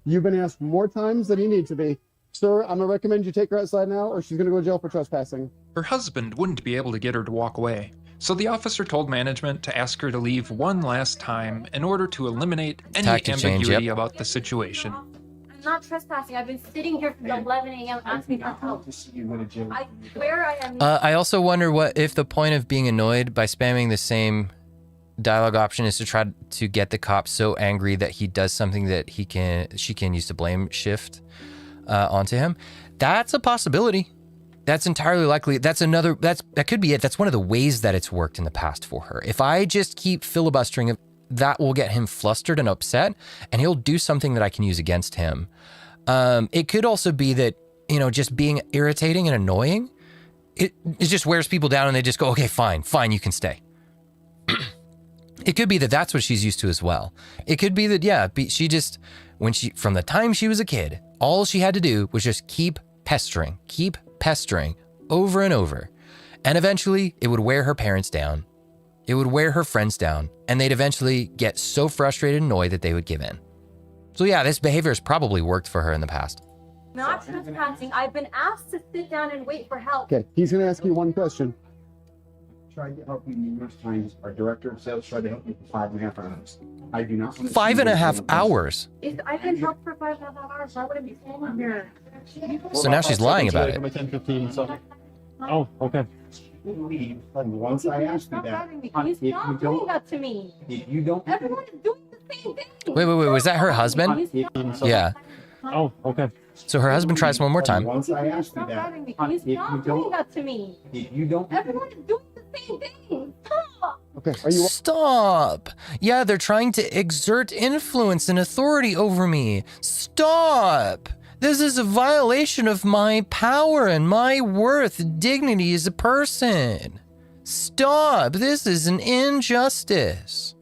You've been asked more times than you need to be. Sir, I'm going to recommend you take her outside now, or she's going to go to jail for trespassing. Her husband wouldn't be able to get her to walk away, so the officer told management to ask her to leave one last time in order to eliminate any Tactic change, ambiguity yep. about the situation. I'm not trespassing. I've been sitting here from 11 a.m. asking for help. I swear I am. I also wonder what if the point of being annoyed by spamming the same dialogue option is to try to get the cop so angry that he does something that she can use to blame shift onto him. That's a possibility. That's entirely likely. That could be it. That's one of the ways that it's worked in the past for her. If I just keep filibustering, that will get him flustered and upset, and he'll do something that I can use against him. It could also be that, just being irritating and annoying, it just wears people down and they just go, okay, fine, you can stay. It could be that that's what she's used to as well. It could be that, yeah, she just, from the time she was a kid, all she had to do was just keep pestering over and over. And eventually it would wear her parents down. It would wear her friends down, and they'd eventually get so frustrated and annoyed that they would give in. So yeah, this behavior has probably worked for her in the past. Not trespassing. I've been asked to sit down and wait for help. Okay, he's going to ask you one question. Tried to help you numerous times. Our director of sales tried to help you for 5.5 hours. I do not want to 5.5 hours? If I've been helped for 5.5 hours, why would I be standing here? So now she's lying about it. 10, 15, so. Oh, okay. Leave. Once I asked you that, He's not doing that to me. if you don't, Everyone is doing the same thing. Wait, was that her husband? Yeah. Oh, okay. So her husband tries one more time. once I asked you that, He's not doing that to me. if you don't, Everyone is doing the same thing. Stop. Okay, are you... Stop. Yeah, they're trying to exert influence and authority over me. Stop. This is a violation of my power and my worth, dignity as a person. Stop. This is an injustice.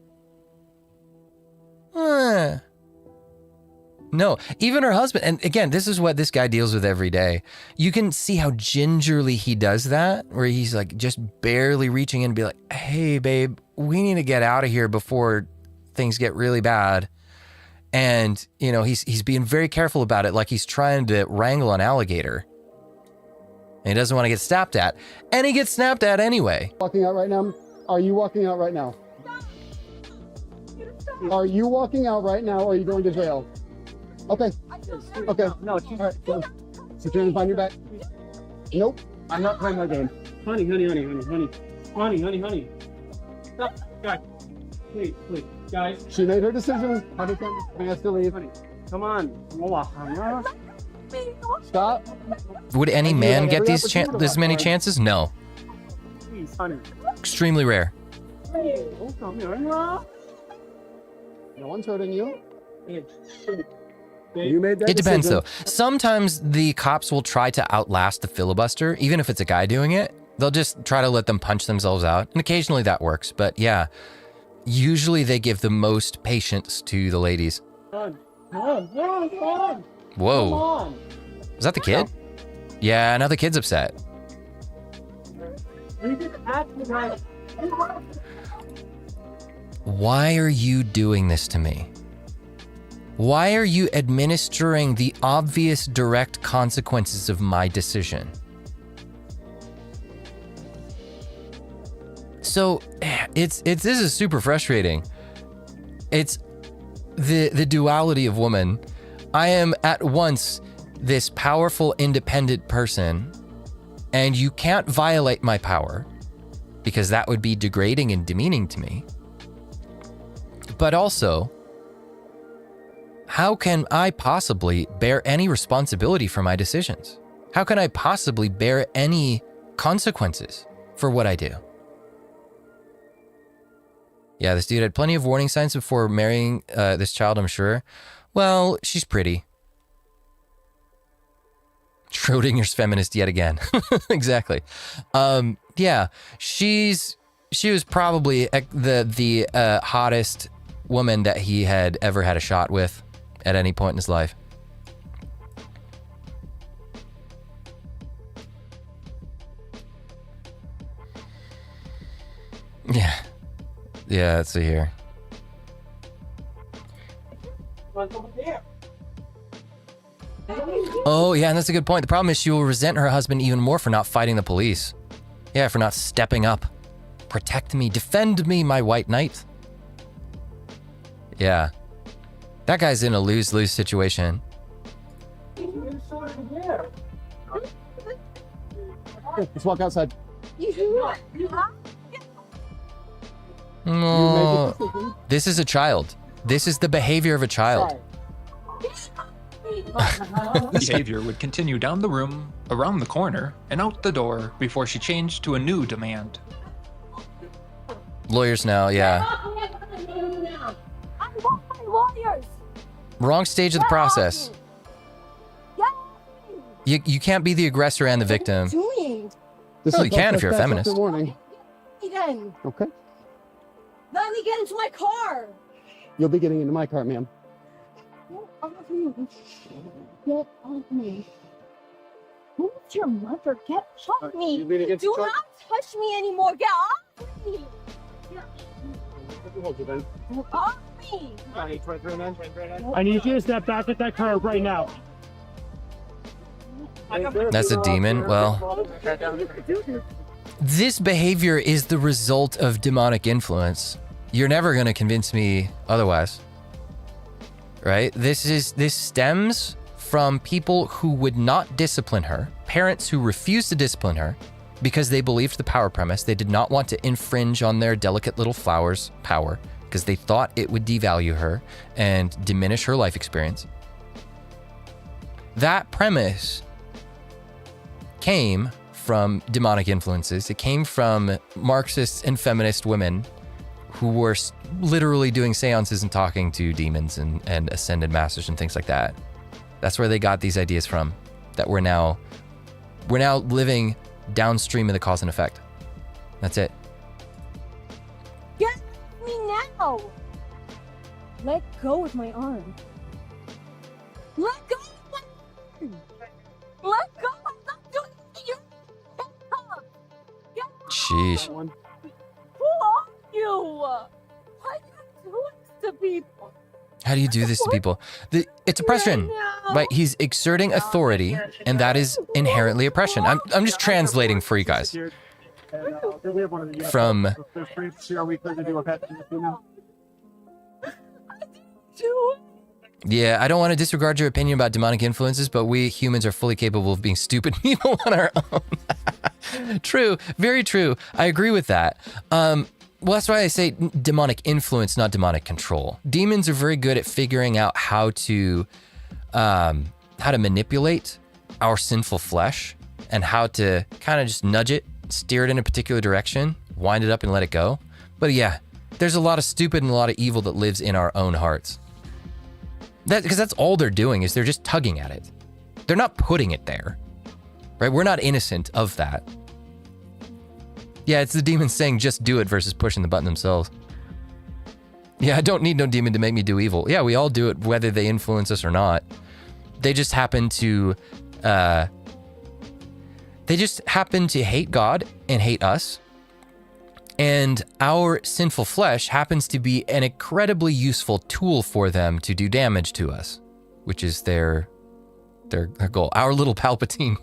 No, even her husband, and again, this is what this guy deals with every day. You can see how gingerly he does that, where he's like just barely reaching in and be like, hey, babe, we need to get out of here before things get really bad. And, you know, he's being very careful about it, like he's trying to wrangle an alligator. And he doesn't want to get snapped at. And he gets snapped at anyway. Walking out right now? Are you walking out right now? Are you walking out right now, or are you going to jail? Okay. Okay. No, all right. So, sit down and find your back. Nope. I'm not playing my game. Honey. Stop, guys. Please, guys. She made her decision. Honey, has to leave. Come on. Stop. Would any man get these this many chances? No. Please, honey. Extremely rare. No one's hurting you. You made that It depends, decision. though. Sometimes the cops will try to outlast the filibuster, even if it's a guy doing it. They'll just try to let them punch themselves out, and occasionally that works. But yeah, usually they give the most patience to the ladies. Come on. Whoa. Is that the kid? Yeah, now the kid's upset. Why are you doing this to me? Why are you administering the obvious direct consequences of my decision? So this is super frustrating. It's the duality of woman. I am at once this powerful, independent person, and you can't violate my power because that would be degrading and demeaning to me. But also, how can I possibly bear any responsibility for my decisions? How can I possibly bear any consequences for what I do? Yeah, this dude had plenty of warning signs before marrying this child, I'm sure. Well, she's pretty. Schrodinger's feminist yet again. Exactly. Yeah, she was probably the hottest woman that he had ever had a shot with at any point in his life. Yeah, let's see here. Oh, yeah, and that's a good point. The problem is she will resent her husband even more for not fighting the police. Yeah, for not stepping up. Protect me, defend me, my white knight. Yeah. That guy's in a lose-lose situation. Let's walk outside. Oh, this is a child. This is the behavior of a child. Behavior would continue down the room, around the corner, and out the door before she changed to a new demand. Lawyers now, yeah. Wrong stage of the process. You can't be the aggressor and the victim. Well, you can if you're a feminist. Okay. Let me get into my car. You'll be getting into my car, ma'am. Get off me. Get off me. Who's your mother? Get off me. Do not touch me anymore. Get off me. Get off me. I need you to step back at that car right now. That's a demon. Well, this behavior is the result of demonic influence. You're never going to convince me otherwise. Right? This stems from people who would not discipline her, parents who refused to discipline her because they believed the power premise. They did not want to infringe on their delicate little flower's power because they thought it would devalue her and diminish her life experience. That premise came from demonic influences. It came from Marxists and feminist women who were literally doing seances and talking to demons and ascended masters and things like that. That's where they got these ideas from, that we're now living downstream of the cause and effect. That's it. Get me now. Let go of my arm. Let go of my arm. Let go. I'm not doing anything. Sheesh. Who are you? Why do you do this to people? How do you do this to people? It's oppression, right? He's exerting authority, and that is inherently oppression. I'm just translating for you guys. From yeah, I don't want to disregard your opinion about demonic influences, but we humans are fully capable of being stupid people on our own. True, very true. I agree with that. Well, that's why I say demonic influence, not demonic control. Demons are very good at figuring out how to manipulate our sinful flesh and how to kind of just nudge it, steer it in a particular direction, wind it up and let it go. But yeah, there's a lot of stupid and a lot of evil that lives in our own hearts. Because that's all they're doing is they're just tugging at it. They're not putting it there, right? We're not innocent of that. Yeah, it's the demons saying just do it versus pushing the button themselves. Yeah, I don't need no demon to make me do evil. Yeah, we all do it whether they influence us or not. They just happen to hate God and hate us. And our sinful flesh happens to be an incredibly useful tool for them to do damage to us, which is their goal. Our little Palpatine.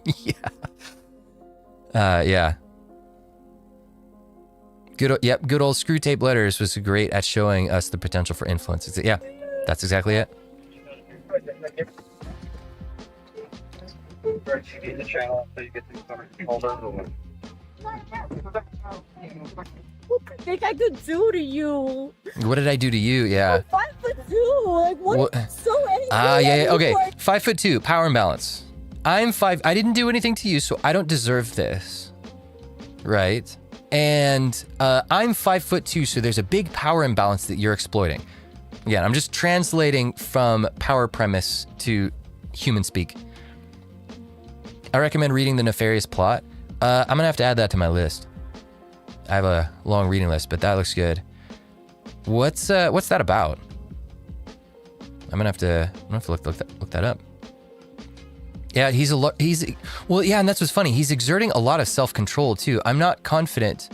Yeah. Good old Screw Tape Letters was great at showing us the potential for influence. Yeah, that's exactly it. What do you think I could do to you? What did I do to you? Yeah. I'm 5'2". Like, what? So angry. Yeah. Okay. 5'2", power imbalance. I didn't do anything to you, so I don't deserve this. Right? And I'm 5'2", so there's a big power imbalance that you're exploiting. Again, I'm just translating from power premise to human speak. I recommend reading The Nefarious Plot. I'm gonna have to add that to my list. I have a long reading list, but that looks good. What's that about? I'm gonna have to look that up. Yeah, and that's what's funny. He's exerting a lot of self-control too. I'm not confident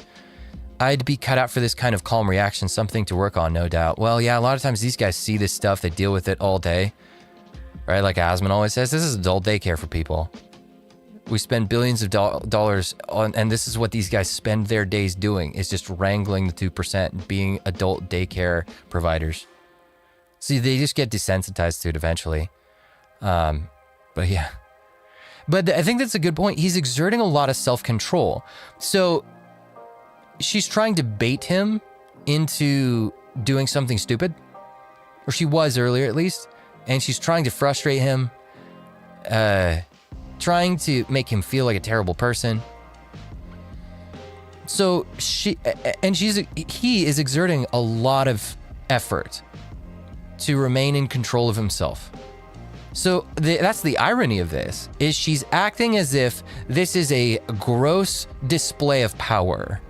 I'd be cut out for this kind of calm reaction, something to work on, no doubt. Well, yeah, a lot of times these guys see this stuff, they deal with it all day, right? Like Asmon always says, this is adult daycare for people. We spend billions of dollars on, and this is what these guys spend their days doing, is just wrangling the 2% and being adult daycare providers. See, they just get desensitized to it eventually. But yeah. But I think that's a good point. He's exerting a lot of self-control. So she's trying to bait him into doing something stupid. Or she was earlier at least. And she's trying to frustrate him. Trying to make him feel like a terrible person. So he is exerting a lot of effort to remain in control of himself. So that's the irony of this, is she's acting as if this is a gross display of power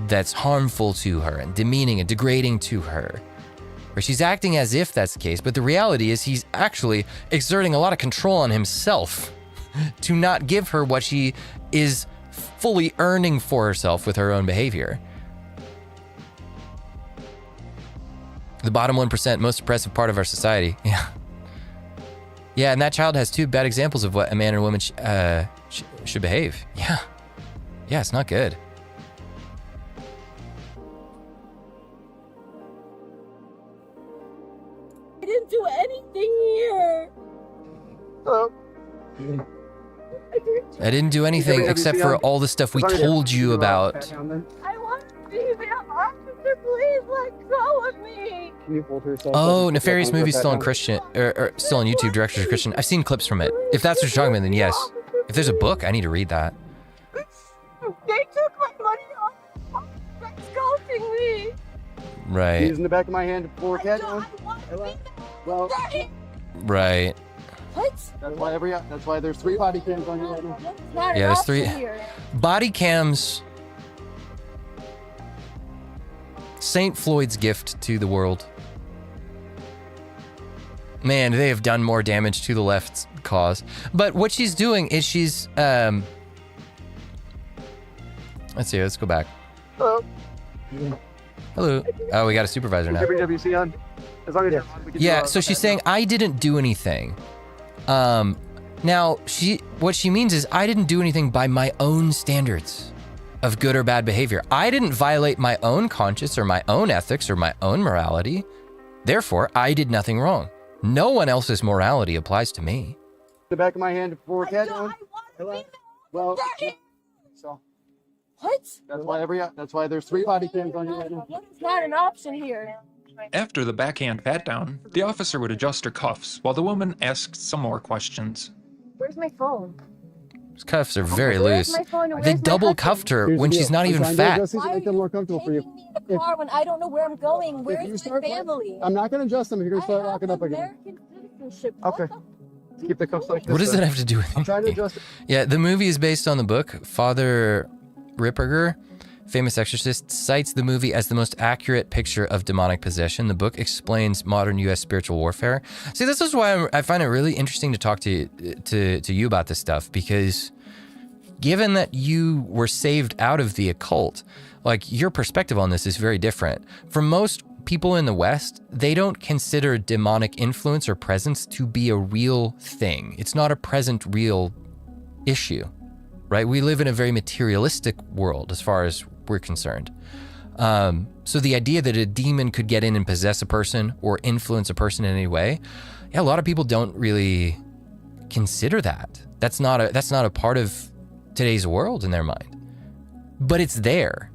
that's harmful to her and demeaning and degrading to her. Or she's acting as if that's the case, but the reality is he's actually exerting a lot of control on himself to not give her what she is fully earning for herself with her own behavior. The bottom 1%, most oppressive part of our society. Yeah. Yeah, and that child has two bad examples of what a man and a woman should behave. Yeah. Yeah, it's not good. I didn't do anything here. Hello. I didn't do anything except for all the stuff we told you about. I want to be female officer. Please let go of me. Oh, Nefarious Movie's still on Christian, or still on YouTube. Director's a Christian. I've seen clips from it. If that's what you're talking about, then yes. If there's a book, I need to read that. They took my money off. They're scolding me. Right. Using the back of my hand for cat. Well, right. What? That's why there's 3 body cams on you right now. Yeah, there's 3 body cams. St. Floyd's gift to the world. Man, they have done more damage to the left's cause. But what she's doing is she's let's see, let's go back. Hello. Hello. Oh, we got a supervisor now. WWC on. As long as Yeah, so she's saying I didn't do anything. Now what she means is I didn't do anything by my own standards of good or bad behavior. I didn't violate my own conscience or my own ethics or my own morality. Therefore, I did nothing wrong. No one else's morality applies to me. The back of my hand for cat. Well, so. What? That's why there's 3 body cams on you right now. It's not an option here. After the backhand pat-down, the officer would adjust her cuffs while the woman asked some more questions. Where's my phone? His cuffs are very Where's loose. my phone and They where's my double husband? cuffed her when she's not even fat. Why are you taking me in the car when I don't know where I'm going? Where's my family? I'm not going to adjust them. You're going to start locking up again. American citizenship. Okay. Keep the cuffs like this. What does that have to do with I'm trying to adjust it. Yeah, the movie is based on the book. Father Ripperger, famous exorcist, cites the movie as the most accurate picture of demonic possession. The book explains modern U.S. spiritual warfare. See, this is why I find it really interesting to talk to you about this stuff, because given that you were saved out of the occult, like your perspective on this is very different. For most people in the West, they don't consider demonic influence or presence to be a real thing. It's not a present, real issue, right? We live in a very materialistic world as far as we're concerned. So the idea that a demon could get in and possess a person or influence a person in any way, yeah, a lot of people don't really consider that. That's not a part of today's world in their mind, but it's there.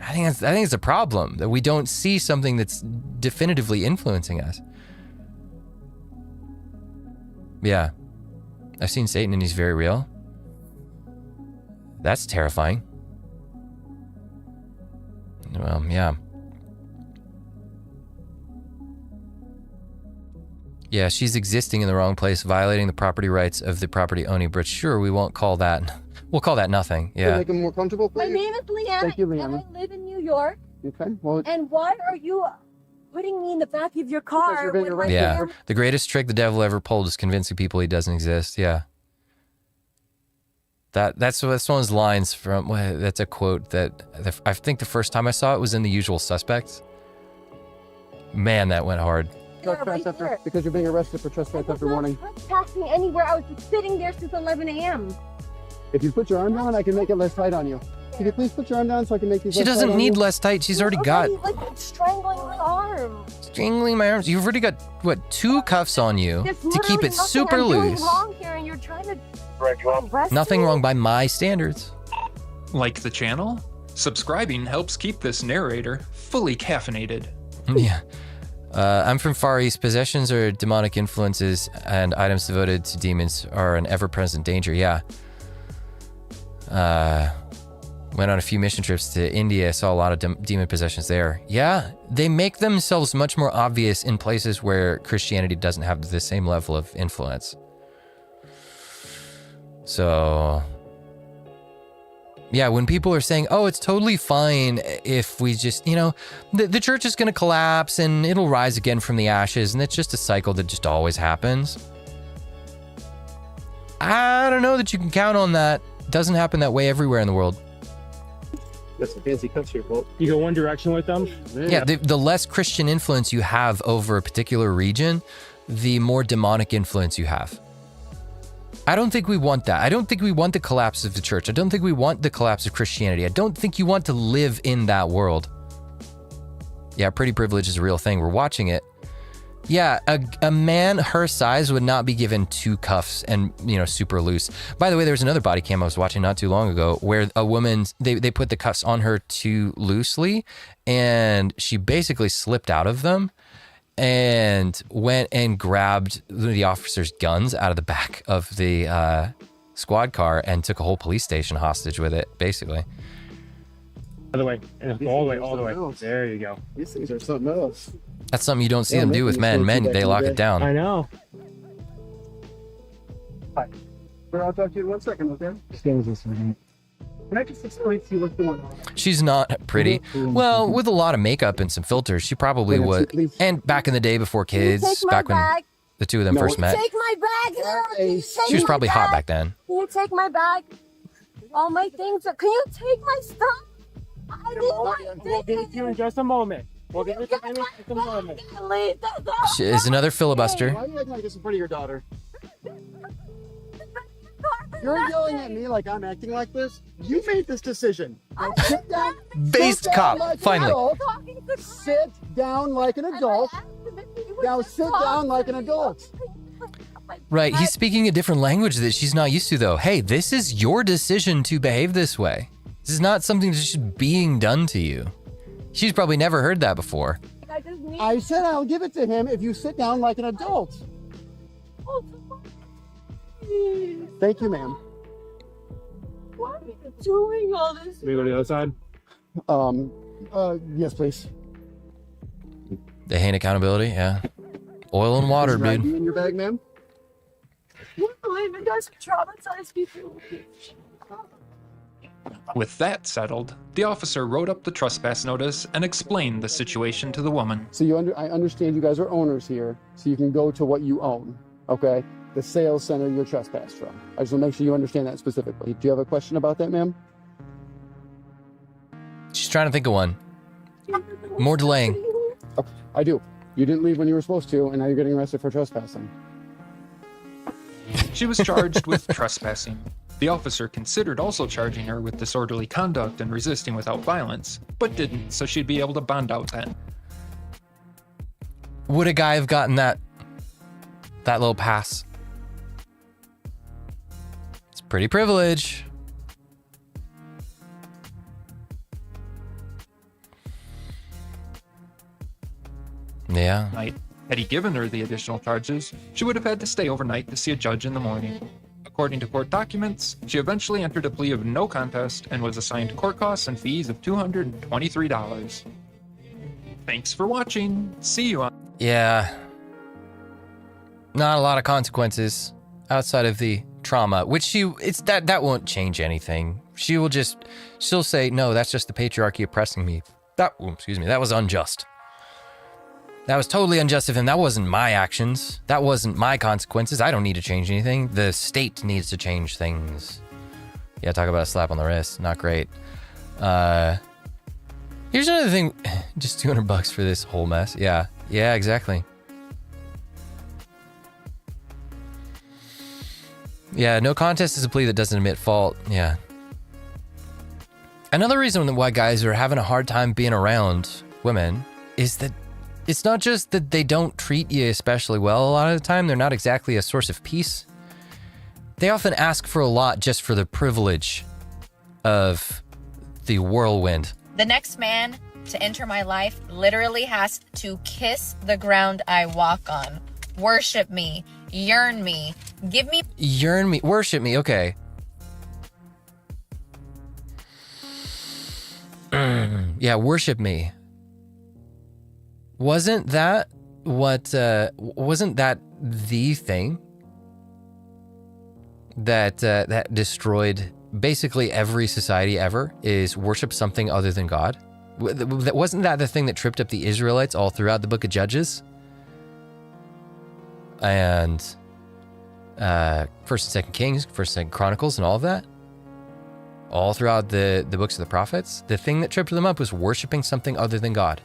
I think it's a problem that we don't see something that's definitively influencing us. Yeah, I've seen Satan and he's very real. That's terrifying. Well, yeah. Yeah, she's existing in the wrong place, violating the property rights of the property owning, but sure, we won't call that. We'll call that nothing. Yeah. Make them more comfortable, please. My name is Leanna, Thank you, Leanna. and I live in New York. Okay. Well. And why are you putting me in the back of your car? With my Yeah. camera? The greatest trick the devil ever pulled is convincing people he doesn't exist. Yeah. That's one of his lines from. That's a quote that I think the first time I saw it was in The Usual Suspects. Man, that went hard. Because you're being arrested for trespass after warning. Trespassing anywhere. I was just sitting there since 11 a.m. If you put your arm down, I can make it less tight on you. Can you please put your arm down so I can make these She less tight doesn't on need you? less tight. She's already got Like strangling my arm. strangling my arms. You've already got what, 2 cuffs on you There's to keep literally it nothing super I'm doing loose. wrong here, and you're trying to arrest Nothing me? wrong by my standards. Like the channel? Subscribing helps keep this narrator fully caffeinated. Yeah. I'm from Far East. Possessions or demonic influences and items devoted to demons are an ever-present danger. Yeah. Went on a few mission trips to India. Saw a lot of demon possessions there. Yeah, they make themselves much more obvious in places where Christianity doesn't have the same level of influence. So, Yeah, when people are saying, oh, it's totally fine if we just, the church is going to collapse and it'll rise again from the ashes, and it's just a cycle that just always happens. I don't know that you can count on that. It doesn't happen that way everywhere in the world. That's some fancy cups here, Bolt. You go one direction with them? Yeah, the less Christian influence you have over a particular region, the more demonic influence you have. I don't think we want that. I don't think we want the collapse of the church. I don't think we want the collapse of Christianity. I don't think you want to live in that world. Yeah, pretty privilege is a real thing. We're watching it. Yeah, a man her size would not be given 2 cuffs and, super loose. By the way, there was another body cam I was watching not too long ago where a woman, they put the cuffs on her too loosely and she basically slipped out of them and went and grabbed the officer's guns out of the back of the squad car and took a whole police station hostage with it, basically. All the way, all the way. There you go. These things are something else. That's something you don't see them do with men. Men, they lock it down. I know. Hi. I'll talk to you in 1 second, okay? Stay with us a minute. Can I just explain to you what's going on? She's not pretty. Well, with a lot of makeup and some filters, she probably would. And back in the day before kids, back when the two of them first met, Take my bag. she was probably hot back then. Can you take my bag? All my things. Can you take my stuff? I need my things. We'll get it to you in just a moment. We'll get it to you in just a moment. She is another filibuster. Why are you acting like this in front of your daughter? You're yelling at me like I'm acting like this? You made this decision. Now sit down. Based cop, like finally. Sit down like an adult. Now sit down like an adult. Right, he's speaking a different language that she's not used to, though. Hey, this is your decision to behave this way. This is not something that's just being done to you. She's probably never heard that before. I said I'll give it to him if you sit down like an adult. Thank you, ma'am. Why are you doing all this? Can we go to the other side? Yes, please. They hate accountability, yeah. Oil and water, Is there dude. ID in your bag, ma'am? I can't believe it does traumatize people. With that settled, the officer wrote up the trespass notice and explained the situation to the woman. So I understand you guys are owners here, so you can go to what you own, okay? The sales center you're trespassed from. I just want to make sure you understand that specifically. Do you have a question about that, ma'am? She's trying to think of one. More delaying. Oh, I do. You didn't leave when you were supposed to, and now you're getting arrested for trespassing. She was charged with trespassing. The officer considered also charging her with disorderly conduct and resisting without violence, but didn't, so she'd be able to bond out then. Would a guy have gotten that little pass? It's pretty privilege. Yeah. Had he given her the additional charges, she would have had to stay overnight to see a judge in the morning. According to court documents, she eventually entered a plea of no contest and was assigned court costs and fees of $223. Thanks for watching. See you on... Yeah. Not a lot of consequences outside of the trauma, which that won't change anything. She'll say, no, that's just the patriarchy oppressing me. That was unjust. That was totally unjust of him. That wasn't my actions. That wasn't my consequences. I don't need to change anything. The state needs to change things. Yeah, talk about a slap on the wrist. Not great. Here's another thing. Just $200 for this whole mess. Yeah, exactly. Yeah, no contest is a plea that doesn't admit fault. Yeah. Another reason why guys are having a hard time being around women is that it's not just that they don't treat you especially well a lot of the time. They're not exactly a source of peace. They often ask for a lot just for the privilege of the whirlwind. The next man to enter my life literally has to kiss the ground I walk on, worship me, yearn me, give me... Yearn me, worship me, okay. Yeah, worship me. Wasn't that the thing that destroyed basically every society ever is worship something other than God. Wasn't that the thing that tripped up the Israelites all throughout the book of Judges? And 1st and 2nd Kings, 1st and 2nd Chronicles, and all of that? All throughout the books of the prophets? The thing that tripped them up was worshiping something other than God.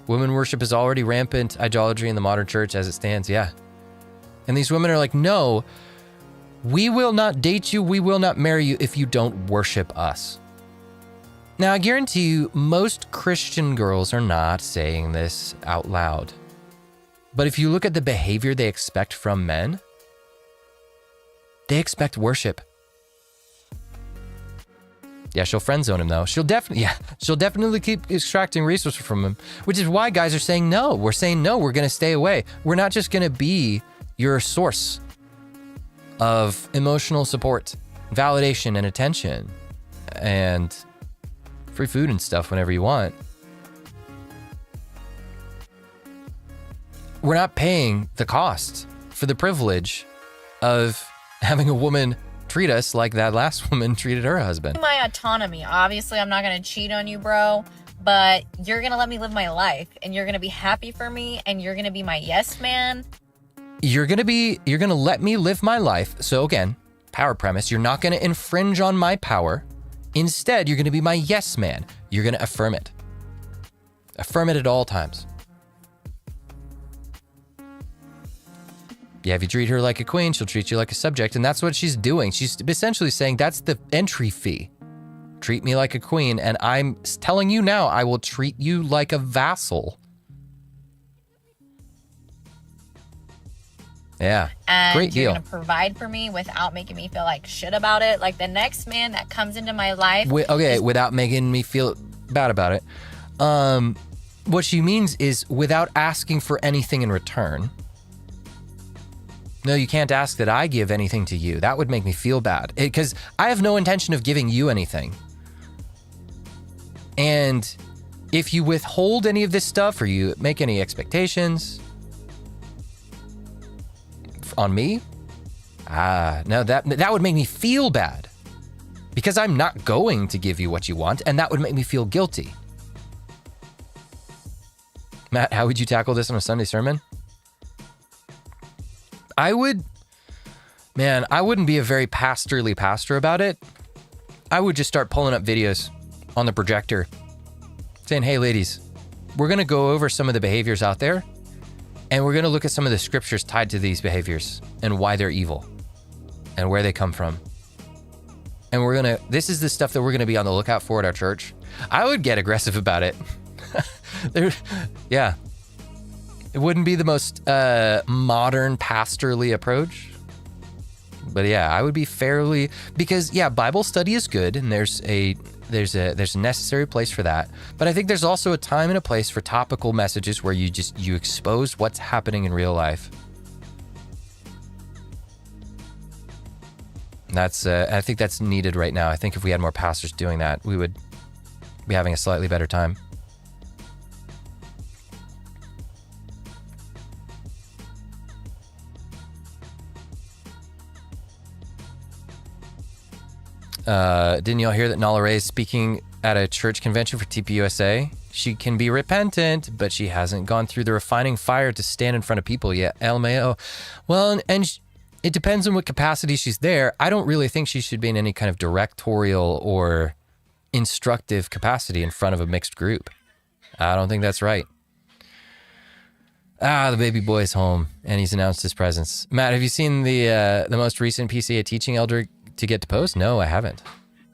Women worship is already rampant idolatry in the modern church as it stands, yeah. And these women are like, no, we will not date you, we will not marry you if you don't worship us. Now, I guarantee you, most Christian girls are not saying this out loud. But if you look at the behavior they expect from men, they expect worship. Yeah, she'll friend zone him though. She'll definitely keep extracting resources from him, which is why guys are saying no. We're saying no, we're going to stay away. We're not just going to be your source of emotional support, validation, and attention, and free food and stuff whenever you want. We're not paying the cost for the privilege of having a woman treat us like that last woman treated her husband. My autonomy. Obviously, I'm not going to cheat on you, bro, but you're going to let me live my life and you're going to be happy for me and you're going to be my yes man. You're going to let me live my life. So again, power premise, you're not going to infringe on my power. Instead, you're going to be my yes man. You're going to affirm it. Affirm it at all times. Yeah, if you treat her like a queen, she'll treat you like a subject. And that's what she's doing. She's essentially saying that's the entry fee. Treat me like a queen. And I'm telling you now, I will treat you like a vassal. Yeah, and great deal. You're going to provide for me without making me feel like shit about it. Like the next man that comes into my life. Without making me feel bad about it. What she means is without asking for anything in return. No, you can't ask that I give anything to you. That would make me feel bad because I have no intention of giving you anything. And if you withhold any of this stuff or you make any expectations on me, no, that would make me feel bad because I'm not going to give you what you want, and that would make me feel guilty. Matt, how would you tackle this in a Sunday sermon? I wouldn't be a very pastorly pastor about it. I would just start pulling up videos on the projector saying, hey, ladies, we're going to go over some of the behaviors out there, and we're going to look at some of the scriptures tied to these behaviors and why they're evil and where they come from. And this is the stuff that we're going to be on the lookout for at our church. I would get aggressive about it. Yeah. It wouldn't be the most modern pastorly approach. But yeah, I would be fairly, because yeah, Bible study is good and there's a necessary place for that. But I think there's also a time and a place for topical messages where you expose what's happening in real life. I think that's needed right now. I think if we had more pastors doing that, we would be having a slightly better time. Didn't y'all hear that Nala Ray is speaking at a church convention for TPUSA? She can be repentant, but she hasn't gone through the refining fire to stand in front of people yet. LMAO. Well, and it depends on what capacity she's there. I don't really think she should be in any kind of directorial or instructive capacity in front of a mixed group. I don't think that's right. The baby boy's home, and he's announced his presence. Matt, have you seen the most recent PCA teaching elder to get deposed? No, I haven't.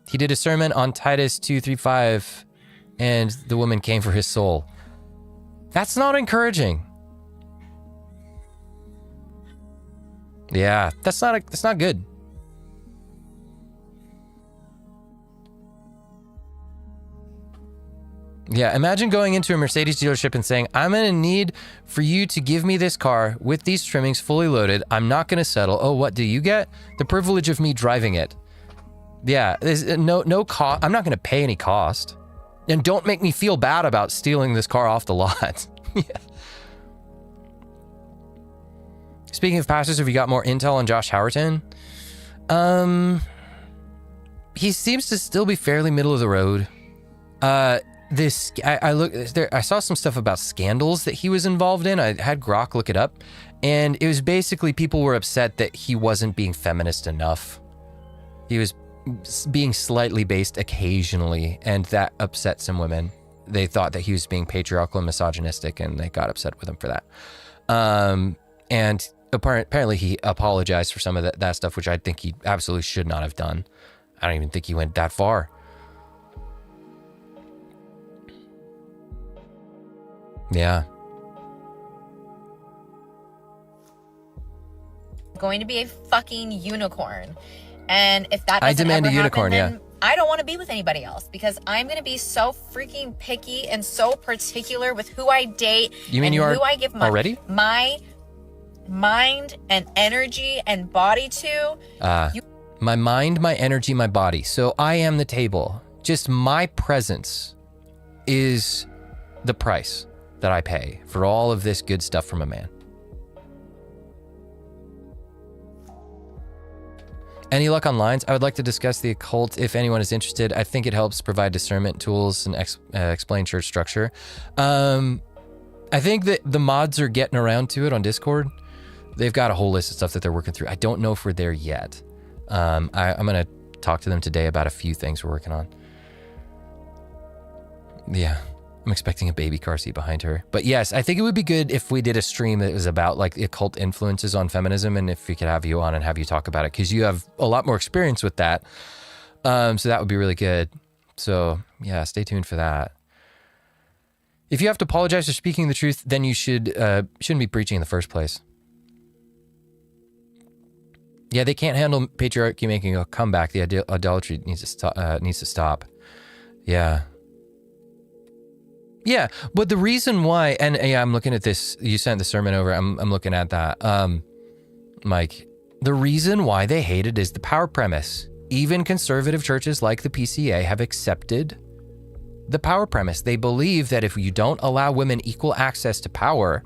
He did a sermon on Titus 2:3-5, and the woman came for his soul. That's not encouraging. Yeah, that's not good. Yeah, imagine going into a Mercedes dealership and saying, I'm going to need for you to give me this car with these trimmings fully loaded. I'm not going to settle. Oh, what do you get? The privilege of me driving it. Yeah, there's no cost. I'm not going to pay any cost. And don't make me feel bad about stealing this car off the lot. Yeah. Speaking of pastors, have you got more intel on Josh Howerton? he seems to still be fairly middle of the road. I saw some stuff about scandals that he was involved in. I had Grok look it up, and it was basically people were upset that he wasn't being feminist enough. He was being slightly based occasionally, and that upset some women. They thought that he was being patriarchal and misogynistic, and they got upset with him for that. And apparently he apologized for some of that stuff, which I think he absolutely should not have done. I don't even think he went that far. Yeah. Going to be a fucking unicorn. And if that doesn't I demand ever a unicorn, happen, yeah. then I don't want to be with anybody else, because I'm going to be so freaking picky and so particular with who I date. You mean and you are who I give my, already? my mind and energy and body to. My mind, my energy, my body. So I am the table. Just my presence is the price that I pay for all of this good stuff from a man. Any luck on lines? I would like to discuss the occult if anyone is interested. I think it helps provide discernment tools and explain church structure. I think that the mods are getting around to it on Discord. They've got a whole list of stuff that they're working through. I don't know if we're there yet. I'm going to talk to them today about a few things we're working on. Yeah, I'm expecting a baby car seat behind her. But yes, I think it would be good if we did a stream that was about like the occult influences on feminism, and if we could have you on and have you talk about it, because you have a lot more experience with that. So that would be really good. So yeah, stay tuned for that. If you have to apologize for speaking the truth, then you shouldn't be preaching in the first place. Yeah, they can't handle patriarchy making a comeback. The idolatry needs to stop. Yeah. Yeah, but the reason why, and yeah, I'm looking at this, you sent the sermon over, I'm looking at that. Mike, the reason why they hate it is the power premise. Even conservative churches like the PCA have accepted the power premise. They believe that if you don't allow women equal access to power,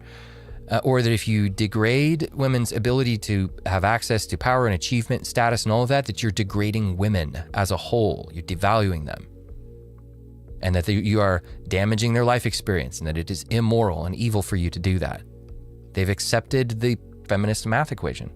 or that if you degrade women's ability to have access to power and achievement, status, and all of that, that you're degrading women as a whole. You're devaluing them. And that you are damaging their life experience, and that it is immoral and evil for you to do that. They've accepted the feminist math equation.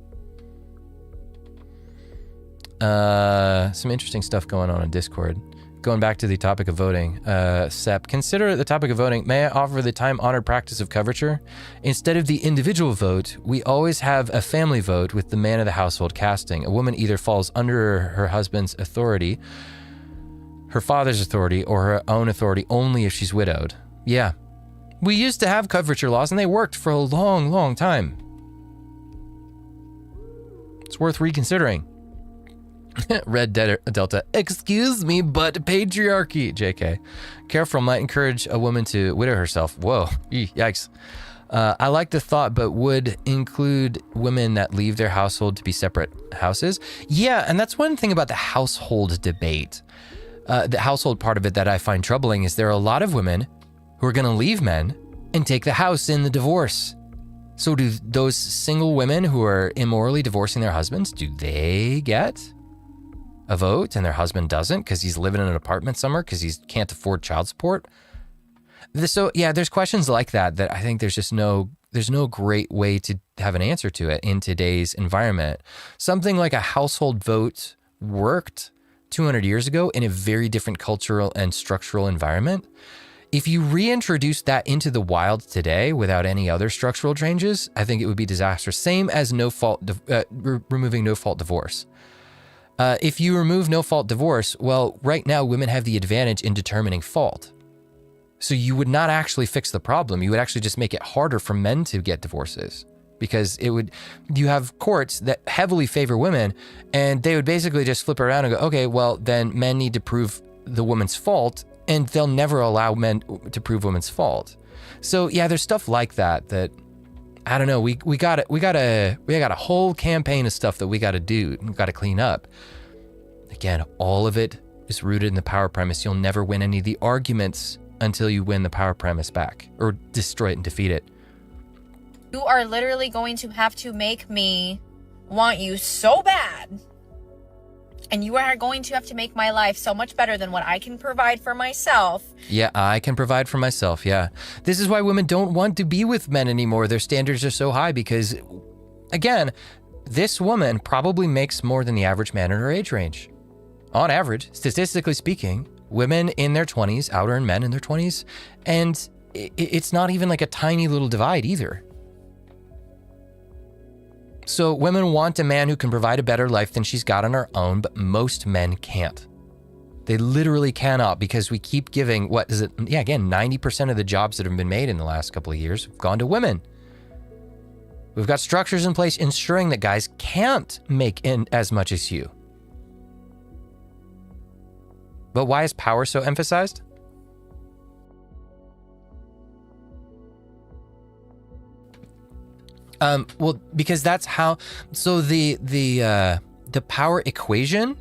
Some interesting stuff going on in Discord. Going back to the topic of voting, Sep, consider the topic of voting. May I offer the time-honored practice of coverture? Instead of the individual vote, we always have a family vote with the man of the household casting. A woman either falls under her husband's authority, her father's authority, or her own authority only if she's widowed. Yeah. We used to have coverture laws, and they worked for a long, long time. It's worth reconsidering. Red Delta, excuse me, but patriarchy. JK. Careful might encourage a woman to widow herself. Whoa, yikes. I like the thought, but would include women that leave their household to be separate houses. Yeah, and that's one thing about the household debate. The household part of it that I find troubling is there are a lot of women who are going to leave men and take the house in the divorce. So do those single women who are immorally divorcing their husbands, do they get a vote and their husband doesn't because he's living in an apartment somewhere because he can't afford child support? So yeah, there's questions like that I think there's no great way to have an answer to it in today's environment. Something like a household vote worked 200 years ago in a very different cultural and structural environment. If you reintroduce that into the wild today without any other structural changes, I think it would be disastrous. Same as removing no-fault divorce. If you remove no-fault divorce, well, right now women have the advantage in determining fault. So you would not actually fix the problem. You would actually just make it harder for men to get divorces. Because you have courts that heavily favor women, and they would basically just flip around and go, okay, well, then men need to prove the woman's fault, and they'll never allow men to prove women's fault. So yeah, there's stuff like that I don't know. We got a whole campaign of stuff that we got to do. We got to clean up. Again, all of it is rooted in the power premise. You'll never win any of the arguments until you win the power premise back or destroy it and defeat it. You are literally going to have to make me want you so bad And you are going to have to make my life so much better than what I can provide for myself. Yeah, I can provide for myself, yeah. This is why women don't want to be with men anymore. Their standards are so high because, again, this woman probably makes more than the average man in her age range. On average, statistically speaking, women in their 20s out-earn men in their 20s, and it's not even like a tiny little divide either. So women want a man who can provide a better life than she's got on her own, but most men can't. They literally cannot because we keep giving, 90% of the jobs that have been made in the last couple of years have gone to women. We've got structures in place ensuring that guys can't make in as much as you. But why is power so emphasized? Well, because that's how. So the power equation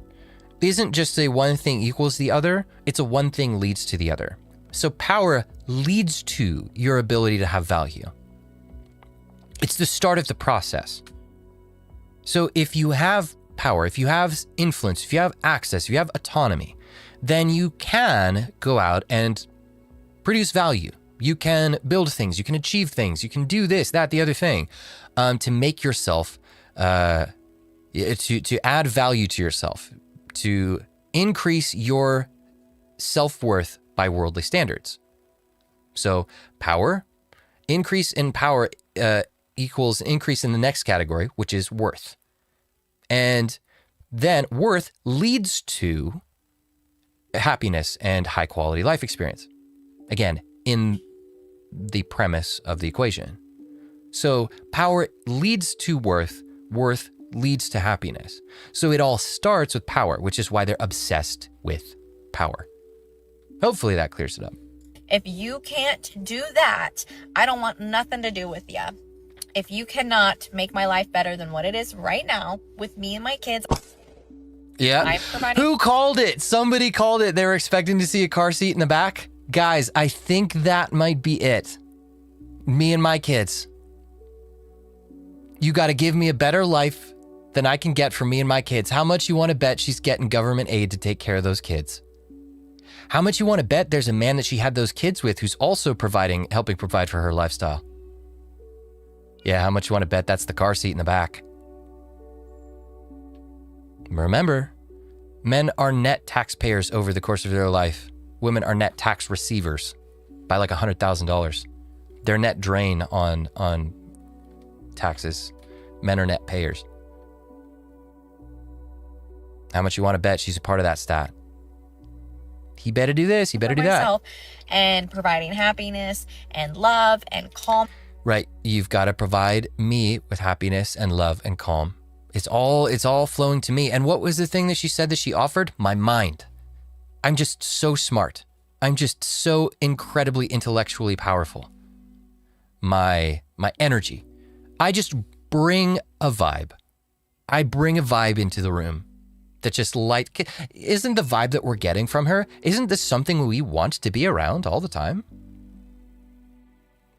isn't just a one thing equals the other. It's a one thing leads to the other. So power leads to your ability to have value. It's the start of the process. So if you have power, if you have influence, if you have access, if you have autonomy, then you can go out and produce value. You can build things, you can achieve things, you can do this, that, the other thing, to make yourself, to add value to yourself, to increase your self-worth by worldly standards. So power, increase in power equals increase in the next category, which is worth. And then worth leads to happiness and high quality life experience. Again, in the premise of the equation. So power leads to worth, worth leads to happiness. So it all starts with power, which is why they're obsessed with power. Hopefully that clears it up. If you can't do that, I don't want nothing to do with you. If you cannot make my life better than what it is right now with me and my kids. Yeah. Who called it? Somebody called it. They were expecting to see a car seat in the back. Guys, I think that might be it. Me and my kids. You got to give me a better life than I can get from me and my kids. How much you want to bet she's getting government aid to take care of those kids? How much you want to bet there's a man that she had those kids with who's also helping provide for her lifestyle? Yeah, how much you want to bet that's the car seat in the back? Remember, men are net taxpayers over the course of their life. Women are net tax receivers by like $100,000. They're net drain on taxes. Men are net payers. How much you want to bet she's a part of that stat? He better do this, he better do that. And providing happiness and love and calm. Right, you've got to provide me with happiness and love and calm. It's all flowing to me. And what was the thing that she said that she offered? My mind. I'm just so smart. I'm just so incredibly intellectually powerful. My energy. I just bring a vibe. I bring a vibe into the room that just isn't the vibe that we're getting from her? Isn't this something we want to be around all the time?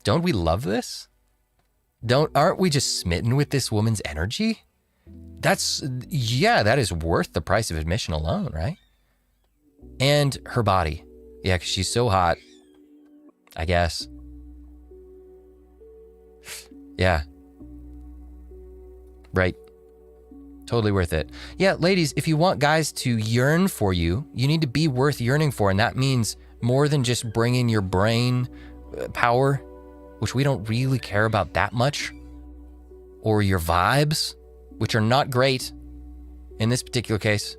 Don't we love this? Aren't we just smitten with this woman's energy? That is worth the price of admission alone, right? And her body. Yeah, because she's so hot, I guess. Yeah. Right. Totally worth it. Yeah, ladies, if you want guys to yearn for you, you need to be worth yearning for. And that means more than just bringing your brain power, which we don't really care about that much, or your vibes, which are not great in this particular case,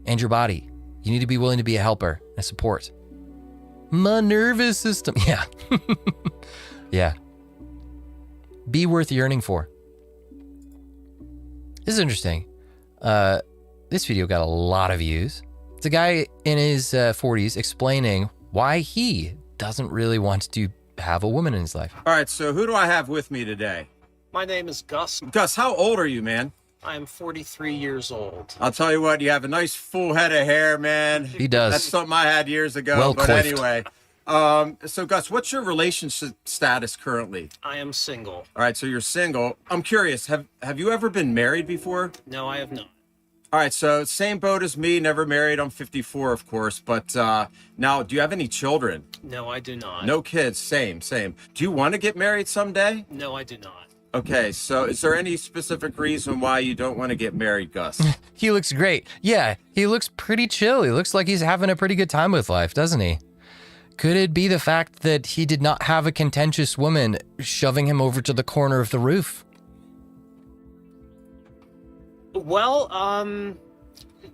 and your body. You need to be willing to be a helper and support. My nervous system. Yeah. Yeah. Be worth yearning for. This is interesting. This video got a lot of views. It's a guy in his 40s explaining why he doesn't really want to have a woman in his life. All right, so who do I have with me today? My name is Gus. Gus, how old are you, man? I'm 43 years old. I'll tell you what, you have a nice full head of hair, man. He does. That's something I had years ago, Well but coiffed. anyway. So Gus, what's your relationship status currently? I am single. All right, so you're single. I'm curious, have you ever been married before? No, I have not. All right, so same boat as me, never married. I'm 54, of course. But now, do you have any children? No, I do not. No kids, same. Do you want to get married someday? No, I do not. Okay, so is there any specific reason why you don't want to get married, Gus? He looks great. Yeah, he looks pretty chill. He looks like he's having a pretty good time with life, doesn't he? Could it be the fact that he did not have a contentious woman shoving him over to the corner of the roof? Well,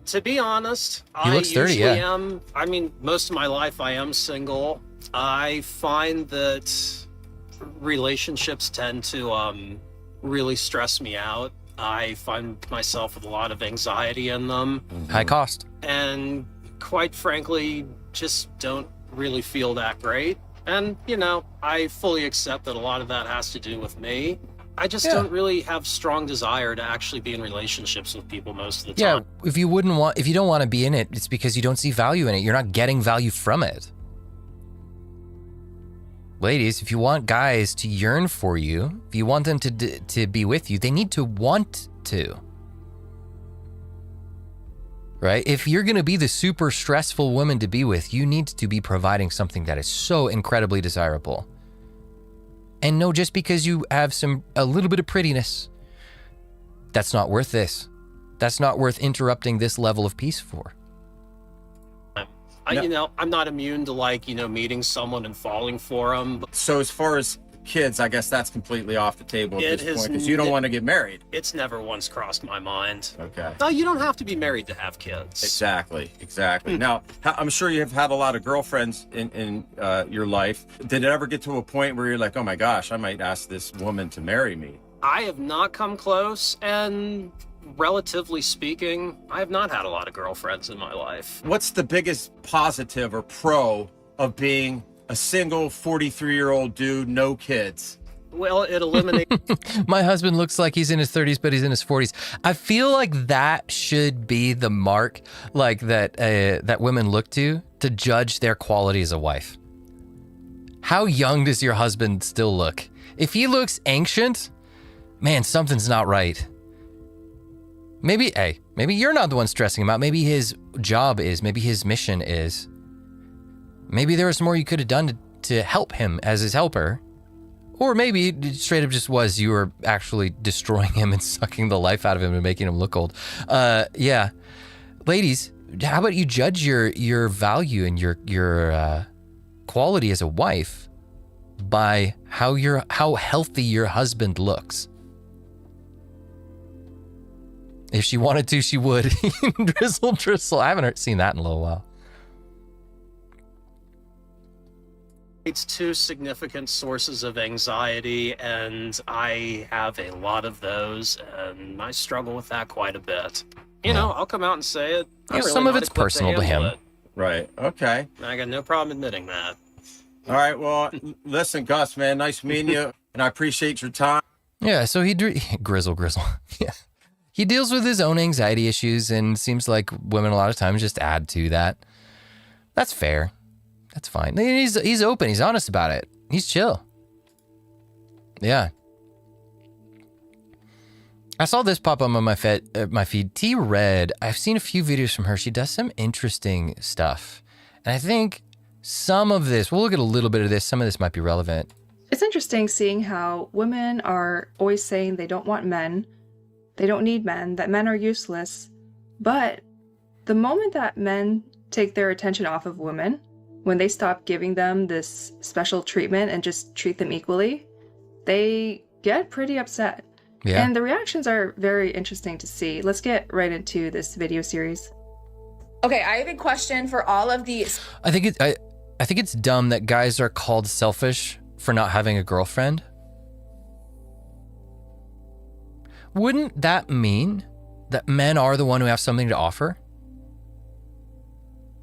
to be honest, He looks 30, usually yeah. am. I mean, most of my life I am single. I find that relationships tend to really stress me out. I find myself with a lot of anxiety in them. High cost. And quite frankly, just don't really feel that great. And, you know, I fully accept that a lot of that has to do with me. I just don't really have strong desire to actually be in relationships with people most of the time. Yeah, if you don't want to be in it, it's because you don't see value in it. You're not getting value from it. Ladies, if you want guys to yearn for you, if you want them to be with you, they need to want to. Right? If you're going to be the super stressful woman to be with, you need to be providing something that is so incredibly desirable. And no, just because you have a little bit of prettiness, that's not worth this. That's not worth interrupting this level of peace for. You know, I'm not immune to, like, you know, meeting someone and falling for them. So as far as kids, I guess that's completely off the table at this point because you don't want to get married. It's never once crossed my mind. Okay. No, you don't have to be married to have kids. Exactly. Now, I'm sure you've had a lot of girlfriends in your life. Did it ever get to a point where you're like, oh my gosh, I might ask this woman to marry me? I have not come close, and relatively speaking, I have not had a lot of girlfriends in my life. What's the biggest positive or pro of being a single 43-year-old dude, no kids? Well, it eliminates... My husband looks like he's in his 30s, but he's in his 40s. I feel like that should be the mark, like that women look to judge their quality as a wife. How young does your husband still look? If he looks ancient, man, something's not right. Maybe you're not the one stressing him out. Maybe his job is, maybe his mission is. Maybe there was more you could have done to help him as his helper. Or maybe it straight up just was you were actually destroying him and sucking the life out of him and making him look old. Yeah. Ladies, how about you judge your value and your quality as a wife by how healthy your husband looks. If she wanted to, she would. Drizzle. I haven't seen that in a little while. It's two significant sources of anxiety, and I have a lot of those, and I struggle with that quite a bit. You know, I'll come out and say it. I'm really some of not it's equipped personal to handle him. it. Right. Okay. I got no problem admitting that. All right. Well, listen, Gus, man, nice meeting you, and I appreciate your time. Yeah, so Grizzle. Yeah. He deals with his own anxiety issues, and seems like women a lot of times just add to that. That's fair. That's fine. He's open. He's honest about it. He's chill. Yeah. I saw this pop up on my feed. T Red. I've seen a few videos from her. She does some interesting stuff, and I think some of this. We'll look at a little bit of this. Some of this might be relevant. It's interesting seeing how women are always saying they don't want men, they don't need men, that men are useless. But the moment that men take their attention off of women, when they stop giving them this special treatment and just treat them equally, they get pretty upset. Yeah. And the reactions are very interesting to see. Let's get right into this video series. Okay, I have a question for all of these. I think it's dumb that guys are called selfish for not having a girlfriend. Wouldn't that mean that men are the one who have something to offer?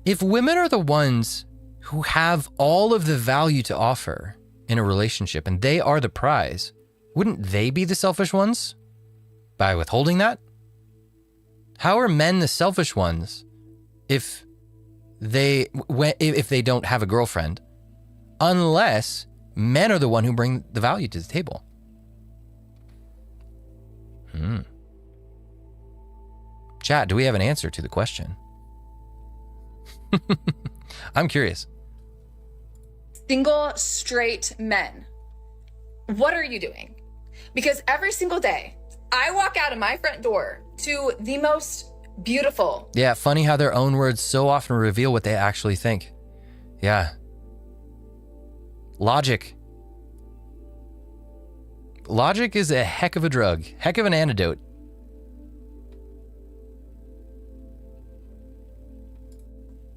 If women are the ones who have all of the value to offer in a relationship and they are the prize, wouldn't they be the selfish ones by withholding that? How are men the selfish ones if they don't have a girlfriend, unless men are the one who bring the value to the table? Chat, do we have an answer to the question? I'm curious. Single straight men. What are you doing? Because every single day, I walk out of my front door to the most beautiful. Yeah, funny how their own words so often reveal what they actually think. Yeah. Logic. Logic is a heck of a drug, heck of an antidote.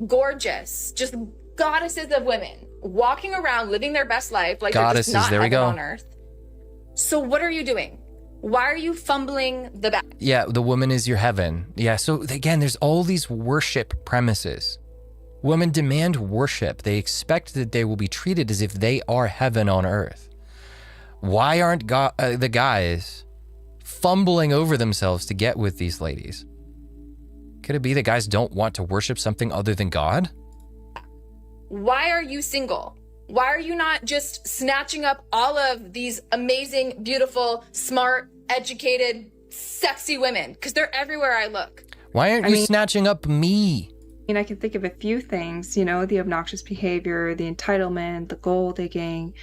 Gorgeous, just goddesses of women walking around living their best life like Goddesses, they're just not there we heaven go. on earth. So what are you doing? Why are you fumbling the bag? Yeah, the woman is your heaven. Yeah, so again, there's all these worship premises. Women demand worship. They expect that they will be treated as if they are heaven on earth. Why aren't the guys fumbling over themselves to get with these ladies? Could it be that guys don't want to worship something other than God? Why are you single? Why are you not just snatching up all of these amazing, beautiful, smart, educated, sexy women? Because they're everywhere I look. Why aren't you snatching up me? I mean, I can think of a few things, you know, the obnoxious behavior, the entitlement, the gold digging,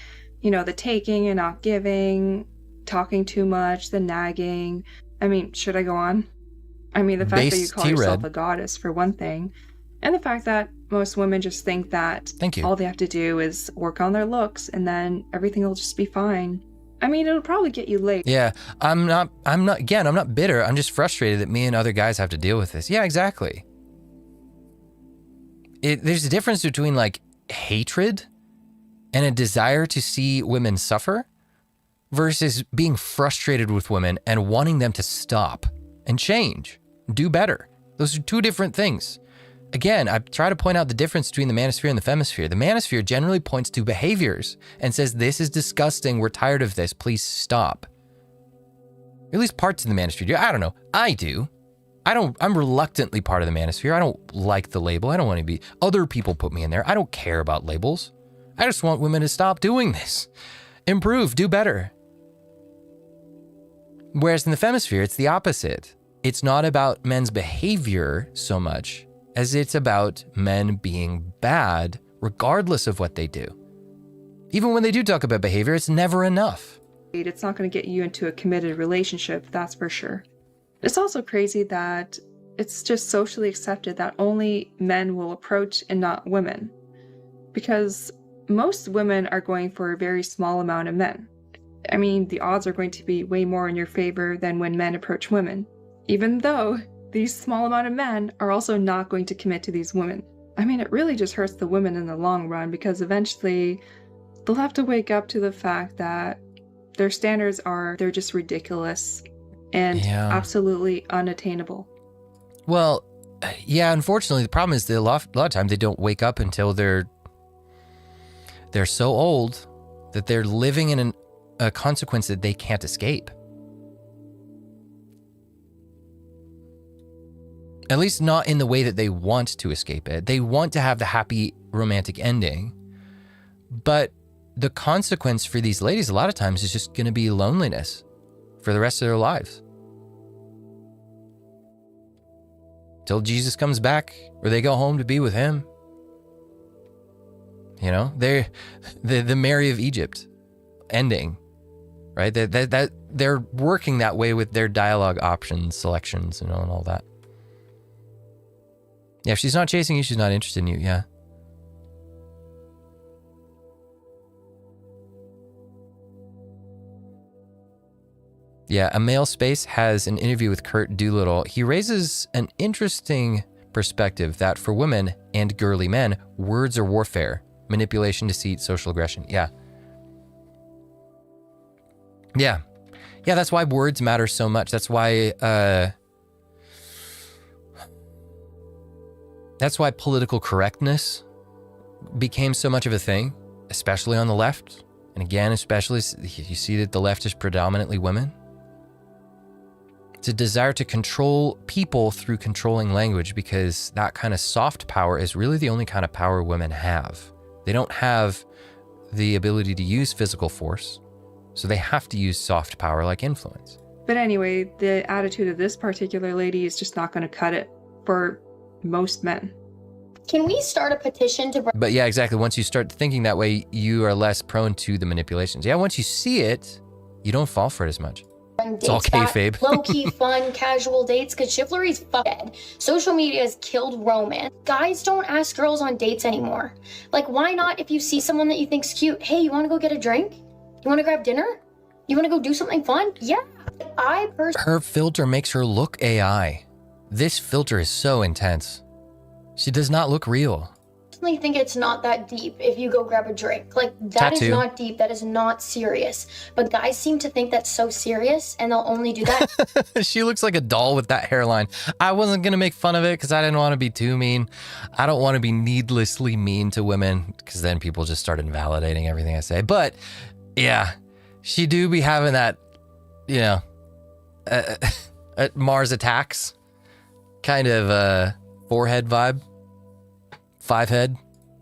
you know, the taking and not giving, talking too much, the nagging. I mean, should I go on? I mean, the fact that you call yourself a goddess, for one thing, and the fact that most women just think that all they have to do is work on their looks and then everything will just be fine. I mean, it'll probably get you laid. Yeah, I'm not bitter. I'm just frustrated that me and other guys have to deal with this. Yeah, exactly. There's a difference between like hatred and a desire to see women suffer versus being frustrated with women and wanting them to stop and change, do better. Those are two different things. Again, I try to point out the difference between the manosphere and the femisphere. The manosphere generally points to behaviors and says, this is disgusting, we're tired of this, please stop. At least parts of the manosphere do. I don't know. I do. I'm reluctantly part of the manosphere. I don't like the label. I don't want to be, other people put me in there. I don't care about labels. I just want women to stop doing this. Improve, do better. Whereas in the femisphere, it's the opposite. It's not about men's behavior so much as it's about men being bad regardless of what they do. Even when they do talk about behavior, it's never enough. It's not going to get you into a committed relationship, that's for sure. It's also crazy that it's just socially accepted that only men will approach and not women. Because most women are going for a very small amount of men. I mean, the odds are going to be way more in your favor than when men approach women. Even though these small amount of men are also not going to commit to these women. I mean, it really just hurts the women in the long run because eventually they'll have to wake up to the fact that their standards they're just ridiculous and absolutely unattainable. Well, yeah, unfortunately, the problem is that a lot of times they don't wake up until they're so old that they're living in a consequence that they can't escape. At least not in the way that they want to escape it. They want to have the happy romantic ending. But the consequence for these ladies a lot of times is just going to be loneliness for the rest of their lives. Till Jesus comes back or they go home to be with him. You know, they're the Mary of Egypt ending, right? They're working that way with their dialogue options, selections, and all that. Yeah, if she's not chasing you, she's not interested in you, yeah. Yeah, A Male Space has an interview with Kurt Doolittle. He raises an interesting perspective that for women and girly men, words are warfare. Manipulation, deceit, social aggression. Yeah. Yeah, that's why words matter so much. That's why political correctness became so much of a thing, especially on the left. And again, especially, you see that the left is predominantly women. It's a desire to control people through controlling language because that kind of soft power is really the only kind of power women have. They don't have the ability to use physical force, so they have to use soft power like influence. But anyway, the attitude of this particular lady is just not going to cut it for most men. Can we start a petition to... But yeah, exactly. Once you start thinking that way, you are less prone to the manipulations. Yeah, once you see it, you don't fall for it as much. It's all kayfabe. Low-key, fun, casual dates, because chivalry's dead. Social media has killed romance. Guys don't ask girls on dates anymore. Like, why not if you see someone that you think's cute? Hey, you want to go get a drink? You want to grab dinner? You want to go do something fun? Yeah. Her filter makes her look AI. This filter is so intense. She does not look real. I think it's not that deep if you go grab a drink. Like, that is not deep. That is not serious. But guys seem to think that's so serious, and they'll only do that. She looks like a doll with that hairline. I wasn't going to make fun of it because I didn't want to be too mean. I don't want to be needlessly mean to women because then people just start invalidating everything I say. But yeah, she do be having that, you know, Mars Attacks kind of forehead vibe. 5 head.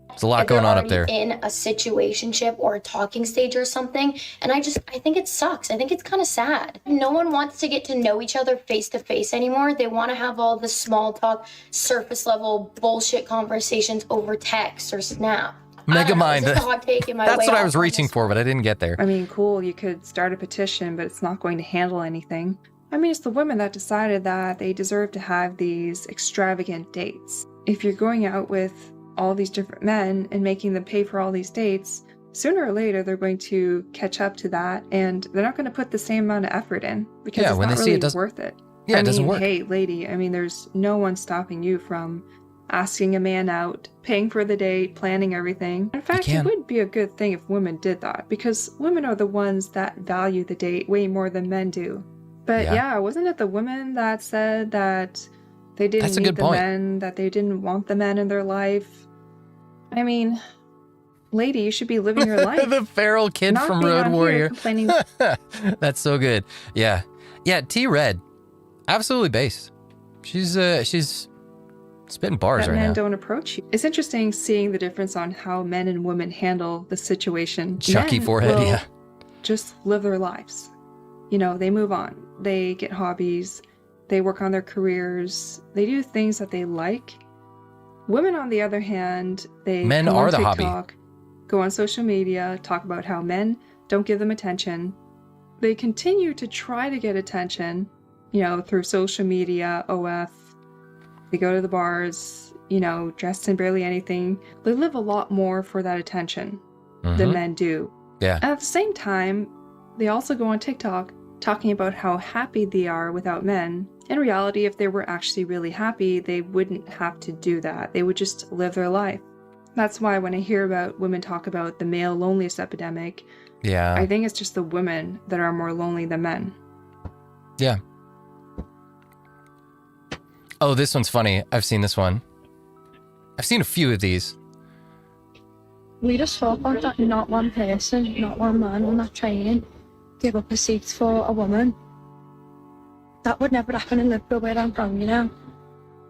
There's a lot going on up there. In a situationship or a talking stage or something, and I think it sucks. I think it's kind of sad. No one wants to get to know each other face to face anymore. They want to have all the small talk, surface level bullshit conversations over text or Snap. Megamind. That's what I was reaching for, but I didn't get there. I mean, cool, you could start a petition, but it's not going to handle anything. I mean, it's the women that decided that they deserve to have these extravagant dates. If you're going out with all these different men and making them pay for all these dates, sooner or later they're going to catch up to that, and they're not going to put the same amount of effort in because it's not really worth it. Yeah, it doesn't work. Hey, lady, I mean, there's no one stopping you from asking a man out, paying for the date, planning everything. In fact, it would be a good thing if women did that, because women are the ones that value the date way more than men do. But yeah, wasn't it the women that said that they didn't need the men, that they didn't want the men in their life? I mean, lady, you should be living your life. The feral kid from Road Warrior. That's so good. Yeah. Yeah, T-Red. Absolutely based. She's spitting bars right now. Men don't approach you. It's interesting seeing the difference on how men and women handle the situation. Chucky forehead, yeah. Just live their lives. You know, they move on. They get hobbies. They work on their careers. They do things that they like. Women, on the other hand, they men go are on the TikTok, hobby. Go on social media, talk about how men don't give them attention. They continue to try to get attention, you know, through social media, OF. They go to the bars, you know, dressed in barely anything. They live a lot more for that attention than men do. Yeah. And at the same time, they also go on TikTok talking about how happy they are without men. In reality, if they were actually really happy, they wouldn't have to do that. They would just live their life. That's why when I hear about women talk about the male loneliness epidemic, I think it's just the women that are more lonely than men. Yeah. Oh, this one's funny. I've seen this one. I've seen a few of these. We just thought about that not one person, not one man on that train give up a seat for a woman. That would never happen in Liverpool where I'm from, you know?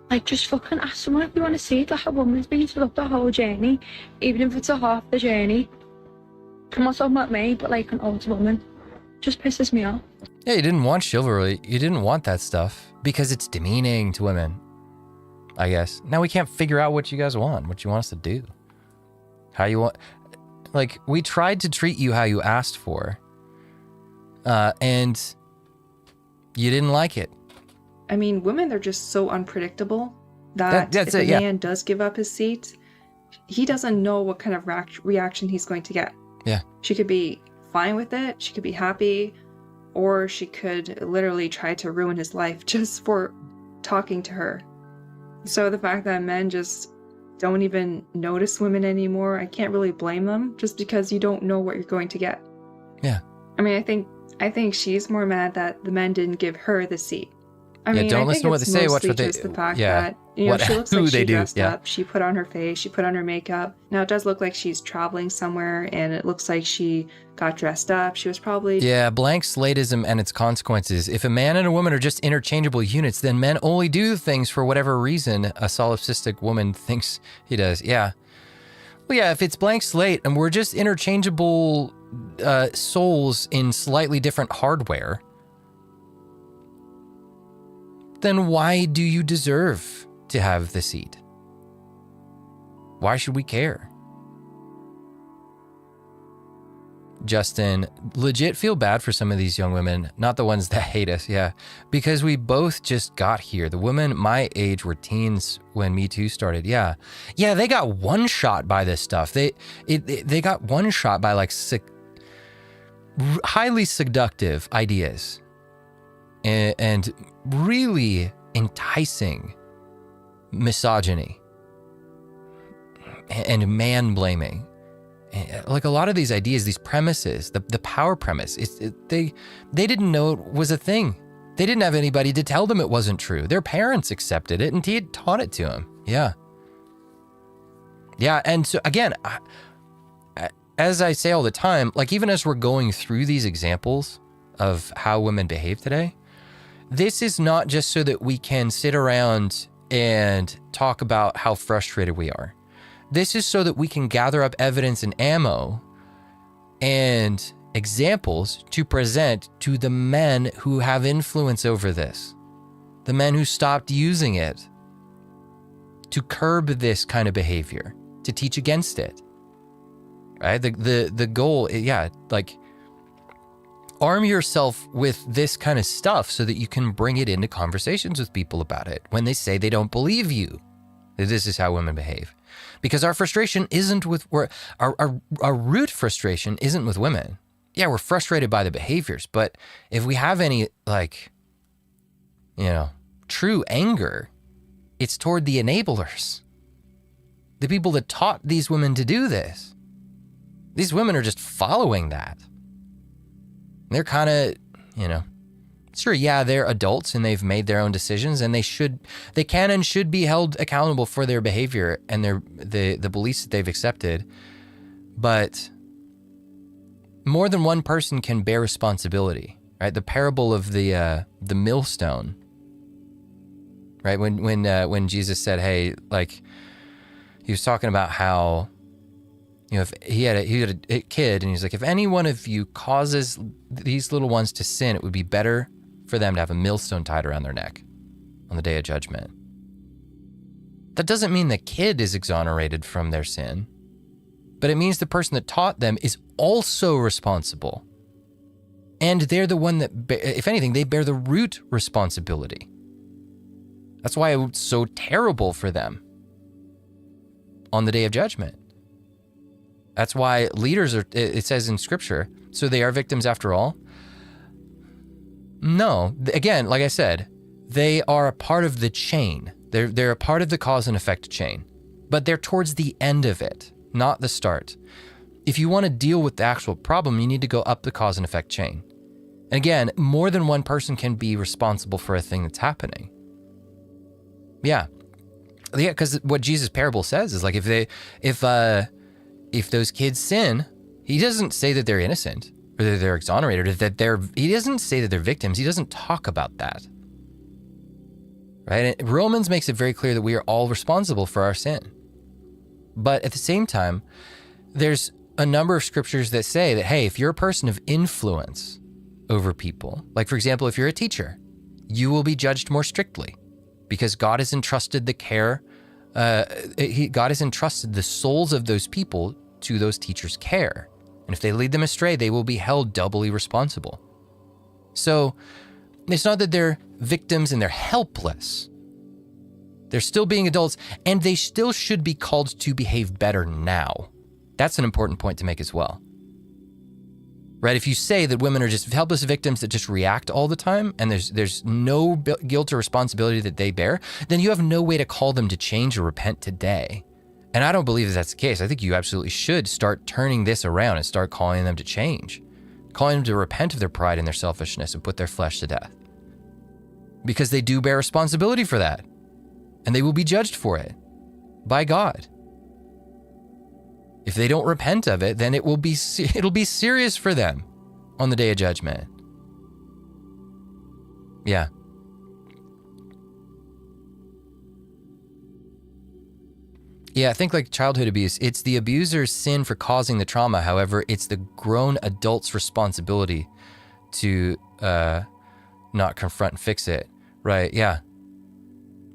Like, just fucking ask someone if you want to see it. Like, a woman's been through the whole journey, even if it's a half the journey. I'm not talking about me, but like an old woman. Just pisses me off. Yeah, you didn't want chivalry. You didn't want that stuff because it's demeaning to women, I guess. Now we can't figure out what you guys want, what you want us to do. How you want... Like, we tried to treat you how you asked for, and you didn't like it. I mean, women are just so unpredictable that if a man does give up his seat, he doesn't know what kind of reaction he's going to get. Yeah. She could be fine with it, she could be happy, or she could literally try to ruin his life just for talking to her. So the fact that men just don't even notice women anymore, I can't really blame them, just because you don't know what you're going to get. Yeah. I mean, I think she's more mad that the men didn't give her the seat. I mean, don't I listen think to what they it's say, watch mostly what they... just the fact Yeah. that, you know, she looks like she dressed Yeah. up, she put on her face, she put on her makeup. Now, it does look like she's traveling somewhere, and it looks like she got dressed up. She was probably... Yeah, blank slateism and its consequences. If a man and a woman are just interchangeable units, then men only do things for whatever reason a solipsistic woman thinks he does. Yeah. Well, yeah, if it's blank slate and we're just interchangeable souls in slightly different hardware, then why do you deserve to have the seat? Why should we care? Justin, legit feel bad for some of these young women, not the ones that hate us, yeah, because we both just got here. The women my age were teens when Me Too started, yeah. Yeah, they got one shot by this stuff. They got one shot by like highly seductive ideas and really enticing misogyny and man-blaming. Like a lot of these ideas, these premises, the power premise, they didn't know it was a thing. They didn't have anybody to tell them it wasn't true. Their parents accepted it and he had taught it to them. Yeah. Yeah, and so again, as I say all the time, like even as we're going through these examples of how women behave today, this is not just so that we can sit around and talk about how frustrated we are. This is so that we can gather up evidence and ammo and examples to present to the men who have influence over this, the men who stopped using it, to curb this kind of behavior, to teach against it, right? The goal, yeah, like arm yourself with this kind of stuff so that you can bring it into conversations with people about it when they say they don't believe you. This is how women behave. Because our frustration isn't with, our root frustration isn't with women. Yeah, we're frustrated by the behaviors, but if we have any, like, true anger, it's toward the enablers. The people that taught these women to do this. These women are just following that. They're kind of, sure, yeah, they're adults and they've made their own decisions and they can and should be held accountable for their behavior and the beliefs that they've accepted. But more than one person can bear responsibility, right? The parable of the millstone, right? When Jesus said, hey, like, he was talking about how, if he had a kid and he's like, if any one of you causes these little ones to sin, it would be better for them to have a millstone tied around their neck on the day of judgment. That doesn't mean the kid is exonerated from their sin, but it means the person that taught them is also responsible. And they're the one that, if anything, they bear the root responsibility. That's why it's so terrible for them on the day of judgment. That's why leaders are, it says in scripture, so they are victims after all. No, again, like I said, they are a part of the chain. They're a part of the cause and effect chain, but they're towards the end of it, not the start. If you want to deal with the actual problem, you need to go up the cause and effect chain. And again, more than one person can be responsible for a thing that's happening. Yeah, because what Jesus' parable says is like if those kids sin, he doesn't say that they're innocent or that they're exonerated, or that he doesn't say that they're victims. He doesn't talk about that. Right? And Romans makes it very clear that we are all responsible for our sin. But at the same time, there's a number of scriptures that say that, hey, if you're a person of influence over people, like for example, if you're a teacher, you will be judged more strictly because God has entrusted the care God has entrusted the souls of those people to those teachers' care. And if they lead them astray, they will be held doubly responsible. So it's not that they're victims and they're helpless. They're still being adults, and they still should be called to behave better now. That's an important point to make as well. Right? If you say that women are just helpless victims that just react all the time and there's no guilt or responsibility that they bear, then you have no way to call them to change or repent today. And I don't believe that that's the case. I think you absolutely should start turning this around and start calling them to change, calling them to repent of their pride and their selfishness and put their flesh to death. Because they do bear responsibility for that, and they will be judged for it by God. If they don't repent of it, then it'll be serious for them on the day of judgment. Yeah. Yeah, I think like childhood abuse, it's the abuser's sin for causing the trauma. However, it's the grown adult's responsibility to not confront and fix it. Right, yeah.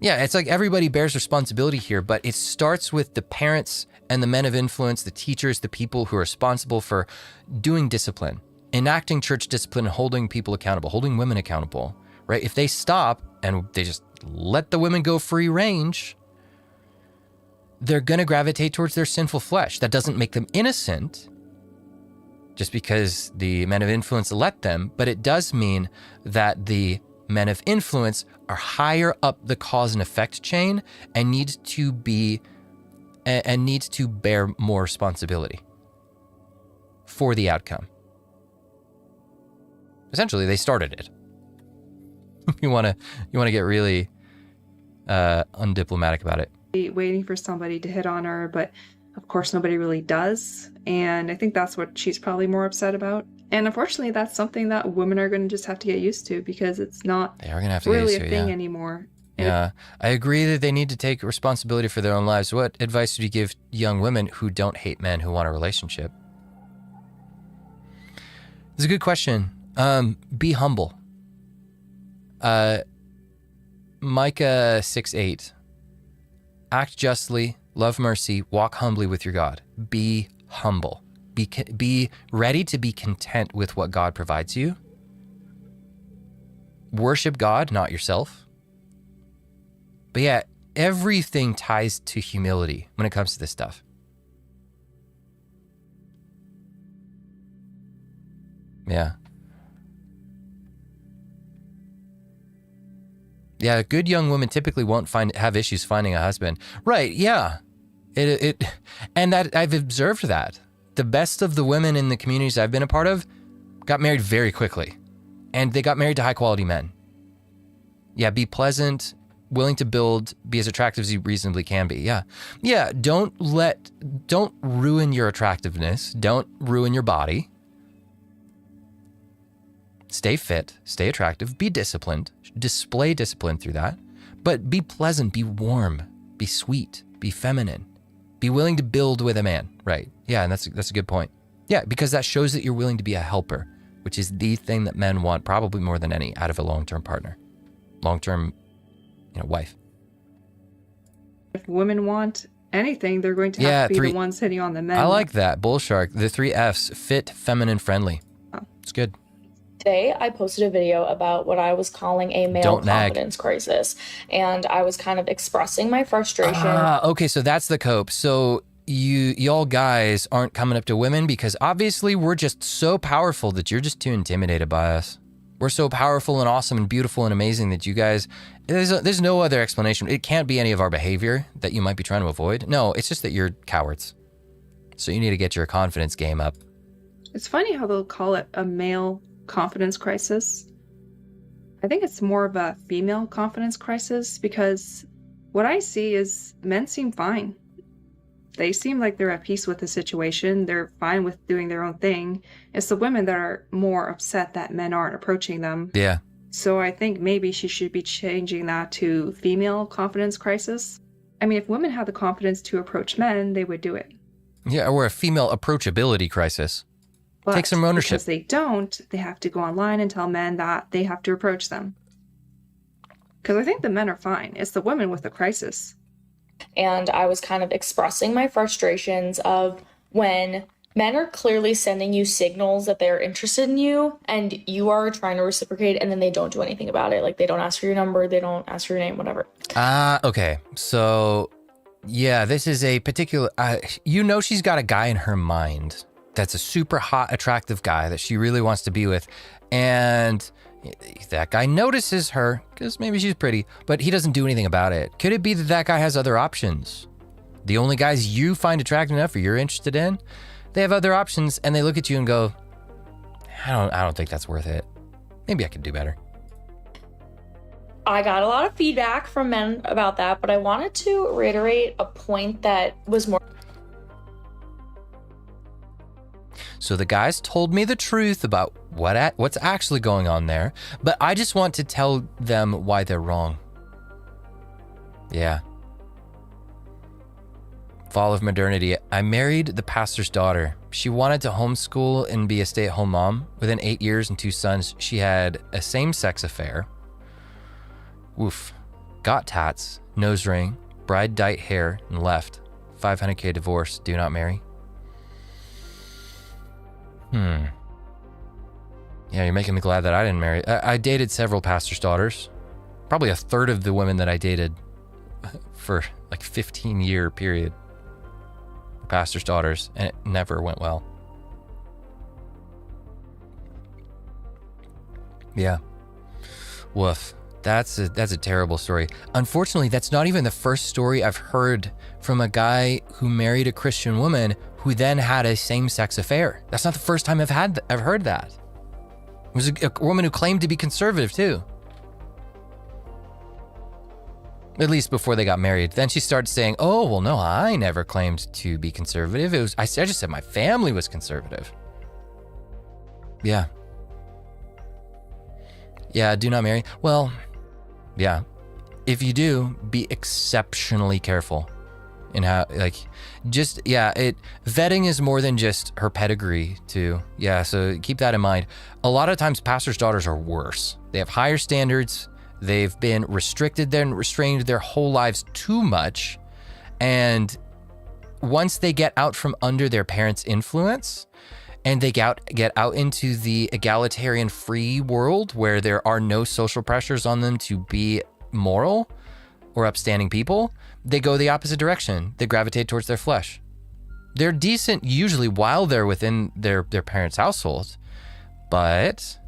Yeah, it's like everybody bears responsibility here, but it starts with the parents and the men of influence, the teachers, the people who are responsible for doing discipline, enacting church discipline, and holding people accountable, holding women accountable, right? If they stop and they just let the women go free range, they're going to gravitate towards their sinful flesh. That doesn't make them innocent just because the men of influence let them, but it does mean that the men of influence are higher up the cause and effect chain and need to bear more responsibility for the outcome. Essentially, they started it. You want to get really undiplomatic about it. Waiting for somebody to hit on her, but of course nobody really does. And I think that's what she's probably more upset about. And unfortunately, that's something that women are going to just have to get used to because it's not really a thing anymore. Yeah, I agree that they need to take responsibility for their own lives. What advice would you give young women who don't hate men who want a relationship? It's a good question. Be humble. Micah 6:8. Act justly, love mercy, walk humbly with your God. Be humble. Be ready to be content with what God provides you. Worship God, not yourself. But yeah, everything ties to humility when it comes to this stuff. Yeah. Yeah, a good young woman typically won't have issues finding a husband. Right, yeah. And that I've observed that. The best of the women in the communities I've been a part of got married very quickly. And they got married to high quality men. Yeah, be pleasant, willing to build, be as attractive as you reasonably can be. Yeah. Yeah, don't ruin your attractiveness. Don't ruin your body. Stay fit, stay attractive, be disciplined, display discipline through that. But be pleasant, be warm, be sweet, be feminine. Be willing to build with a man, right? Yeah, and that's a good point. Yeah, because that shows that you're willing to be a helper, which is the thing that men want probably more than any out of a long-term partner, long-term, wife. If women want anything, they're going to have to be the ones hitting on the men. I like that. Bull Shark, the 3 Fs, fit, feminine, friendly. It's good. Today, I posted a video about what I was calling a male confidence crisis, and I was kind of expressing my frustration. Okay, so that's the cope. So y'all guys aren't coming up to women because obviously we're just so powerful that you're just too intimidated by us. We're so powerful and awesome and beautiful and amazing that you guys, there's no other explanation. It can't be any of our behavior that you might be trying to avoid. No, it's just that you're cowards. So you need to get your confidence game up. It's funny how they'll call it a male confidence crisis. I think it's more of a female confidence crisis because what I see is men seem fine. They seem like they're at peace with the situation. They're fine with doing their own thing. It's the women that are more upset that men aren't approaching them. Yeah. So I think maybe she should be changing that to female confidence crisis. I mean, if women had the confidence to approach men, they would do it. Yeah, or a female approachability crisis. But take some ownership. Because they don't, they have to go online and tell men that they have to approach them. Because I think the men are fine. It's the women with the crisis. And I was kind of expressing my frustrations of when men are clearly sending you signals that they're interested in you and you are trying to reciprocate and then they don't do anything about it. Like they don't ask for your number, they don't ask for your name, whatever. Okay. So, yeah, this is a particular, she's got a guy in her mind that's a super hot, attractive guy that she really wants to be with. And that guy notices her because maybe she's pretty, but he doesn't do anything about it. Could it be that that guy has other options? The only guys you find attractive enough or you're interested in, they have other options and they look at you and go, I don't think that's worth it. Maybe I could do better. I got a lot of feedback from men about that, but I wanted to reiterate a point that was more. So the guys told me the truth about what's actually going on there, but I just want to tell them why they're wrong. Yeah. Fall of modernity. I married the pastor's daughter. She wanted to homeschool and be a stay-at-home mom. Within 8 years and 2 sons, she had a same-sex affair. Oof. got tats, nose ring, bride dyed hair, and left. 500K divorce, do not marry. Yeah, you're making me glad that I didn't marry. I dated several pastors' daughters. Probably a third of the women that I dated for like 15-year period were pastors' daughters, and it never went well. Yeah. Woof. That's a terrible story. Unfortunately, that's not even the first story I've heard from a guy who married a Christian woman who then had a same-sex affair. That's not the first time I've heard that. It was a woman who claimed to be conservative too. At least before they got married. Then she started saying, "Oh, well, no, I never claimed to be conservative. I just said my family was conservative." Yeah. Yeah, do not marry. Well, yeah. If you do, be exceptionally careful in how, like, just, yeah, vetting is more than just her pedigree too. Yeah, so keep that in mind. A lot of times pastors' daughters are worse. They have higher standards. They've been restricted and restrained their whole lives too much. And once they get out from under their parents' influence and they get out into the egalitarian free world where there are no social pressures on them to be moral or upstanding people, they go the opposite direction. They gravitate towards their flesh. They're decent usually while they're within their parents' households, but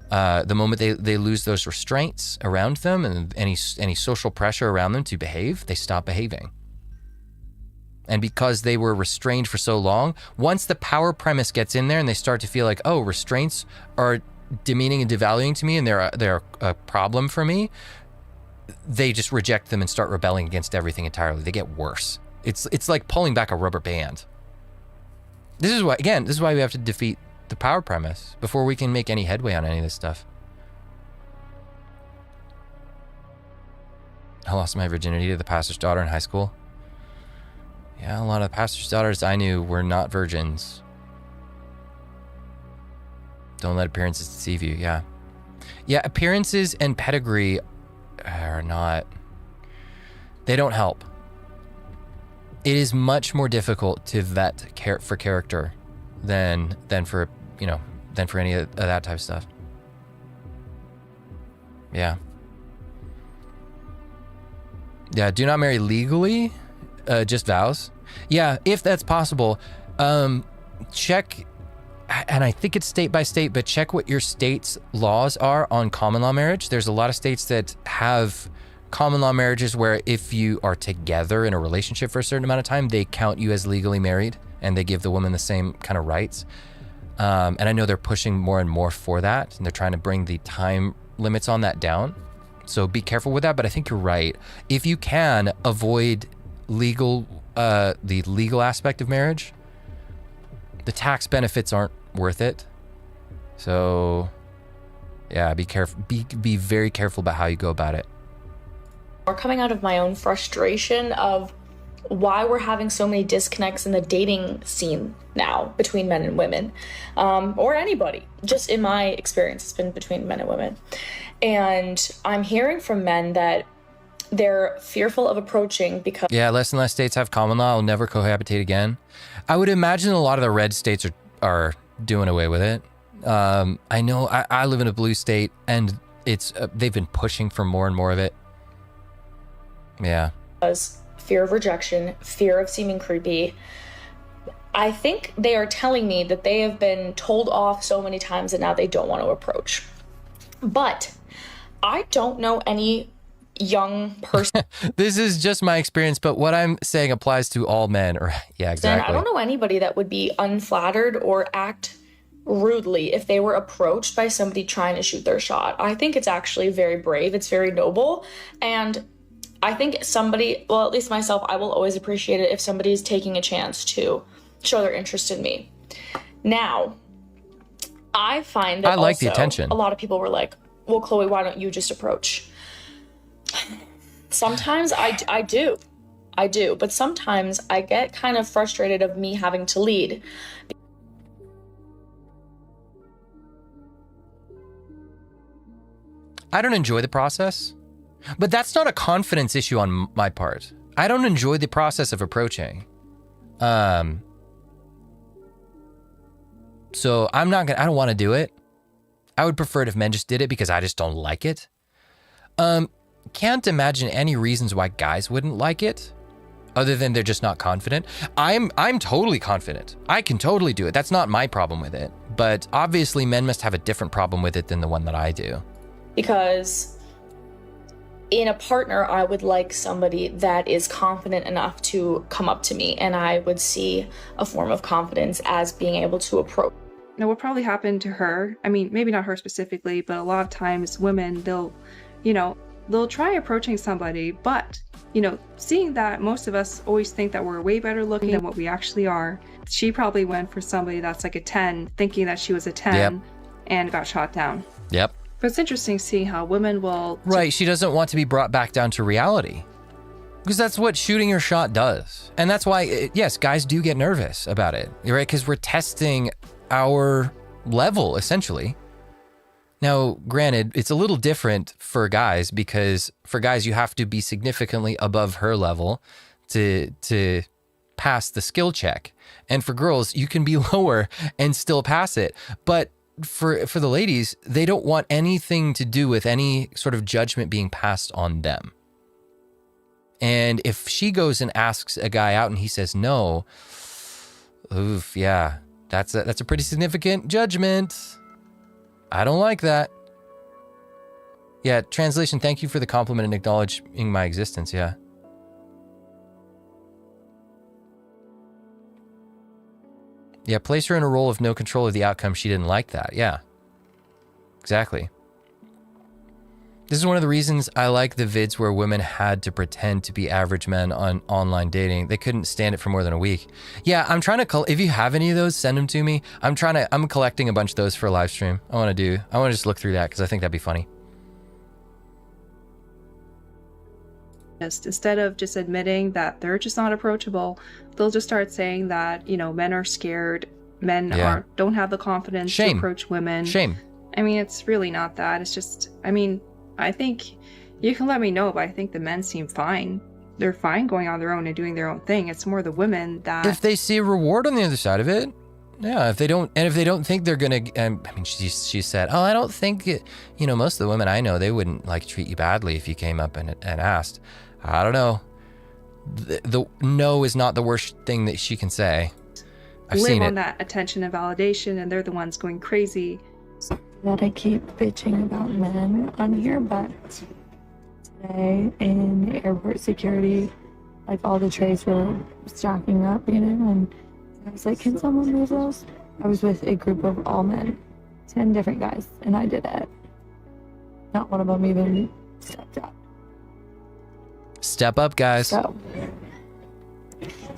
the moment they lose those restraints around them and any social pressure around them to behave, they stop behaving. And because they were restrained for so long, once the power premise gets in there and they start to feel like, oh, restraints are demeaning and devaluing to me and they're a problem for me, they just reject them and start rebelling against everything entirely. They get worse. It's like pulling back a rubber band. This is why we have to defeat the power premise before we can make any headway on any of this stuff. I lost my virginity to the pastor's daughter in high school. Yeah, a lot of pastor's daughters I knew were not virgins. Don't let appearances deceive you. Yeah. Yeah, appearances and pedigree are not, they don't help. It is much more difficult to vet for character than for any of that type of stuff. Yeah. Yeah, do not marry legally, just vows. Yeah, if that's possible, check, and I think it's state by state, but check what your state's laws are on common law marriage. There's a lot of states that have common law marriages where if you are together in a relationship for a certain amount of time, they count you as legally married and they give the woman the same kind of rights. And I know they're pushing more and more for that, and they're trying to bring the time limits on that down. So be careful with that, but I think you're right. If you can avoid the legal aspect of marriage, the tax benefits aren't worth it. So yeah, be careful. Be very careful about how you go about it. Or coming out of my own frustration of why we're having so many disconnects in the dating scene now between men and women, or anybody. Just in my experience, it's been between men and women. And I'm hearing from men that they're fearful of approaching because... Yeah, less and less states have common law. I'll never cohabitate again. I would imagine a lot of the red states are doing away with it. I know I live in a blue state, and it's they've been pushing for more and more of it. Yeah. Fear of rejection, fear of seeming creepy. I think they are telling me that they have been told off so many times that now they don't want to approach. But I don't know any young person. This is just my experience, but what I'm saying applies to all men. Or yeah, exactly. I don't know anybody that would be unflattered or act rudely if they were approached by somebody trying to shoot their shot. I think it's actually very brave. It's very noble. And I think somebody, well, at least myself, I will always appreciate it if somebody is taking a chance to show their interest in me. Now, I find that I like the attention. A lot of people were like, well, Chloe, why don't you just approach? Sometimes I do, but sometimes I get kind of frustrated of me having to lead. I don't enjoy the process. But that's not a confidence issue on my part. I don't enjoy the process of approaching. So I don't want to do it. I would prefer it if men just did it because I just don't like it. Can't imagine any reasons why guys wouldn't like it other than they're just not confident. I'm totally confident. I can totally do it. That's not my problem with it. But obviously men must have a different problem with it than the one that I do. Because in a partner, I would like somebody that is confident enough to come up to me, and I would see a form of confidence as being able to approach. Now, what probably happened to her, I mean, maybe not her specifically, but a lot of times women, they'll try approaching somebody, but, seeing that most of us always think that we're way better looking than what we actually are, she probably went for somebody that's like a 10, thinking that she was a 10, and got shot down. Yep. But it's interesting seeing how women will... Right, she doesn't want to be brought back down to reality. Because that's what shooting your shot does. And that's why, yes, guys do get nervous about it, right? Because we're testing our level, essentially. Now, granted, it's a little different for guys because for guys, you have to be significantly above her level to pass the skill check. And for girls, you can be lower and still pass it. But for the ladies, they don't want anything to do with any sort of judgment being passed on them. And if she goes and asks a guy out and he says no, oof, yeah, that's a pretty significant judgment. I don't like that. Yeah, translation, thank you for the compliment and acknowledging my existence, yeah. Yeah, place her in a role of no control of the outcome. She didn't like that, yeah. Exactly. This is one of the reasons I like the vids where women had to pretend to be average men on online dating. They couldn't stand it for more than a week. Yeah, I'm trying to, if you have any of those, send them to me. I'm collecting a bunch of those for a live stream. I want to just look through that because I think that'd be funny. Instead of just admitting that they're just not approachable, they'll just start saying that, men are scared, men don't have the confidence to approach women. Shame. I mean, it's really not that. It's just, I think you can let me know, but I think the men seem fine. They're fine going on their own and doing their own thing. It's more the women that... If they see a reward on the other side of it, yeah. If they don't think they're going to... she said, I don't think, most of the women I know, they wouldn't treat you badly if you came up and asked. I don't know. The no is not the worst thing that she can say. I've live seen on it. that attention and validation, and they're the ones going crazy. That I keep bitching about men on here, but today in airport security, all the trays were stacking up, and I was like, can someone move those? I was with a group of all men, 10 different guys, and I did it. Not one of them even stepped up. Step up, guys. So,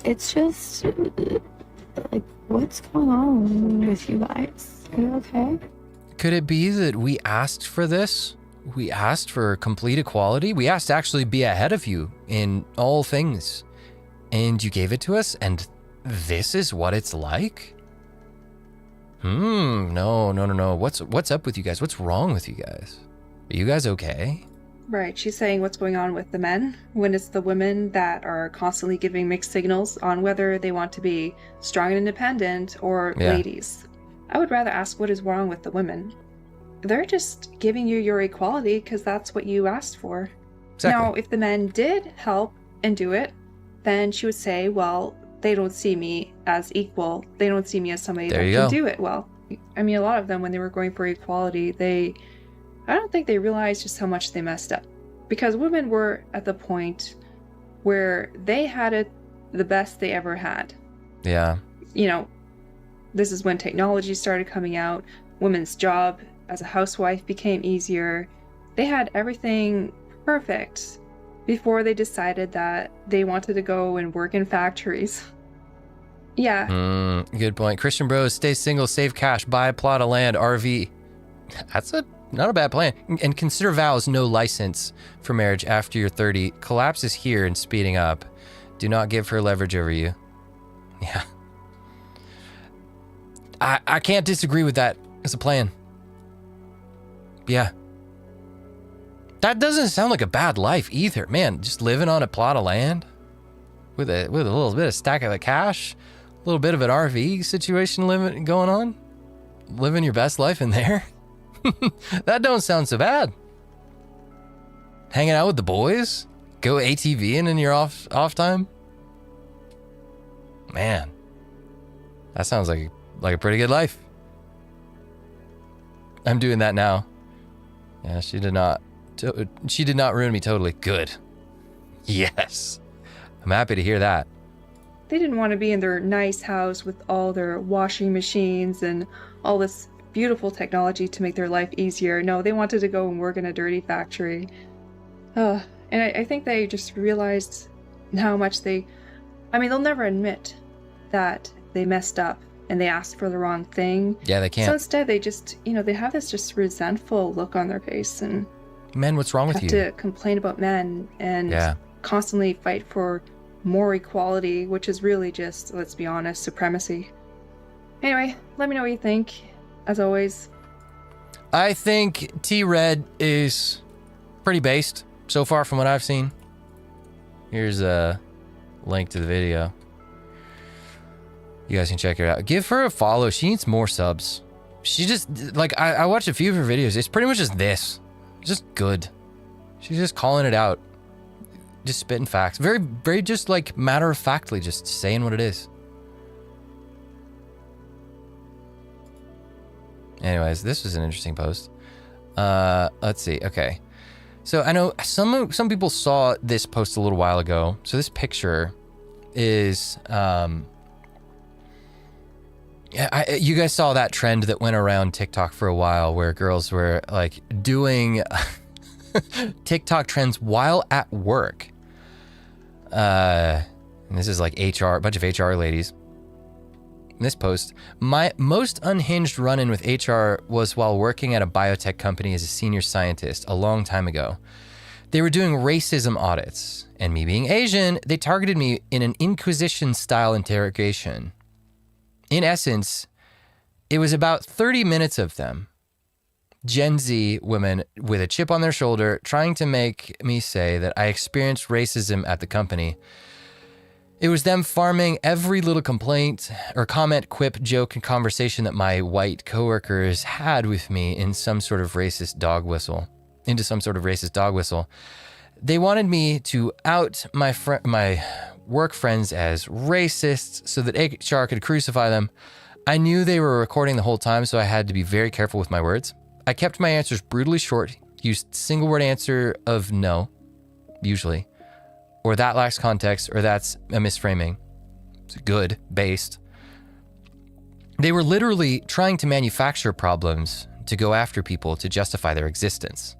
it's just, what's going on with you guys? Are you okay? Could it be that we asked for this? We asked for complete equality? We asked to actually be ahead of you in all things. And you gave it to us? And this is what it's like? No. What's up with you guys? What's wrong with you guys? Are you guys okay? Right, she's saying what's going on with the men, when it's the women that are constantly giving mixed signals on whether they want to be strong and independent or ladies. I would rather ask what is wrong with the women. They're just giving you your equality because that's what you asked for. Exactly. Now, if the men did help and do it, then she would say, well, they don't see me as equal. They don't see me as somebody that can do it well. A lot of them, when they were going for equality, I don't think they realized just how much they messed up. Because women were at the point where they had it the best they ever had. Yeah. This is when technology started coming out. Women's job as a housewife became easier. They had everything perfect before they decided that they wanted to go and work in factories. Yeah. Good point. Christian Bros, stay single, save cash, buy a plot of land, RV. That's not a bad plan. And consider vows no license for marriage after you're 30. Collapse is here and speeding up. Do not give her leverage over you. Yeah. I can't disagree with that as a plan. Yeah. That doesn't sound like a bad life either. Man, just living on a plot of land with a little bit of stack of the cash, a little bit of an RV situation going on, living your best life in there. That don't sound so bad. Hanging out with the boys, go ATVing in your off time. Man, that sounds like a pretty good life. I'm doing that now. Yeah, she did not ruin me totally. Good. Yes. I'm happy to hear that. They didn't want to be in their nice house with all their washing machines and all this beautiful technology to make their life easier. No, they wanted to go and work in a dirty factory. And I think they just realized how much they'll never admit that they messed up and they asked for the wrong thing. Yeah, they can't. So instead, they just, they have this just resentful look on their face and men, what's wrong with you? Have to complain about men and constantly fight for more equality, which is really just, let's be honest, supremacy. Anyway, let me know what you think. As always, I think T-Red is pretty based so far from what I've seen. Here's a link to the video. You guys can check it out. Give her a follow. She needs more subs. She just, I watched a few of her videos. It's pretty much just this. Just good. She's just calling it out. Just spitting facts. Very, very just matter-of-factly just saying what it is. Anyways, this was an interesting post. Let's see. Okay. So I know some people saw this post a little while ago. So this picture is, you guys saw that trend that went around TikTok for a while where girls were doing TikTok trends while at work. And this is HR, a bunch of HR ladies. In this post, my most unhinged run-in with HR was while working at a biotech company as a senior scientist a long time ago. They were doing racism audits, and me being Asian, they targeted me in an Inquisition-style interrogation. In essence, it was about 30 minutes of them, Gen Z women with a chip on their shoulder, trying to make me say that I experienced racism at the company. It was them farming every little complaint or comment, quip, joke, and conversation that my white coworkers had with me into some sort of racist dog whistle. They wanted me to out my work friends as racists so that HR could crucify them. I knew they were recording the whole time, so I had to be very careful with my words. I kept my answers brutally short, used single word answer of no, usually, or that lacks context, or that's a misframing. It's good, based. They were literally trying to manufacture problems to go after people to justify their existence.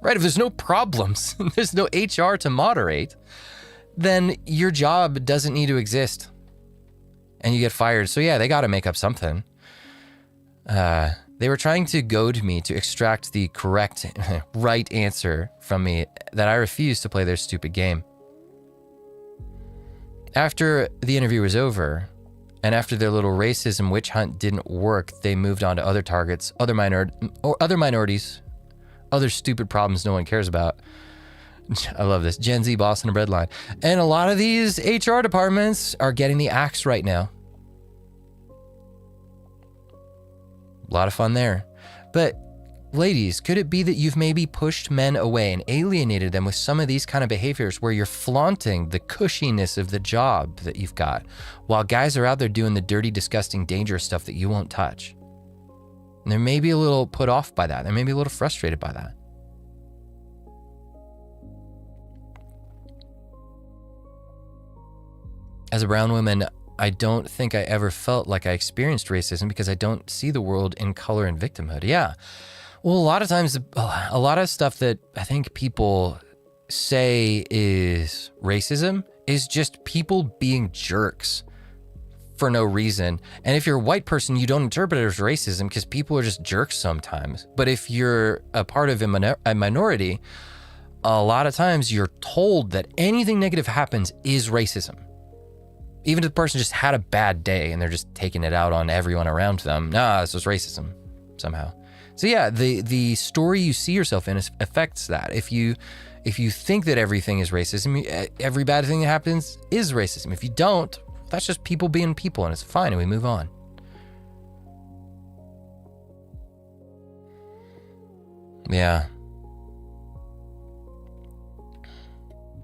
Right, if there's no problems, there's no HR to moderate, then your job doesn't need to exist. And you get fired. So yeah, they got to make up something. They were trying to goad me to extract the correct, right answer from me that I refused to play their stupid game. After the interview was over, and after their little racism witch hunt didn't work, they moved on to other targets, other minorities, other stupid problems no one cares about. I love this. Gen Z boss in a breadline. And a lot of these HR departments are getting the axe right now. A lot of fun there. But ladies, could it be that you've maybe pushed men away and alienated them with some of these kind of behaviors where you're flaunting the cushiness of the job that you've got while guys are out there doing the dirty, disgusting, dangerous stuff that you won't touch? And they're maybe a little put off by that. They're maybe a little frustrated by that. As a brown woman, I don't think I ever felt like I experienced racism because I don't see the world in color and victimhood. Yeah. Well, a lot of times, a lot of stuff that I think people say is racism is just people being jerks for no reason. And if you're a white person, you don't interpret it as racism because people are just jerks sometimes. But if you're a part of a minority, a lot of times you're told that anything negative happens is racism. Even if the person just had a bad day and they're just taking it out on everyone around them. Nah, this was racism somehow. So yeah, the story you see yourself in affects that. If you think that everything is racism, every bad thing that happens is racism. If you don't, that's just people being people, and it's fine, and we move on. Yeah.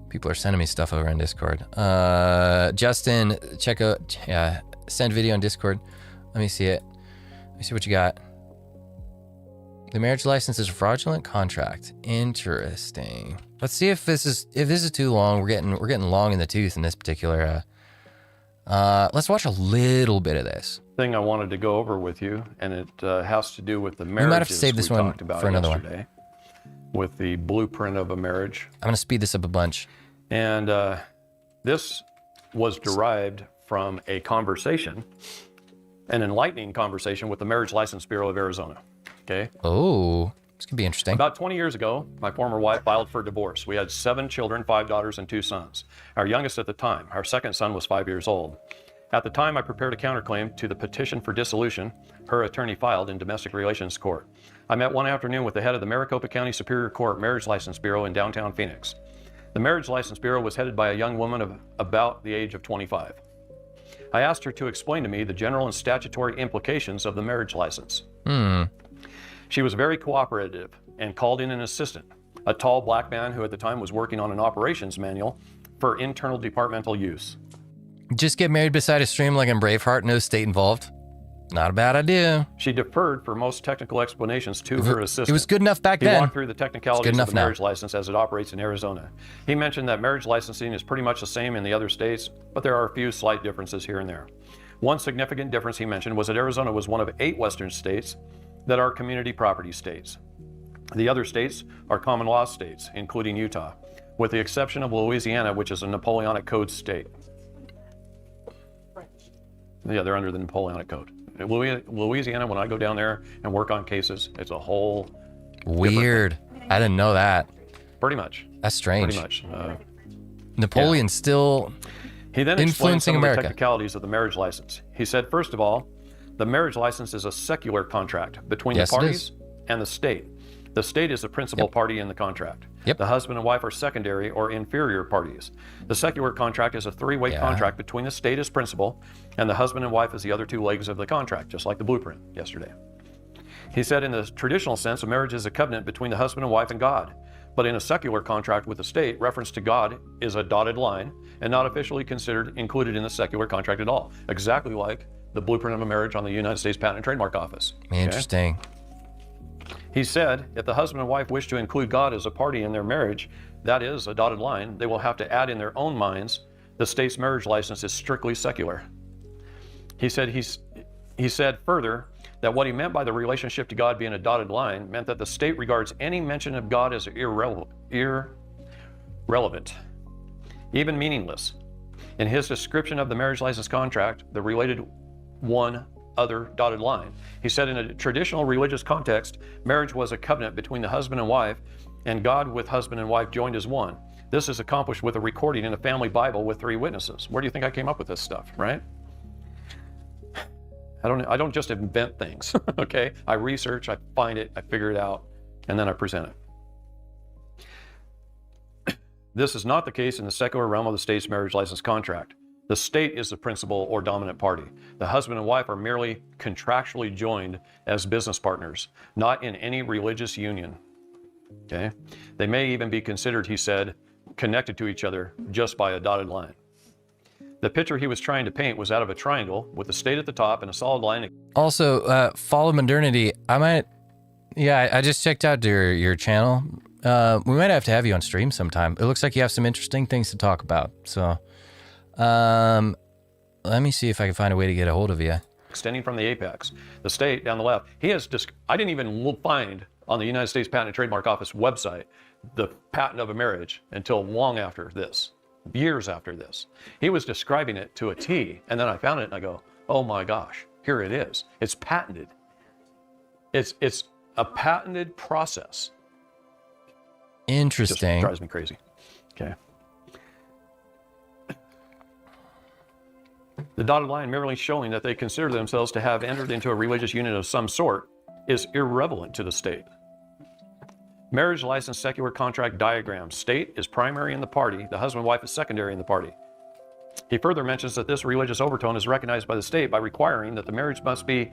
People are sending me stuff over in Discord. Justin, check out, send video on Discord. Let me see it. Let me see what you got. The marriage license is a fraudulent contract. Interesting. Let's see if this is too long. We're getting long in the tooth in this particular. Let's watch a little bit of this. Thing I wanted to go over with you, and it has to do with the marriages we might have to save this one for another one. With the blueprint of a marriage. I'm gonna speed this up a bunch. And this was derived from a conversation, an enlightening conversation with the Marriage License Bureau of Arizona. Okay. Oh, this could be interesting. About 20 years ago, my former wife filed for divorce. We had 7 children, 5 daughters, and 2 sons. Our youngest at the time, our second son, was 5 years old. At the time, I prepared a counterclaim to the petition for dissolution her attorney filed in domestic relations court. I met one afternoon with the head of the Maricopa County Superior Court Marriage License Bureau in downtown Phoenix. The Marriage License Bureau was headed by a young woman of about the age of 25. I asked her to explain to me the general and statutory implications of the marriage license. She was very cooperative and called in an assistant, a tall black man who at the time was working on an operations manual for internal departmental use. Just get married beside a stream like in Braveheart, no state involved. Not a bad idea. She deferred for most technical explanations to her assistant. It was good enough back then. He walked through the technicalities of the marriage now. license as it operates in Arizona. He mentioned that marriage licensing is pretty much the same in the other states, but there are a few slight differences here and there. One significant difference he mentioned was that Arizona was one of 8 western states that are community property states. The other states are common law states, including Utah, with the exception of Louisiana, which is a Napoleonic Code state. Yeah, they're under the Napoleonic Code. Louisiana, when I go down there and work on cases, it's a whole weird. I didn't know that. Pretty much. That's strange. Pretty much. Napoleon's still he then explained influencing some America. of the technicalities of the marriage license. He said, first of all, the marriage license is a secular contract between Yes, the it parties is. and the state. The state is the principal party in the contract. The husband and wife are secondary or inferior parties. The secular contract is a 3-way contract between the state as principal and the husband and wife as the other 2 legs of the contract, just like the blueprint yesterday. He said in the traditional sense, a marriage is a covenant between the husband and wife and God. But in a secular contract with the state, reference to God is a dotted line and not officially considered included in the secular contract at all. Exactly like the blueprint of a marriage on the United States Patent and Trademark Office. Interesting. He said, if the husband and wife wish to include God as a party in their marriage, that is a dotted line, they will have to add in their own minds, the state's marriage license is strictly secular. He said further that what he meant by the relationship to God being a dotted line meant that the state regards any mention of God as irrelevant, even meaningless. In his description of the marriage license contract, the related one other dotted line. He said in a traditional religious context, marriage was a covenant between the husband and wife, and God with husband and wife joined as one. This is accomplished with a recording in a family Bible with 3 witnesses. Where do you think I came up with this stuff, right? I don't just invent things, okay? I research, I find it, I figure it out, and then I present it. This is not the case in the secular realm of the state's marriage license contract. The state is the principal or dominant party. The husband and wife are merely contractually joined as business partners, not in any religious union. Okay? They may even be considered, he said, connected to each other just by a dotted line. The picture he was trying to paint was out of a triangle with the state at the top and a solid line. Also, follow modernity. I just checked out your channel. We might have to have you on stream sometime. It looks like you have some interesting things to talk about. So, let me see if I can find a way to get a hold of you. Extending from the apex, the state down the left. I didn't even find on the United States Patent and Trademark Office website the patent of a marriage until long after this, years after this. He was describing it to a T, and then I found it and I go, oh my gosh, here it is. It's patented. It's a patented process. Interesting. It just drives me crazy. Okay. The dotted line merely showing that they consider themselves to have entered into a religious union of some sort, is irrelevant to the state. Marriage license secular contract diagram. State is primary in the party. The husband and wife is secondary in the party. He further mentions that this religious overtone is recognized by the state by requiring that the marriage must be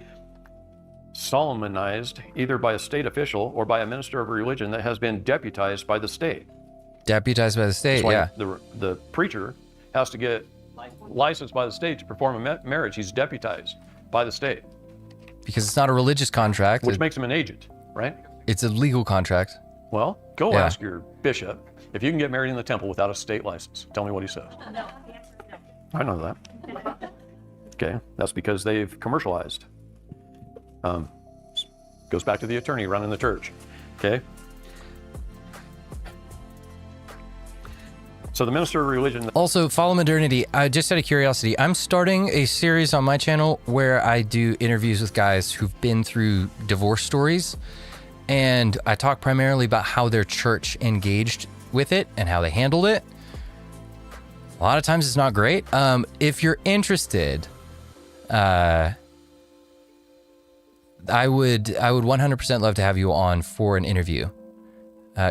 solemnized either by a state official or by a minister of religion that has been deputized by the state. Deputized by the state, That's why yeah. the preacher has to get licensed by the state to perform a marriage. He's deputized by the state. Because it's not a religious contract. Which makes him an agent, right? It's a legal contract. Well, go Yeah. ask your bishop if you can get married in the temple without a state license. Tell me what he says. I know that. Okay, that's because they've commercialized. Goes back to the attorney running the church. Okay. So the minister of religion. Also, follow modernity. Just out of curiosity, I'm starting a series on my channel where I do interviews with guys who've been through divorce stories. And I talk primarily about how their church engaged with it and how they handled it. A lot of times it's not great. If you're interested, I would 100% love to have you on for an interview.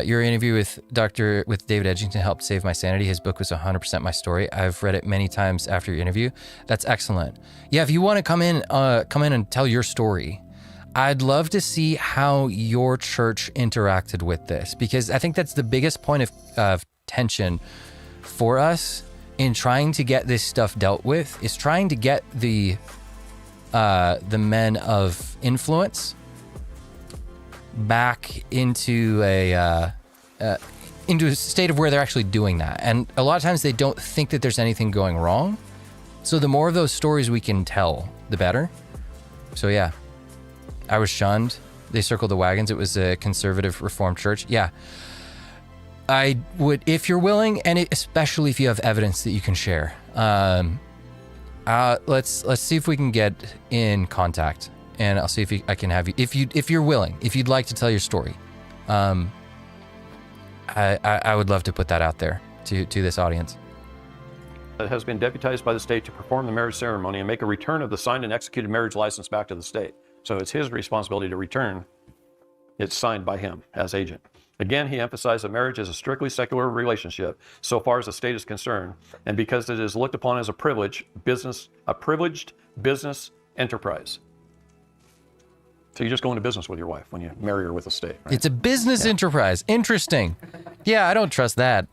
Your interview with David Edgington helped save my sanity. His book was 100% my story. I've read it many times after your interview. That's excellent. Yeah, if you want to come in and tell your story, I'd love to see how your church interacted with this, because I think that's the biggest point of tension for us in trying to get this stuff dealt with, is trying to get the men of influence back into a state of where they're actually doing that. And a lot of times they don't think that there's anything going wrong. So the more of those stories we can tell, the better. So yeah, I was shunned. They circled the wagons. It was a conservative reformed church. Yeah. I would, if you're willing, and especially if you have evidence that you can share. Let's see if we can get in contact, and I'll see if I can have you. If you're willing, if you'd like to tell your story, I would love to put that out there to this audience. That has been deputized by the state to perform the marriage ceremony and make a return of the signed and executed marriage license back to the state. So it's his responsibility to return. It's signed by him as agent. Again, he emphasized that marriage is a strictly secular relationship so far as the state is concerned, and because it is looked upon as a privileged business enterprise. So you just go into business with your wife when you marry her with the state, right? It's a business enterprise. Interesting. Yeah, I don't trust that.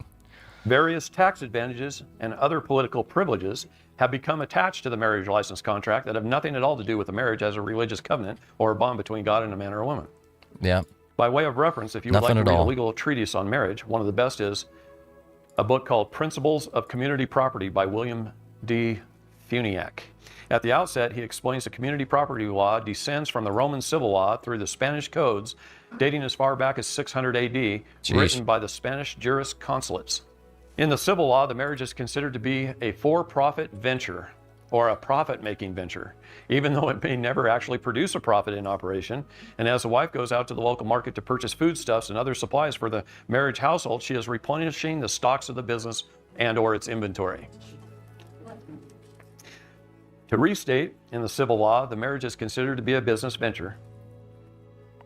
Various tax advantages and other political privileges have become attached to the marriage license contract that have nothing at all to do with the marriage as a religious covenant or a bond between God and a man or a woman. Yeah. By way of reference, if you would Nothing like to at read a all. legal treatise on marriage, one of the best is a book called Principles of Community Property by William D. Funiak. At the outset, he explains the community property law descends from the Roman civil law through the Spanish codes dating as far back as 600 AD, Jeez. written by the Spanish jurisconsulates. In the civil law, the marriage is considered to be a for-profit venture or a profit-making venture, even though it may never actually produce a profit in operation. And as the wife goes out to the local market to purchase foodstuffs and other supplies for the marriage household, she is replenishing the stocks of the business and or its inventory. To restate, in the civil law, the marriage is considered to be a business venture.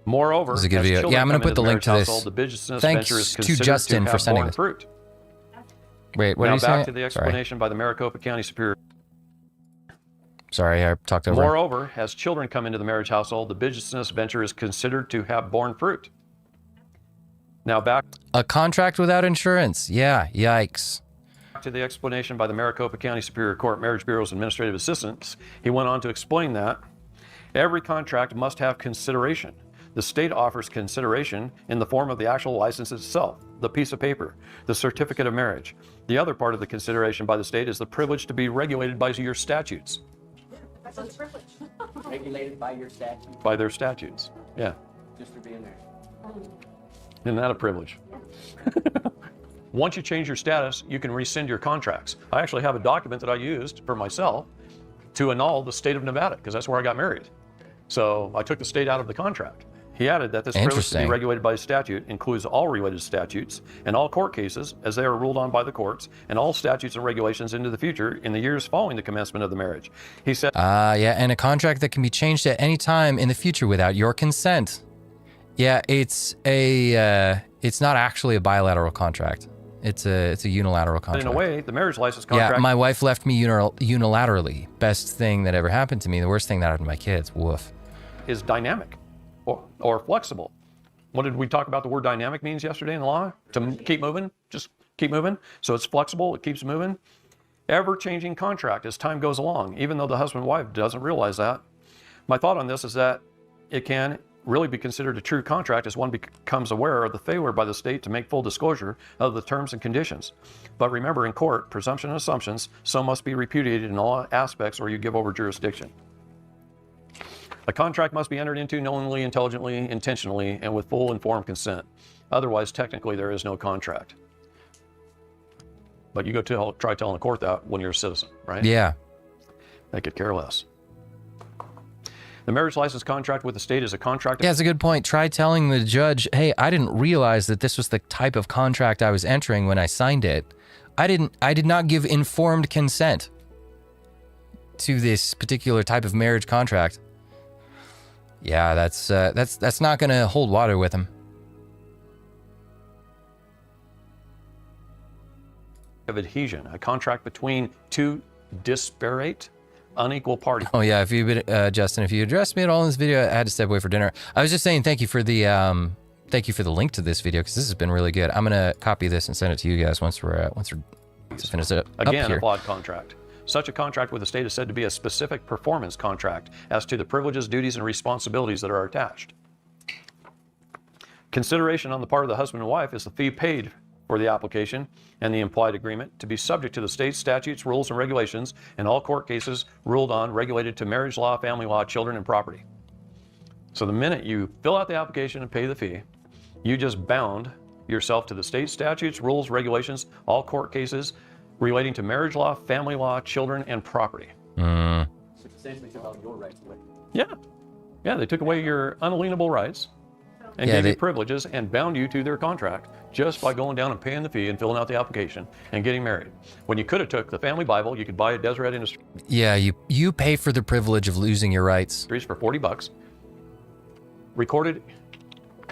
Moreover, This as is a good video. children Yeah, I'm going come to put into the link marriage to this. household, the business Thanks venture is to considered Justin to for have sending borne this. fruit. Wait, what Now are you saying? back to the explanation by the Maricopa County Superior. Sorry, I talked over. Moreover, as children come into the marriage household, the business venture is considered to have borne fruit. Now back A contract without insurance. Yeah, yikes. to the explanation by the Maricopa County Superior Court Marriage Bureau's administrative assistants. He went on to explain that every contract must have consideration. The state offers consideration in the form of the actual license itself, the piece of paper, the certificate of marriage. The other part of the consideration by the state is the privilege to be regulated by your statutes. That's a privilege. Regulated by your statute. By their statutes, yeah. Just for being there. Isn't that a privilege? Once you change your status, you can rescind your contracts. I actually have a document that I used for myself to annul the state of Nevada, because that's where I got married. So I took the state out of the contract. He added that this privilege to be Interesting. regulated by statute includes all related statutes and all court cases as they are ruled on by the courts, and all statutes and regulations into the future in the years following the commencement of the marriage. He said, Yeah, and a contract that can be changed at any time in the future without your consent. Yeah, it's not actually a bilateral contract. It's a unilateral contract. in a way, the marriage license contract Yeah, my wife left me unilaterally. Best thing that ever happened to me. The worst thing that happened to my kids. Woof. is dynamic or flexible. What did we talk about the word dynamic means yesterday in the law? To keep moving, just keep moving. So it's flexible, it keeps moving. Ever-changing contract as time goes along, even though the husband and wife doesn't realize that. My thought on this is that it can really be considered a true contract as one becomes aware of the failure by the state to make full disclosure of the terms and conditions. But remember, in court, presumption and assumptions, so must be repudiated in all aspects or you give over jurisdiction. A contract must be entered into knowingly, intelligently, intentionally, and with full informed consent. Otherwise, technically, there is no contract. But you go try telling the court that when you're a citizen, right? Yeah. They could care less. The marriage license contract with the state is a contract. Yeah, it's a good point. Try telling the judge, hey, I didn't realize that this was the type of contract I was entering when I signed it. I did not give informed consent to this particular type of marriage contract. Yeah, that's not going to hold water with him. Of adhesion, a contract between two disparate, unequal parties. Oh yeah, if you Justin, if you addressed me at all in this video, I had to step away for dinner. I was just saying thank you for the link to this video because this has been really good. I'm gonna copy this and send it to you guys once we're finished up Again, here. a flawed contract. Such a contract with the state is said to be a specific performance contract as to the privileges, duties, and responsibilities that are attached. Consideration on the part of the husband and wife is the fee paid for the application and the implied agreement to be subject to the state statutes, rules, and regulations in all court cases ruled on related to marriage law, family law, children, and property. So the minute you fill out the application and pay the fee, you just bound yourself to the state statutes, rules, regulations, all court cases relating to marriage law, family law, children, and property. Mm. So essentially took all your rights away. Yeah, they took away your unalienable rights and gave you privileges and bound you to their contract just by going down and paying the fee and filling out the application and getting married. When you could have took the family Bible, you could buy a Deseret Industries. Yeah, you pay for the privilege of losing your rights. For $40, recorded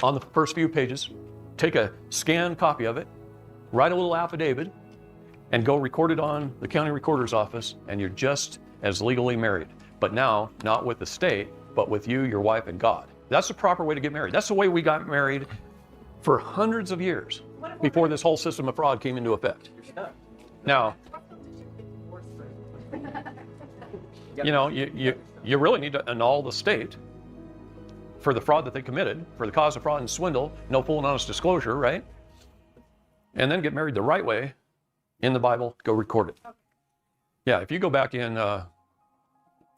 on the first few pages, take a scanned copy of it, write a little affidavit, and go record it on the county recorder's office, and you're just as legally married. But now, not with the state, but with you, your wife, and God. That's the proper way to get married. That's the way we got married for hundreds of years before this whole system of fraud came into effect. Now, you really need to annul the state for the fraud that they committed, for the cause of fraud and swindle, no full and honest disclosure, right? And then get married the right way in the Bible, go record it. Yeah, if you go back in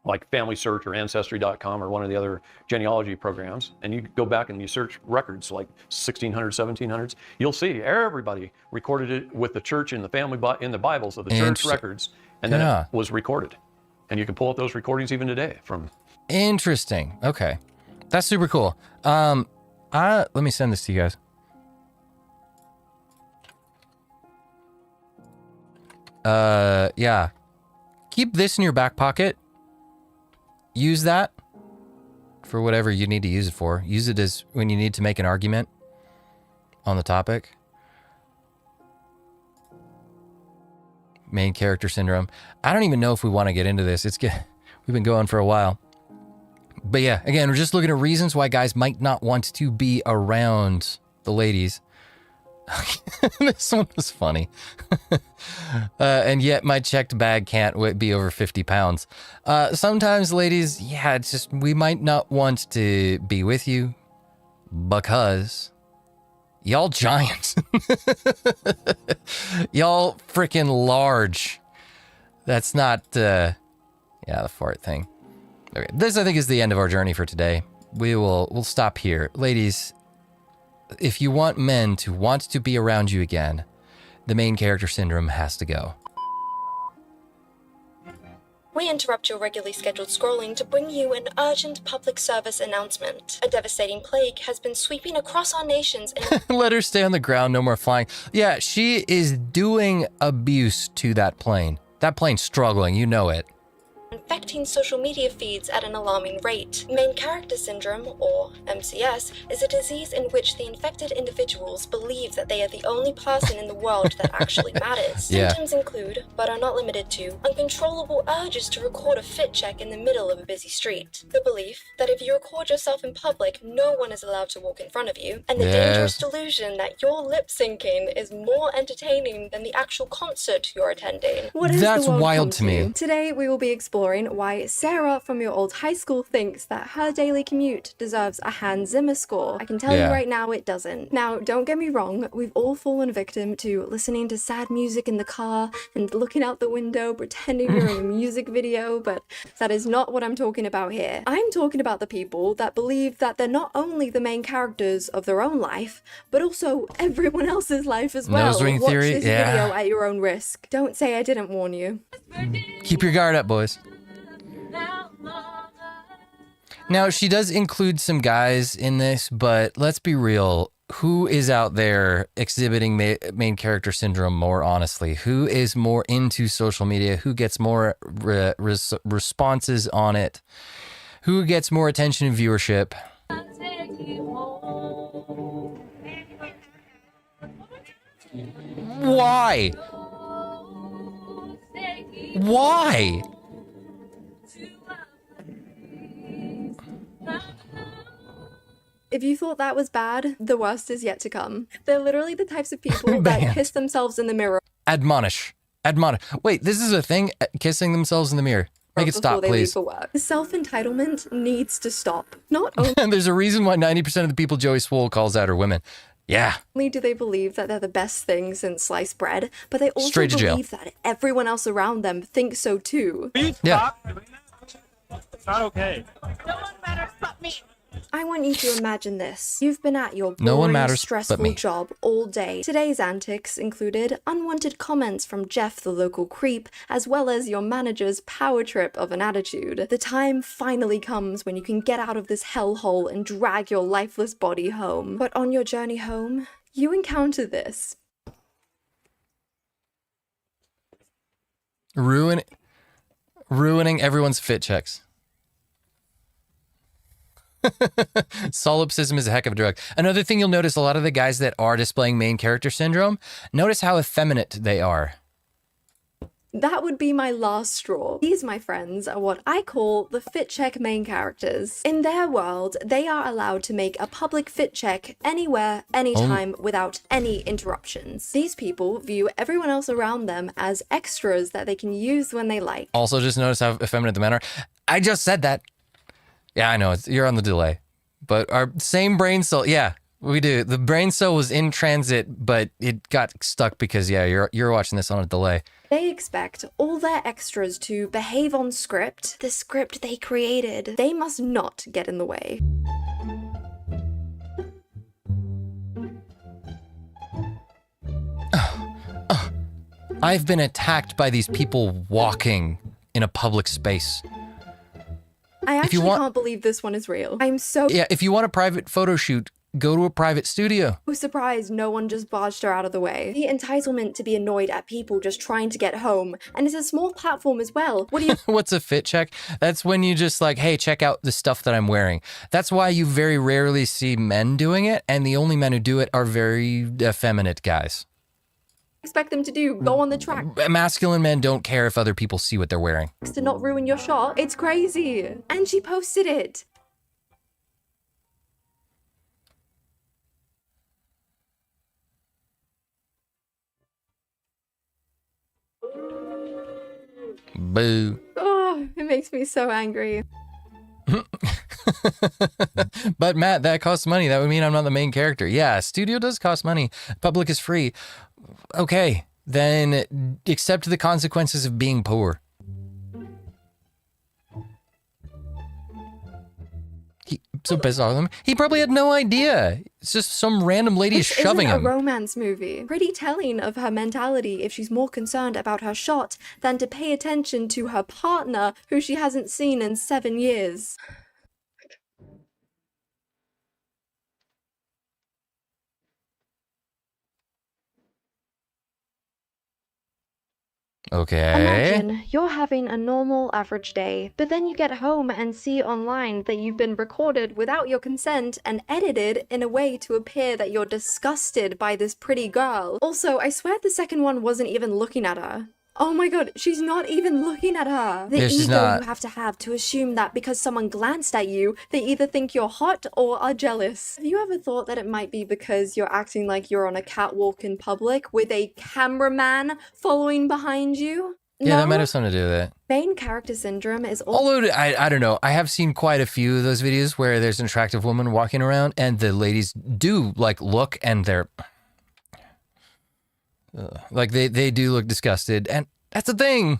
like Family Search or Ancestry.com or one of the other genealogy programs, and you go back and you search records like 1600s, 1700s, you'll see everybody recorded it with the church in the family in the Bibles of the church records, and then it was recorded. And you can pull up those recordings even today from. Interesting. Okay, that's super cool. Let me send this to you guys. Yeah. Keep this in your back pocket. Use that for whatever you need to use it for. Use it as when you need to make an argument on the topic. Main character syndrome. I don't even know if we want to get into this. We've been going for a while. But yeah, again, we're just looking at reasons why guys might not want to be around the ladies. This one was funny. And yet my checked bag can't be over 50 pounds. Sometimes, ladies, yeah, it's just we might not want to be with you because y'all giant. Y'all freaking large. That's not, yeah, the fart thing. Okay, this I think is the end of our journey for today. We'll stop here. Ladies, if you want men to want to be around you again, the main character syndrome has to go. We interrupt your regularly scheduled scrolling to bring you an urgent public service announcement. A devastating plague has been sweeping across our nations and Let her stay on the ground, no more flying. Yeah, she is doing abuse to that plane. That plane's struggling, you know it. infecting social media feeds at an alarming rate. Main character syndrome, or MCS, is a disease in which the infected individuals believe that they are the only person in the world that actually matters. Yeah. Symptoms include, but are not limited to, uncontrollable urges to record a fit check in the middle of a busy street, the belief that if you record yourself in public, no one is allowed to walk in front of you, and the dangerous delusion that your lip syncing is more entertaining than the actual concert you're attending. What has That's the world wild come to me. Today we will be exploring why Sarah from your old high school thinks that her daily commute deserves a Hans Zimmer score. I can tell you Yeah. right now it doesn't. Now, don't get me wrong, we've all fallen victim to listening to sad music in the car and looking out the window pretending you're in a music video, but that is not what I'm talking about here. I'm talking about the people that believe that they're not only the main characters of their own life, but also everyone else's life as well. Nose ring Watch theory? this Yeah. video at your own risk. Don't say I didn't warn you. Keep your guard up, boys. Now, she does include some guys in this, but let's be real. Who is out there exhibiting main character syndrome more honestly? Who is more into social media? Who gets more responses on it? Who gets more attention and viewership? Why? Why? If you thought that was bad, the worst is yet to come. They're literally the types of people that kiss themselves in the mirror Admonish. Admonish. Wait, this is a thing? Kissing themselves in the mirror. Make it before stop, they leave please. for work. Self-entitlement needs to stop. Not There's a reason why 90% of the people Joey Swole calls out are women. Yeah. only do they believe that they're the best thing since sliced bread, but they also Straight to jail. believe that everyone else around them thinks so too. Yeah. It's not okay. I want you to imagine this. You've been at your No one boring, matters but stressful me. job all day. Today's antics included unwanted comments from Jeff the local creep, as well as your manager's power trip of an attitude. The time finally comes when you can get out of this hellhole and drag your lifeless body home. But on your journey home, you encounter this. Ruining everyone's fit checks. Solipsism is a heck of a drug. Another thing you'll notice, a lot of the guys that are displaying main character syndrome, notice how effeminate they are. That would be my last straw. These, my friends, are what I call the fit check main characters. In their world, they are allowed to make a public fit check anywhere, anytime, without any interruptions. These people view everyone else around them as extras that they can use when they like. Also, just notice how effeminate the men are. I just said that. Yeah, I know. You're on the delay. But our same brain cell, yeah, we do. The brain cell was in transit, but it got stuck because, yeah, you're watching this on a delay. They expect all their extras to behave on script, the script they created. They must not get in the way. I've been attacked by these people walking in a public space. I If you actually want- can't believe this one is real. I'm so Yeah, if you want a private photo shoot, go to a private studio. surprised no one just barged her out of the way. The entitlement to be annoyed at people just trying to get home, and it's a small platform as well. What do you What's a fit check? That's when you just like, hey, check out the stuff that I'm wearing. That's why you very rarely see men doing it, and the only men who do it are very effeminate guys. expect them to do? Go on the track Masculine men don't care if other people see what they're wearing. to not ruin your shot? It's crazy. And she posted it. Boo. Oh, it makes me so angry. But Matt, that costs money. That would mean I'm not the main character. Yeah, studio does cost money. Public is free. Okay, then accept the consequences of being poor. so pissed off with him. He probably had no idea. It's just some random lady is shoving isn't him. a romance movie. Pretty telling of her mentality if she's more concerned about her shot than to pay attention to her partner who she hasn't seen in 7 years. Okay. Imagine you're having a normal average day, but then you get home and see online that you've been recorded without your consent and edited in a way to appear that you're disgusted by this pretty girl. Also, I swear the second one wasn't even looking at her. Oh my god, she's not even looking at her. The Yeah, she's ego not. you have to assume that because someone glanced at you, they either think you're hot or are jealous. Have you ever thought that it might be because you're acting like you're on a catwalk in public with a cameraman following behind you? Yeah, that No? might have something to do with it. Main character syndrome is all Although, I don't know. I have seen quite a few of those videos where there's an attractive woman walking around and the ladies do like look and they're like they do look disgusted. And that's the thing.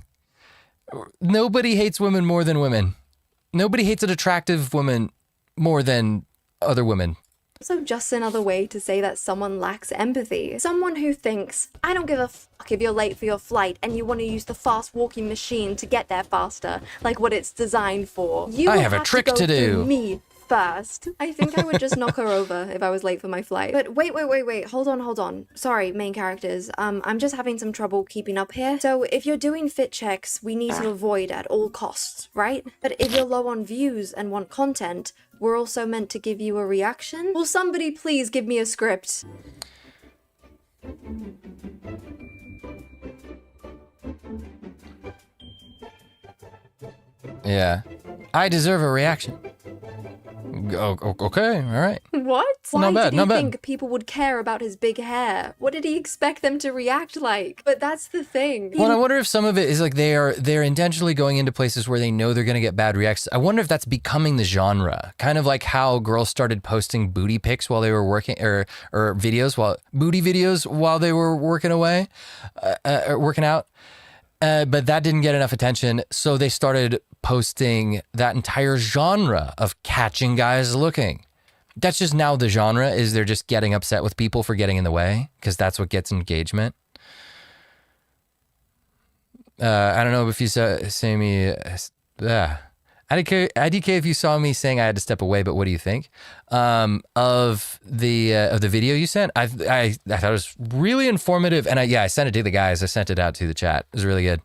Nobody hates women more than women. Nobody hates an attractive woman more than other women. also just another way to say that someone lacks empathy. Someone who thinks, I don't give a fuck if you're late for your flight and you want to use the fast walking machine to get there faster, like what it's designed for. You I will have a trick to go to do. through me first. I think I would just knock her over if I was late for my flight. But wait, hold on. Sorry, main characters. I'm just having some trouble keeping up here. So if you're doing fit checks, we need to avoid at all costs, right? But if you're low on views and want content, we're also meant to give you a reaction. Will somebody please give me a script? Yeah. I deserve a reaction. Okay, all right. What? Why Not bad, did he not bad. think people would care about his big hair? What did he expect them to react like? But that's the thing. Well, I wonder if some of it is like they're intentionally going into places where they know they're going to get bad reactions. I wonder if that's becoming the genre, kind of like how girls started posting booty pics while they were working, or booty videos while they were working away, or working out. But that didn't get enough attention, so they started posting that entire genre of catching guys looking. That's just now the genre, is they're just getting upset with people for getting in the way, because that's what gets engagement. I don't know if you say me, IDK, if you saw me saying I had to step away, but what do you think of the video you sent? I thought it was really informative, and I sent it to the guys. I sent it out to the chat. It was really good.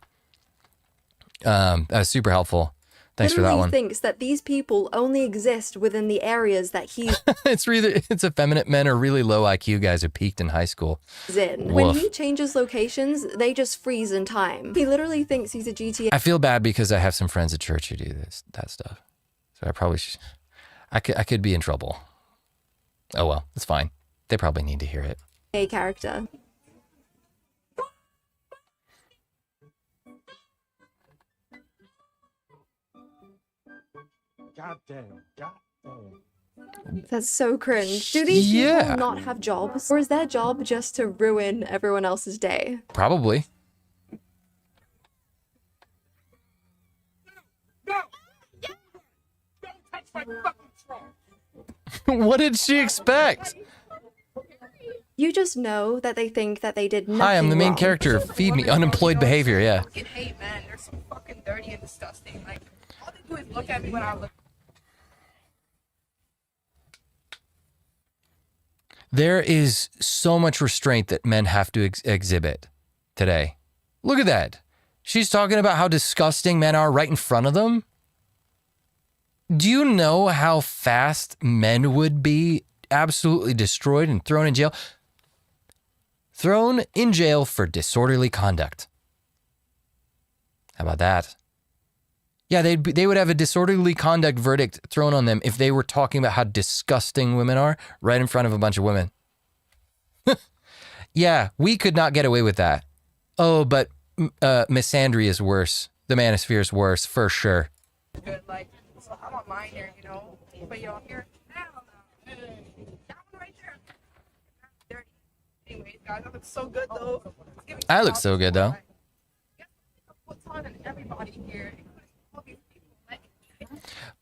That was super helpful. Thanks for that one. Thinks that these people only exist within the areas that he's It's effeminate men or really low IQ guys who peaked in high school. in. Woof. When he changes locations, they just freeze in time. He literally thinks he's a GTA. I feel bad because I have some friends at church who do that stuff. So I probably I could be in trouble. Oh well, it's fine. They probably need to hear it. Character. God damn. That's so cringe. Do these people not have jobs? Or is their job just to ruin everyone else's day? Probably. What did she expect? You just know that they think that they did nothing Hi, I'm the main wrong. character. Feed me. Unemployed behavior, yeah. fucking hate men. They're so fucking dirty and disgusting. Like, all they do is look at me when I look. There is so much restraint that men have to exhibit today. Look at that. She's talking about how disgusting men are right in front of them. Do you know how fast men would be absolutely destroyed and thrown in jail? Thrown in jail for disorderly conduct. How about that? Yeah, they would have a disorderly conduct verdict thrown on them if they were talking about how disgusting women are right in front of a bunch of women. Yeah, we could not get away with that. Oh, but misandry is worse. The manosphere is worse, for sure. Good, like, so I'm a minor, you know, but y'all here, hell no. That one right there, dirty. Anyways, guys, I look so good though. I look so good, though. What's on in everybody here?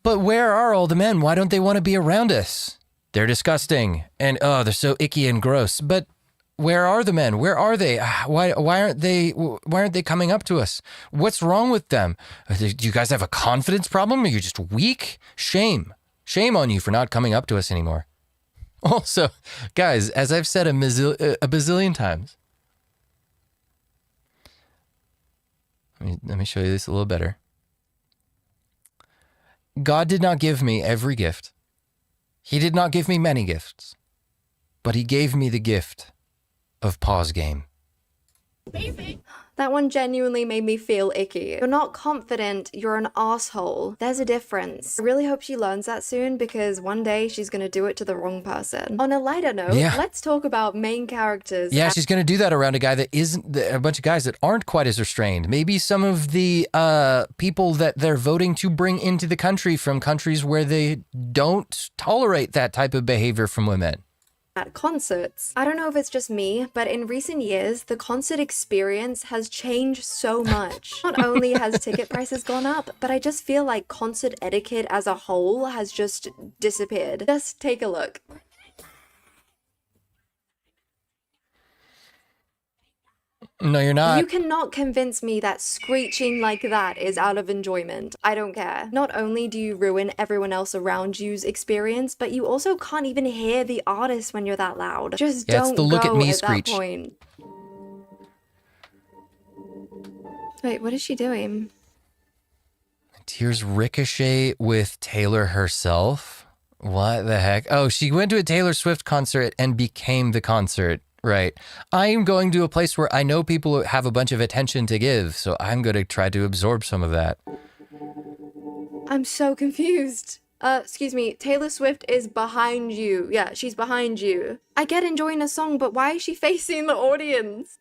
But where are all the men? Why don't they want to be around us? They're disgusting. And oh, they're so icky and gross. But where are the men? Where are they? Why aren't they coming up to us? What's wrong with them? Do you guys have a confidence problem? Are you just weak? Shame on you for not coming up to us anymore. Also, guys, as I've said a bazillion times, let me show you this a little better. God did not give me every gift. He did not give me many gifts, but he gave me the gift of pause game. That one genuinely made me feel icky. You're not confident, you're an asshole. There's a difference. I really hope she learns that soon because one day she's gonna do it to the wrong person. On a lighter note, let's talk about main characters. Yeah, she's going to do that around a guy that isn't, a bunch of guys that aren't quite as restrained. Maybe some of the people that they're voting to bring into the country from countries where they don't tolerate that type of behavior from women. At concerts. I don't know if it's just me, but in recent years, the concert experience has changed so much. Not only has ticket prices gone up, but I just feel like concert etiquette as a whole has just disappeared. Just take a look. No, you're not. You cannot convince me that screeching like that is out of enjoyment. I don't care. Not only do you ruin everyone else around you's experience, but you also can't even hear the artist when you're that loud. Just don't the look go at me at screech. that point. Wait, what is she doing? Here's Ricochet with Taylor herself. What the heck? Oh, she went to a Taylor Swift concert and became the concert. Right. I'm going to a place where I know people have a bunch of attention to give, so I'm going to try to absorb some of that. I'm so confused. Excuse me, Taylor Swift is behind you. Yeah, she's behind you. I get enjoying a song, but why is she facing the audience?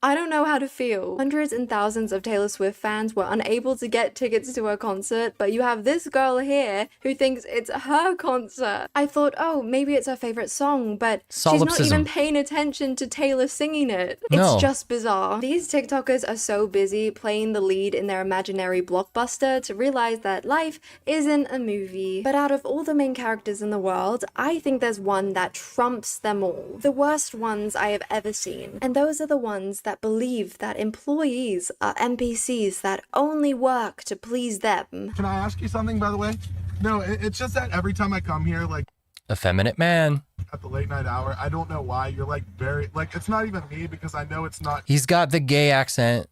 I don't know how to feel. Hundreds and thousands of Taylor Swift fans were unable to get tickets to her concert, but you have this girl here who thinks it's her concert. I thought, oh, maybe it's her favorite song, but she's not even paying attention to Taylor singing it. It's just bizarre. These TikTokers are so busy playing the lead in their imaginary blockbuster to realize that life isn't a movie. But out of all the main characters in the world, I think there's one that trumps them all. The worst ones I have ever seen. And those are the ones that believe that employees are NPCs that only work to please them. Can I ask you something, by the way? No, it's just that every time I come here, like, effeminate man. At the late night hour, I don't know why, you're like very, like, it's not even me because I know it's not. He's got the gay accent.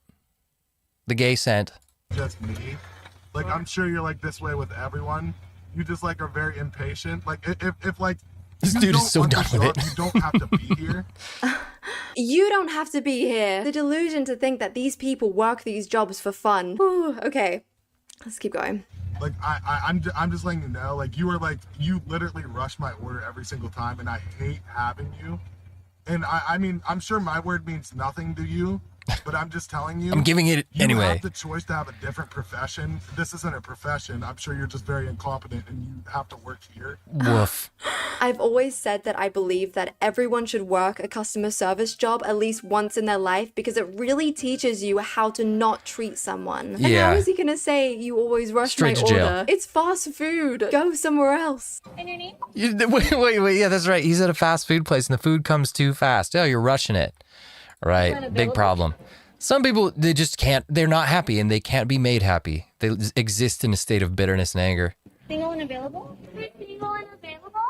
The gay scent. Just me. Like, I'm sure you're like this way with everyone. You just like are very impatient. Like, if like, this dude is so done with it. You don't have to be here. You don't have to be here. The delusion to think that these people work these jobs for fun. Ooh, okay, let's keep going. Like I'm just letting you know. Like you literally rush my order every single time, and I hate having you. And I mean, I'm sure my word means nothing to you, but I'm just telling you. I'm giving it anyway. You have the choice to have a different profession. This isn't a profession. I'm sure you're just very incompetent and you have to work here. Woof. I've always said that I believe that everyone should work a customer service job at least once in their life because it really teaches you how to not treat someone. And how is he gonna say you always rush Straight my to jail. order? It's fast food. Go somewhere else. And your name? Wait. Yeah, that's right. He's at a fast food place and the food comes too fast. Oh, you're rushing it. Right. Big problem. Some people, they just can't, they're not happy and they can't be made happy. They exist in a state of bitterness and anger. Single and available? Single and available?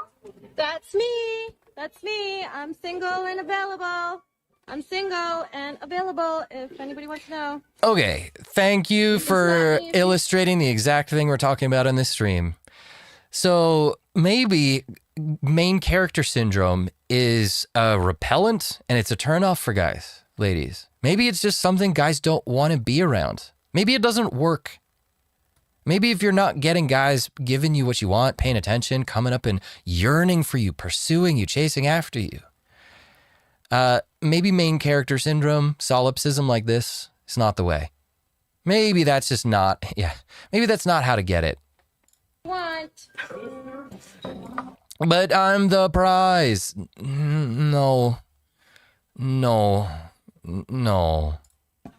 That's me. That's me. I'm single and available. I'm single and available if anybody wants to know. Okay. Thank you for illustrating the exact thing we're talking about in this stream. So maybe main character syndrome is a repellent and it's a turnoff for guys, ladies. Maybe it's just something guys don't want to be around. Maybe it doesn't work. Maybe if you're not getting guys giving you what you want, paying attention, coming up and yearning for you, pursuing you, chasing after you. Maybe main character syndrome, solipsism like this is not the way. Maybe that's just not, maybe that's not how to get it. Want? But I'm the prize. No.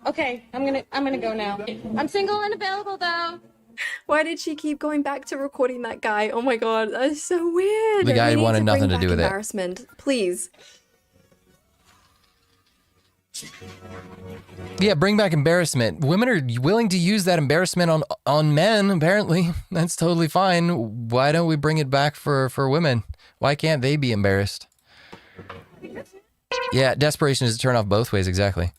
Okay, I'm gonna go now. I'm single and available though. Why did she keep going back to recording that guy? Oh my god, that is so weird. The guy We need wanted nothing bring to do back with it. embarrassment, please. Yeah, bring back embarrassment. Women are willing to use that embarrassment on men, apparently. That's totally fine. Why don't we bring it back for women? Why can't they be embarrassed? Yeah, desperation is a turn off both ways, exactly.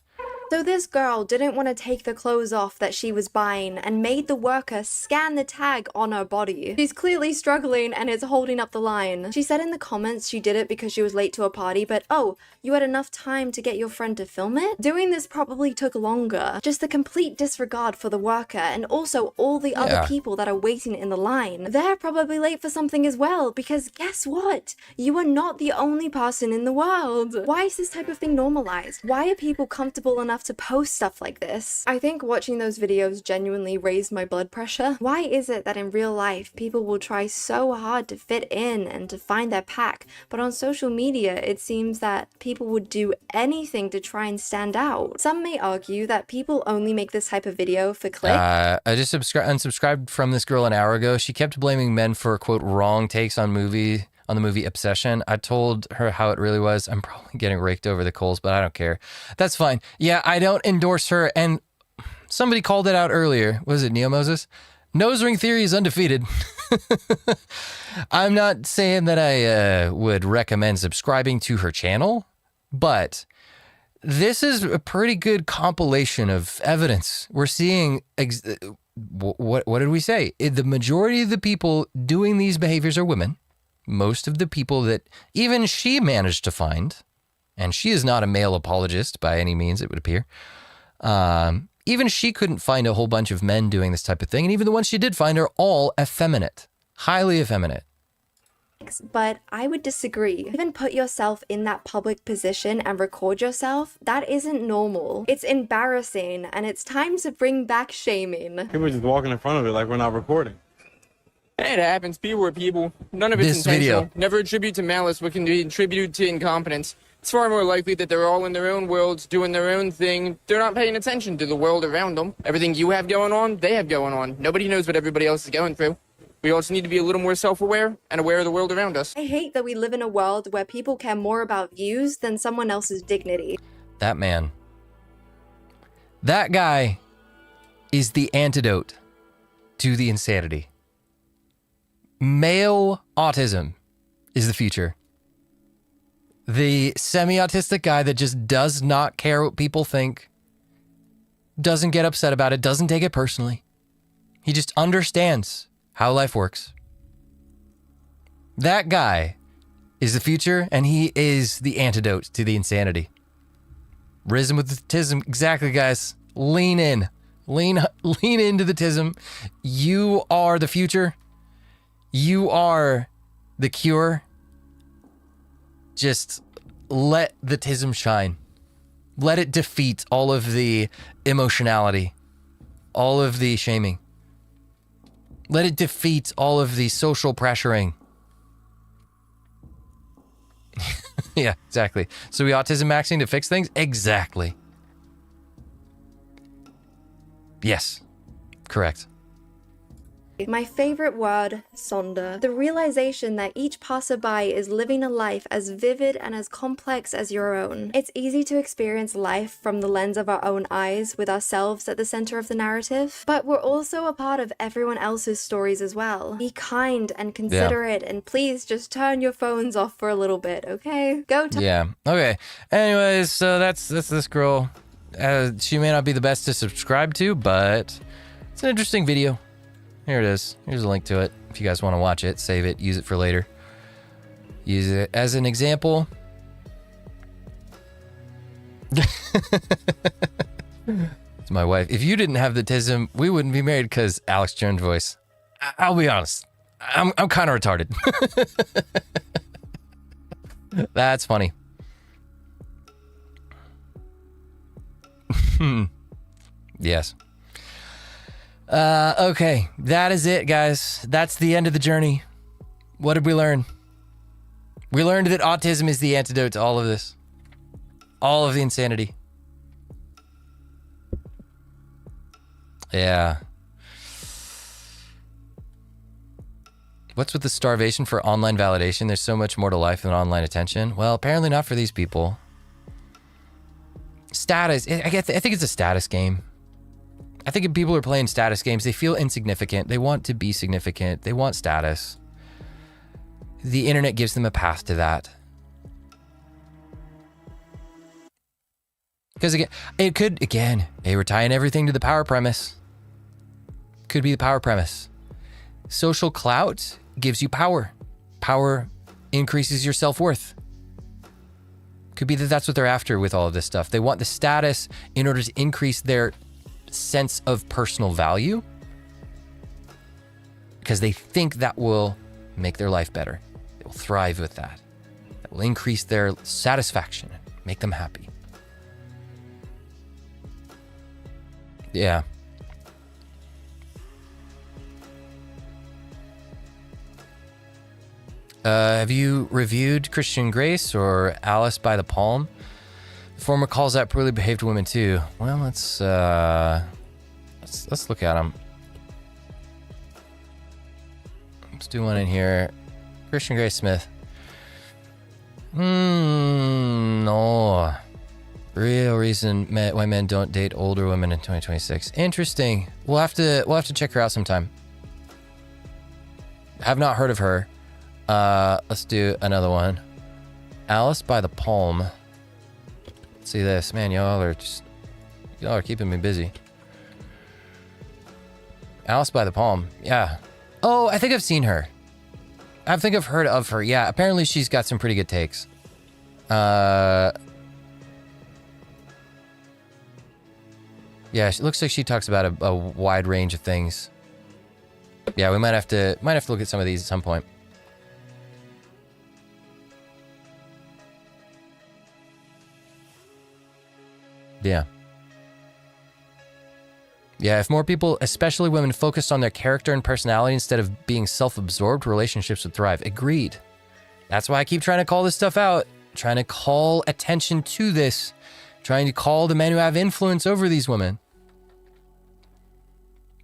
So this girl didn't want to take the clothes off that she was buying and made the worker scan the tag on her body. She's clearly struggling and is holding up the line. She said in the comments she did it because she was late to a party, but oh, you had enough time to get your friend to film it? Doing this probably took longer. Just the complete disregard for the worker and also all the other people that are waiting in the line. They're probably late for something as well because guess what? You are not the only person in the world. Why is this type of thing normalized? Why are people comfortable enough to post stuff like this? I think watching those videos genuinely raised my blood pressure. Why is it that in real life people will try so hard to fit in and to find their pack, but on social media it seems that people would do anything to try and stand out? Some may argue that people only make this type of video for clicks. I just unsubscribed from this girl an hour ago. She kept blaming men for, quote, wrong takes on the movie Obsession. I told her how it really was. I'm probably getting raked over the coals, but I don't care. That's fine. Yeah, I don't endorse her. And somebody called it out earlier. Was it Neo Moses? Nose ring theory is undefeated. I'm not saying that I would recommend subscribing to her channel, but this is a pretty good compilation of evidence. We're seeing, what did we say? The majority of the people doing these behaviors are women. Most of the people that even she managed to find, and she is not a male apologist by any means, it would appear. Even she couldn't find a whole bunch of men doing this type of thing. And even the ones she did find are all effeminate, highly effeminate. But I would disagree. Even put yourself in that public position and record yourself, that isn't normal. It's embarrassing, and it's time to bring back shaming. People are just walking in front of it like we're not recording. It happens. People are people. None of it's This intentional. video. Never attribute to malice what can be attributed to incompetence. It's far more likely that they're all in their own worlds, doing their own thing. They're not paying attention to the world around them. Everything you have going on, they have going on. Nobody knows what everybody else is going through. We also need to be a little more self-aware and aware of the world around us. I hate that we live in a world where people care more about views than someone else's dignity. That man. That guy is the antidote to the insanity. Male autism is the future. The semi-autistic guy that just does not care what people think, doesn't get upset about it, doesn't take it personally. He just understands how life works. That guy is the future, and he is the antidote to the insanity. Risen with the tism. Exactly, guys. Lean in. Lean into the tism. You are the future. You are the cure. Just let the tism shine. Let it defeat all of the emotionality, all of the shaming. Let it defeat all of the social pressuring. Yeah, exactly. So we autism maxing to fix things? Exactly. Yes, correct. My favorite word, sonder. The realization that each passerby is living a life as vivid and as complex as your own. It's easy to experience life from the lens of our own eyes, with ourselves at the center of the narrative, but we're also a part of everyone else's stories as well. Be kind and considerate, and please just turn your phones off for a little bit, okay? Yeah, okay. Anyways, so that's this girl. She may not be the best to subscribe to, but it's an interesting video. Here it is. Here's a link to it. If you guys want to watch it, save it, use it for later. Use it as an example. It's my wife. If you didn't have the tism, we wouldn't be married, because Alex Jones' voice. I'll be honest. I'm kind of retarded. That's funny. Yes. Okay, that is it, guys. That's the end of the journey. What did we learn? We learned that autism is the antidote to all of this. All of the insanity. Yeah. What's with the starvation for online validation? There's so much more to life than online attention. Well, apparently not for these people. Status. I think it's a status game. I think if people are playing status games, they feel insignificant. They want to be significant. They want status. The internet gives them a path to that. Because again, it could, we're tying everything to the power premise. Could be the power premise. Social clout gives you power. Power increases your self-worth. Could be that that's what they're after with all of this stuff. They want the status in order to increase their sense of personal value because they think that will make their life better. They will thrive with that. That will increase their satisfaction, make them happy. Yeah. Have you reviewed Christian Grace or Alice by the Palm? The former calls out poorly behaved women too. Well, let's look at them. Let's do one in here. Christian Grace Smith. No. Real reason why men don't date older women in 2026. Interesting. We'll have to check her out sometime. Have not heard of her. Let's do another one. Alice by the Palm. Let's see this. Man, y'all are keeping me busy. Alice by the Palm. Yeah. Oh, I think I've seen her. I think I've heard of her. Yeah, apparently she's got some pretty good takes. Yeah, it looks like she talks about a wide range of things. Yeah, we might have to look at some of these at some point. Yeah. Yeah, if more people, especially women, focused on their character and personality instead of being self-absorbed, relationships would thrive. Agreed. That's why I keep trying to call this stuff out. Trying to call attention to this. Trying to call the men who have influence over these women.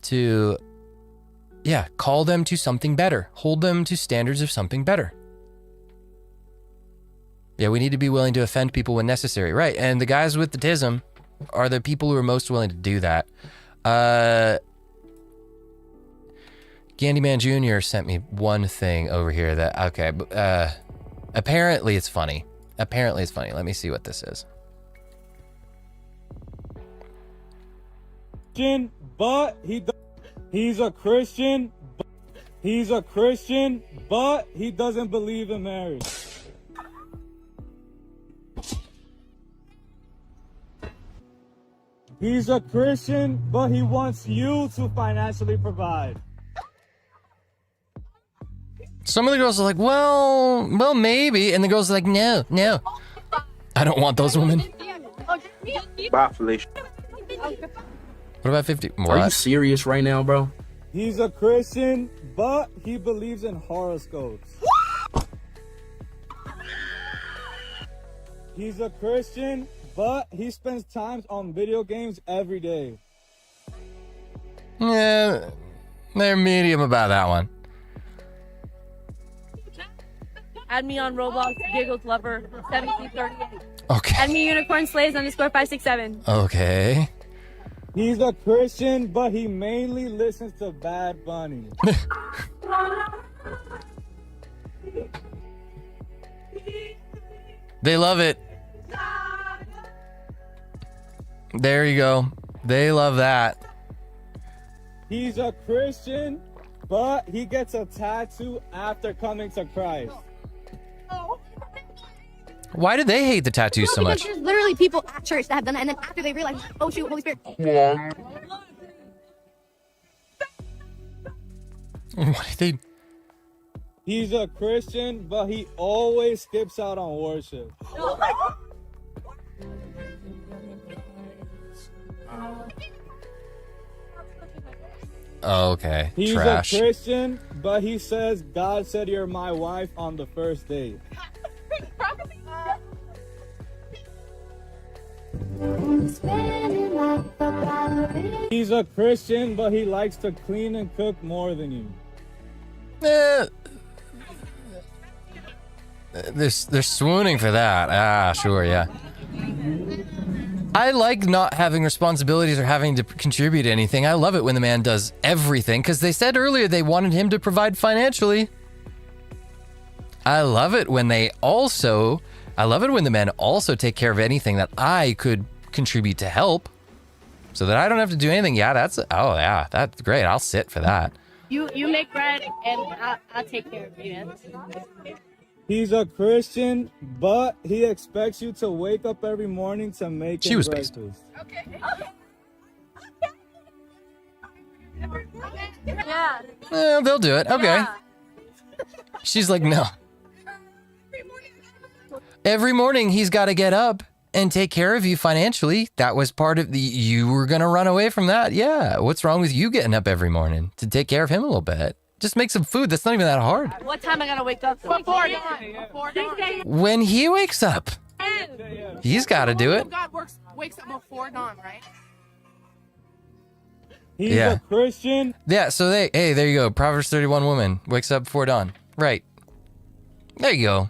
To, yeah, call them to something better. Hold them to standards of something better. Yeah, we need to be willing to offend people when necessary. Right, and the guys with the tism are the people who are most willing to do that. Candyman Jr. sent me one thing over here that, okay, apparently it's funny. Apparently it's funny. Let me see what this is. But he's a Christian, but he doesn't believe in marriage. He's a Christian, but he wants you to financially provide. Some of the girls are like, well, maybe. And the girls are like, no. I don't want those women. Bye, Felicia. What about 50? What? Are you serious right now, bro? He's a Christian, but he believes in horoscopes. He's a Christian, but he spends time on video games every day. Yeah, they're medium about that one. Add me on Roblox, Giggles Lover, 1738. Okay. Add me Unicorn Slays _567. Okay. He's a Christian, but he mainly listens to Bad Bunny. They love it. There you go. They love that. He's a Christian, but he gets a tattoo after coming to Christ. Why do they hate the tattoos so much? There's literally people at church that have done that, and then after they realize, oh shoot, Holy Spirit. What did they? He's a Christian, but he always skips out on worship. Okay. He's Trash. a Christian, but he says God said you're my wife on the first date. He's a Christian, but he likes to clean and cook more than you. They're swooning for that. Ah, sure, yeah. I like not having responsibilities or having to contribute anything. I love it when the man does everything, because they said earlier they wanted him to provide financially. I love it when the men also take care of anything that I could contribute to help, so that I don't have to do anything. Yeah, that's great. I'll sit for that. You make bread and I'll take care of you. He's a Christian, but he expects you to wake up every morning to make him breakfast. Okay. Yeah. They'll do it. Okay. Yeah. She's like, no. Every morning he's got to get up and take care of you financially. That was part of you were going to run away from that. Yeah. What's wrong with you getting up every morning to take care of him a little bit? Just make some food. That's not even that hard. What time am I going to wake up? Before dawn. When he wakes up, he's got to do it. God wakes up before dawn, right? He's a Christian. Yeah, so there you go. Proverbs 31 woman wakes up before dawn. Right. There you go.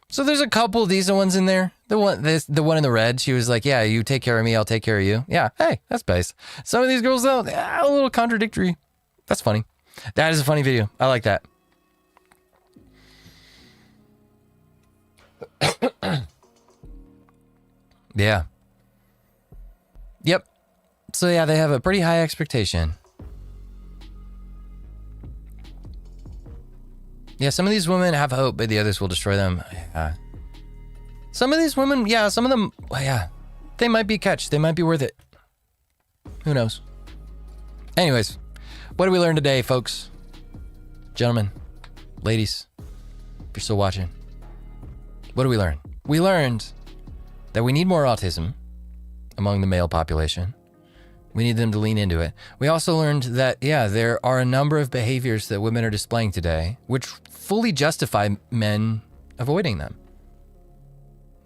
So there's a couple decent ones in there. The one in the red, she was like, yeah, you take care of me, I'll take care of you. Yeah, hey, that's base. Some of these girls, though, a little contradictory. That's funny. That is a funny video. I like that. Yeah. Yep. So yeah, they have a pretty high expectation. Yeah, some of these women have hope, but the others will destroy them. Yeah. Some of these women, yeah, some of them, yeah, they might be catch. They might be worth it. Who knows? Anyways, what did we learn today, folks? Gentlemen, ladies, if you're still watching, what did we learn? We learned that we need more autism among the male population. We need them to lean into it. We also learned that, yeah, there are a number of behaviors that women are displaying today which fully justify men avoiding them.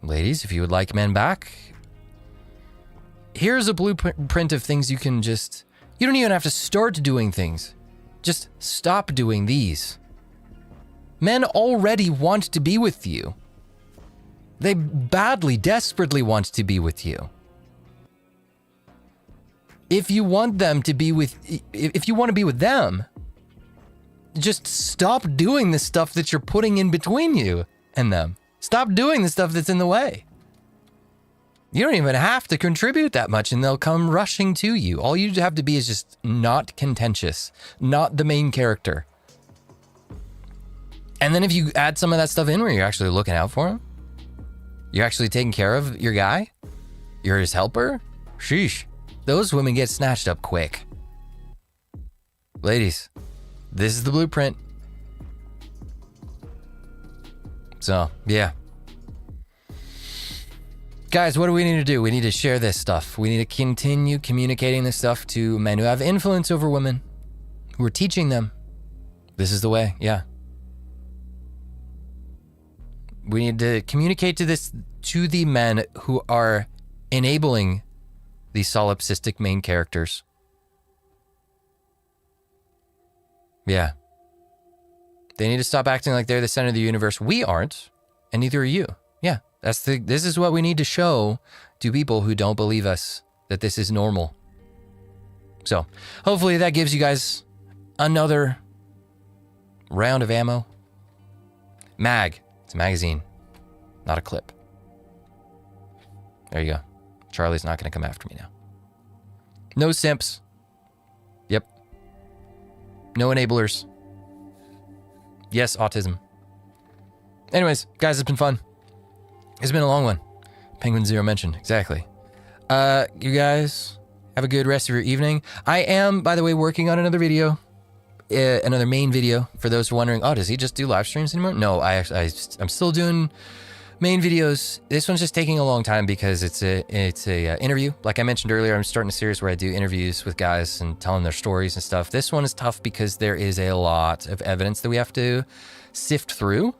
Ladies, if you would like men back, here's a blueprint of things you can just... You don't even have to start doing things. Just stop doing these. Men already want to be with you. They badly, desperately want to be with you. If you want them to be with... If you want to be with them, just stop doing the stuff that you're putting in between you and them. Stop doing the stuff that's in the way. You don't even have to contribute that much and they'll come rushing to you. All you have to be is just not contentious, not the main character. And then if you add some of that stuff in where you're actually looking out for him, you're actually taking care of your guy, you're his helper, sheesh, those women get snatched up quick. Ladies, this is the blueprint. So, yeah. Guys, what do we need to do? We need to share this stuff. We need to continue communicating this stuff to men who have influence over women, who are teaching them. This is the way, yeah. We need to communicate to the men who are enabling these solipsistic main characters. Yeah. They need to stop acting like they're the center of the universe. We aren't, and neither are you. Yeah. This is what we need to show to people who don't believe us, that this is normal. So, hopefully that gives you guys another round of ammo. Mag. It's a magazine, not a clip. There you go. Charlie's not going to come after me now. No simps. Yep. No enablers. Yes, autism. Anyways, guys, it's been fun. It's been a long one. Penguin Zero mentioned. Exactly. You guys have a good rest of your evening. I am, by the way, working on another video. Another main video. For those who are wondering, oh, does he just do live streams anymore? No, I'm still doing main videos. This one's just taking a long time because it's a interview. Like I mentioned earlier, I'm starting a series where I do interviews with guys and telling their stories and stuff. This one is tough because there is a lot of evidence that we have to sift through.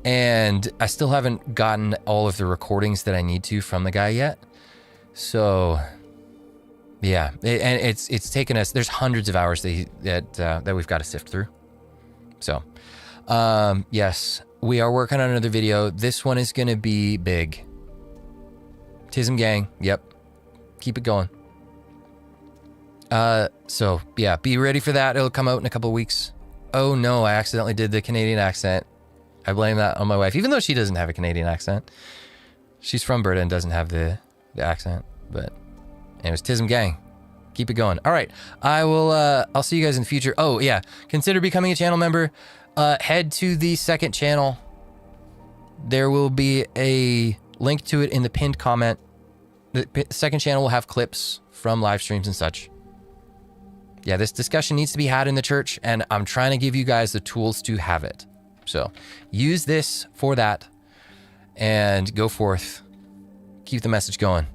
And I still haven't gotten all of the recordings that I need to from the guy yet. So, yeah, and it's taken us. There's hundreds of hours that we've got to sift through. So, yes, we are working on another video. This one is going to be big. Tism Gang. Yep. Keep it going. So, yeah, be ready for that. It'll come out in a couple of weeks. Oh, no, I accidentally did the Canadian accent. I blame that on my wife, even though she doesn't have a Canadian accent. She's from Berta and doesn't have the accent. But anyways, Tism Gang. Keep it going. All right. I'll see you guys in the future. Oh, yeah. Consider becoming a channel member. Head to the second channel. There will be a link to it in the pinned comment. The second channel will have clips from live streams and such. Yeah, this discussion needs to be had in the church, and I'm trying to give you guys the tools to have it. So use this for that and go forth. Keep the message going.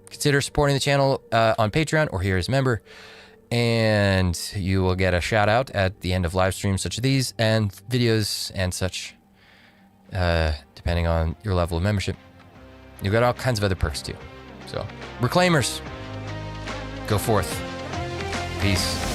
Consider supporting the channel on Patreon or here as a member, and you will get a shout out at the end of live streams such as these and videos and such, depending on your level of membership. You've got all kinds of other perks too. So, Reclaimers, go forth. Peace.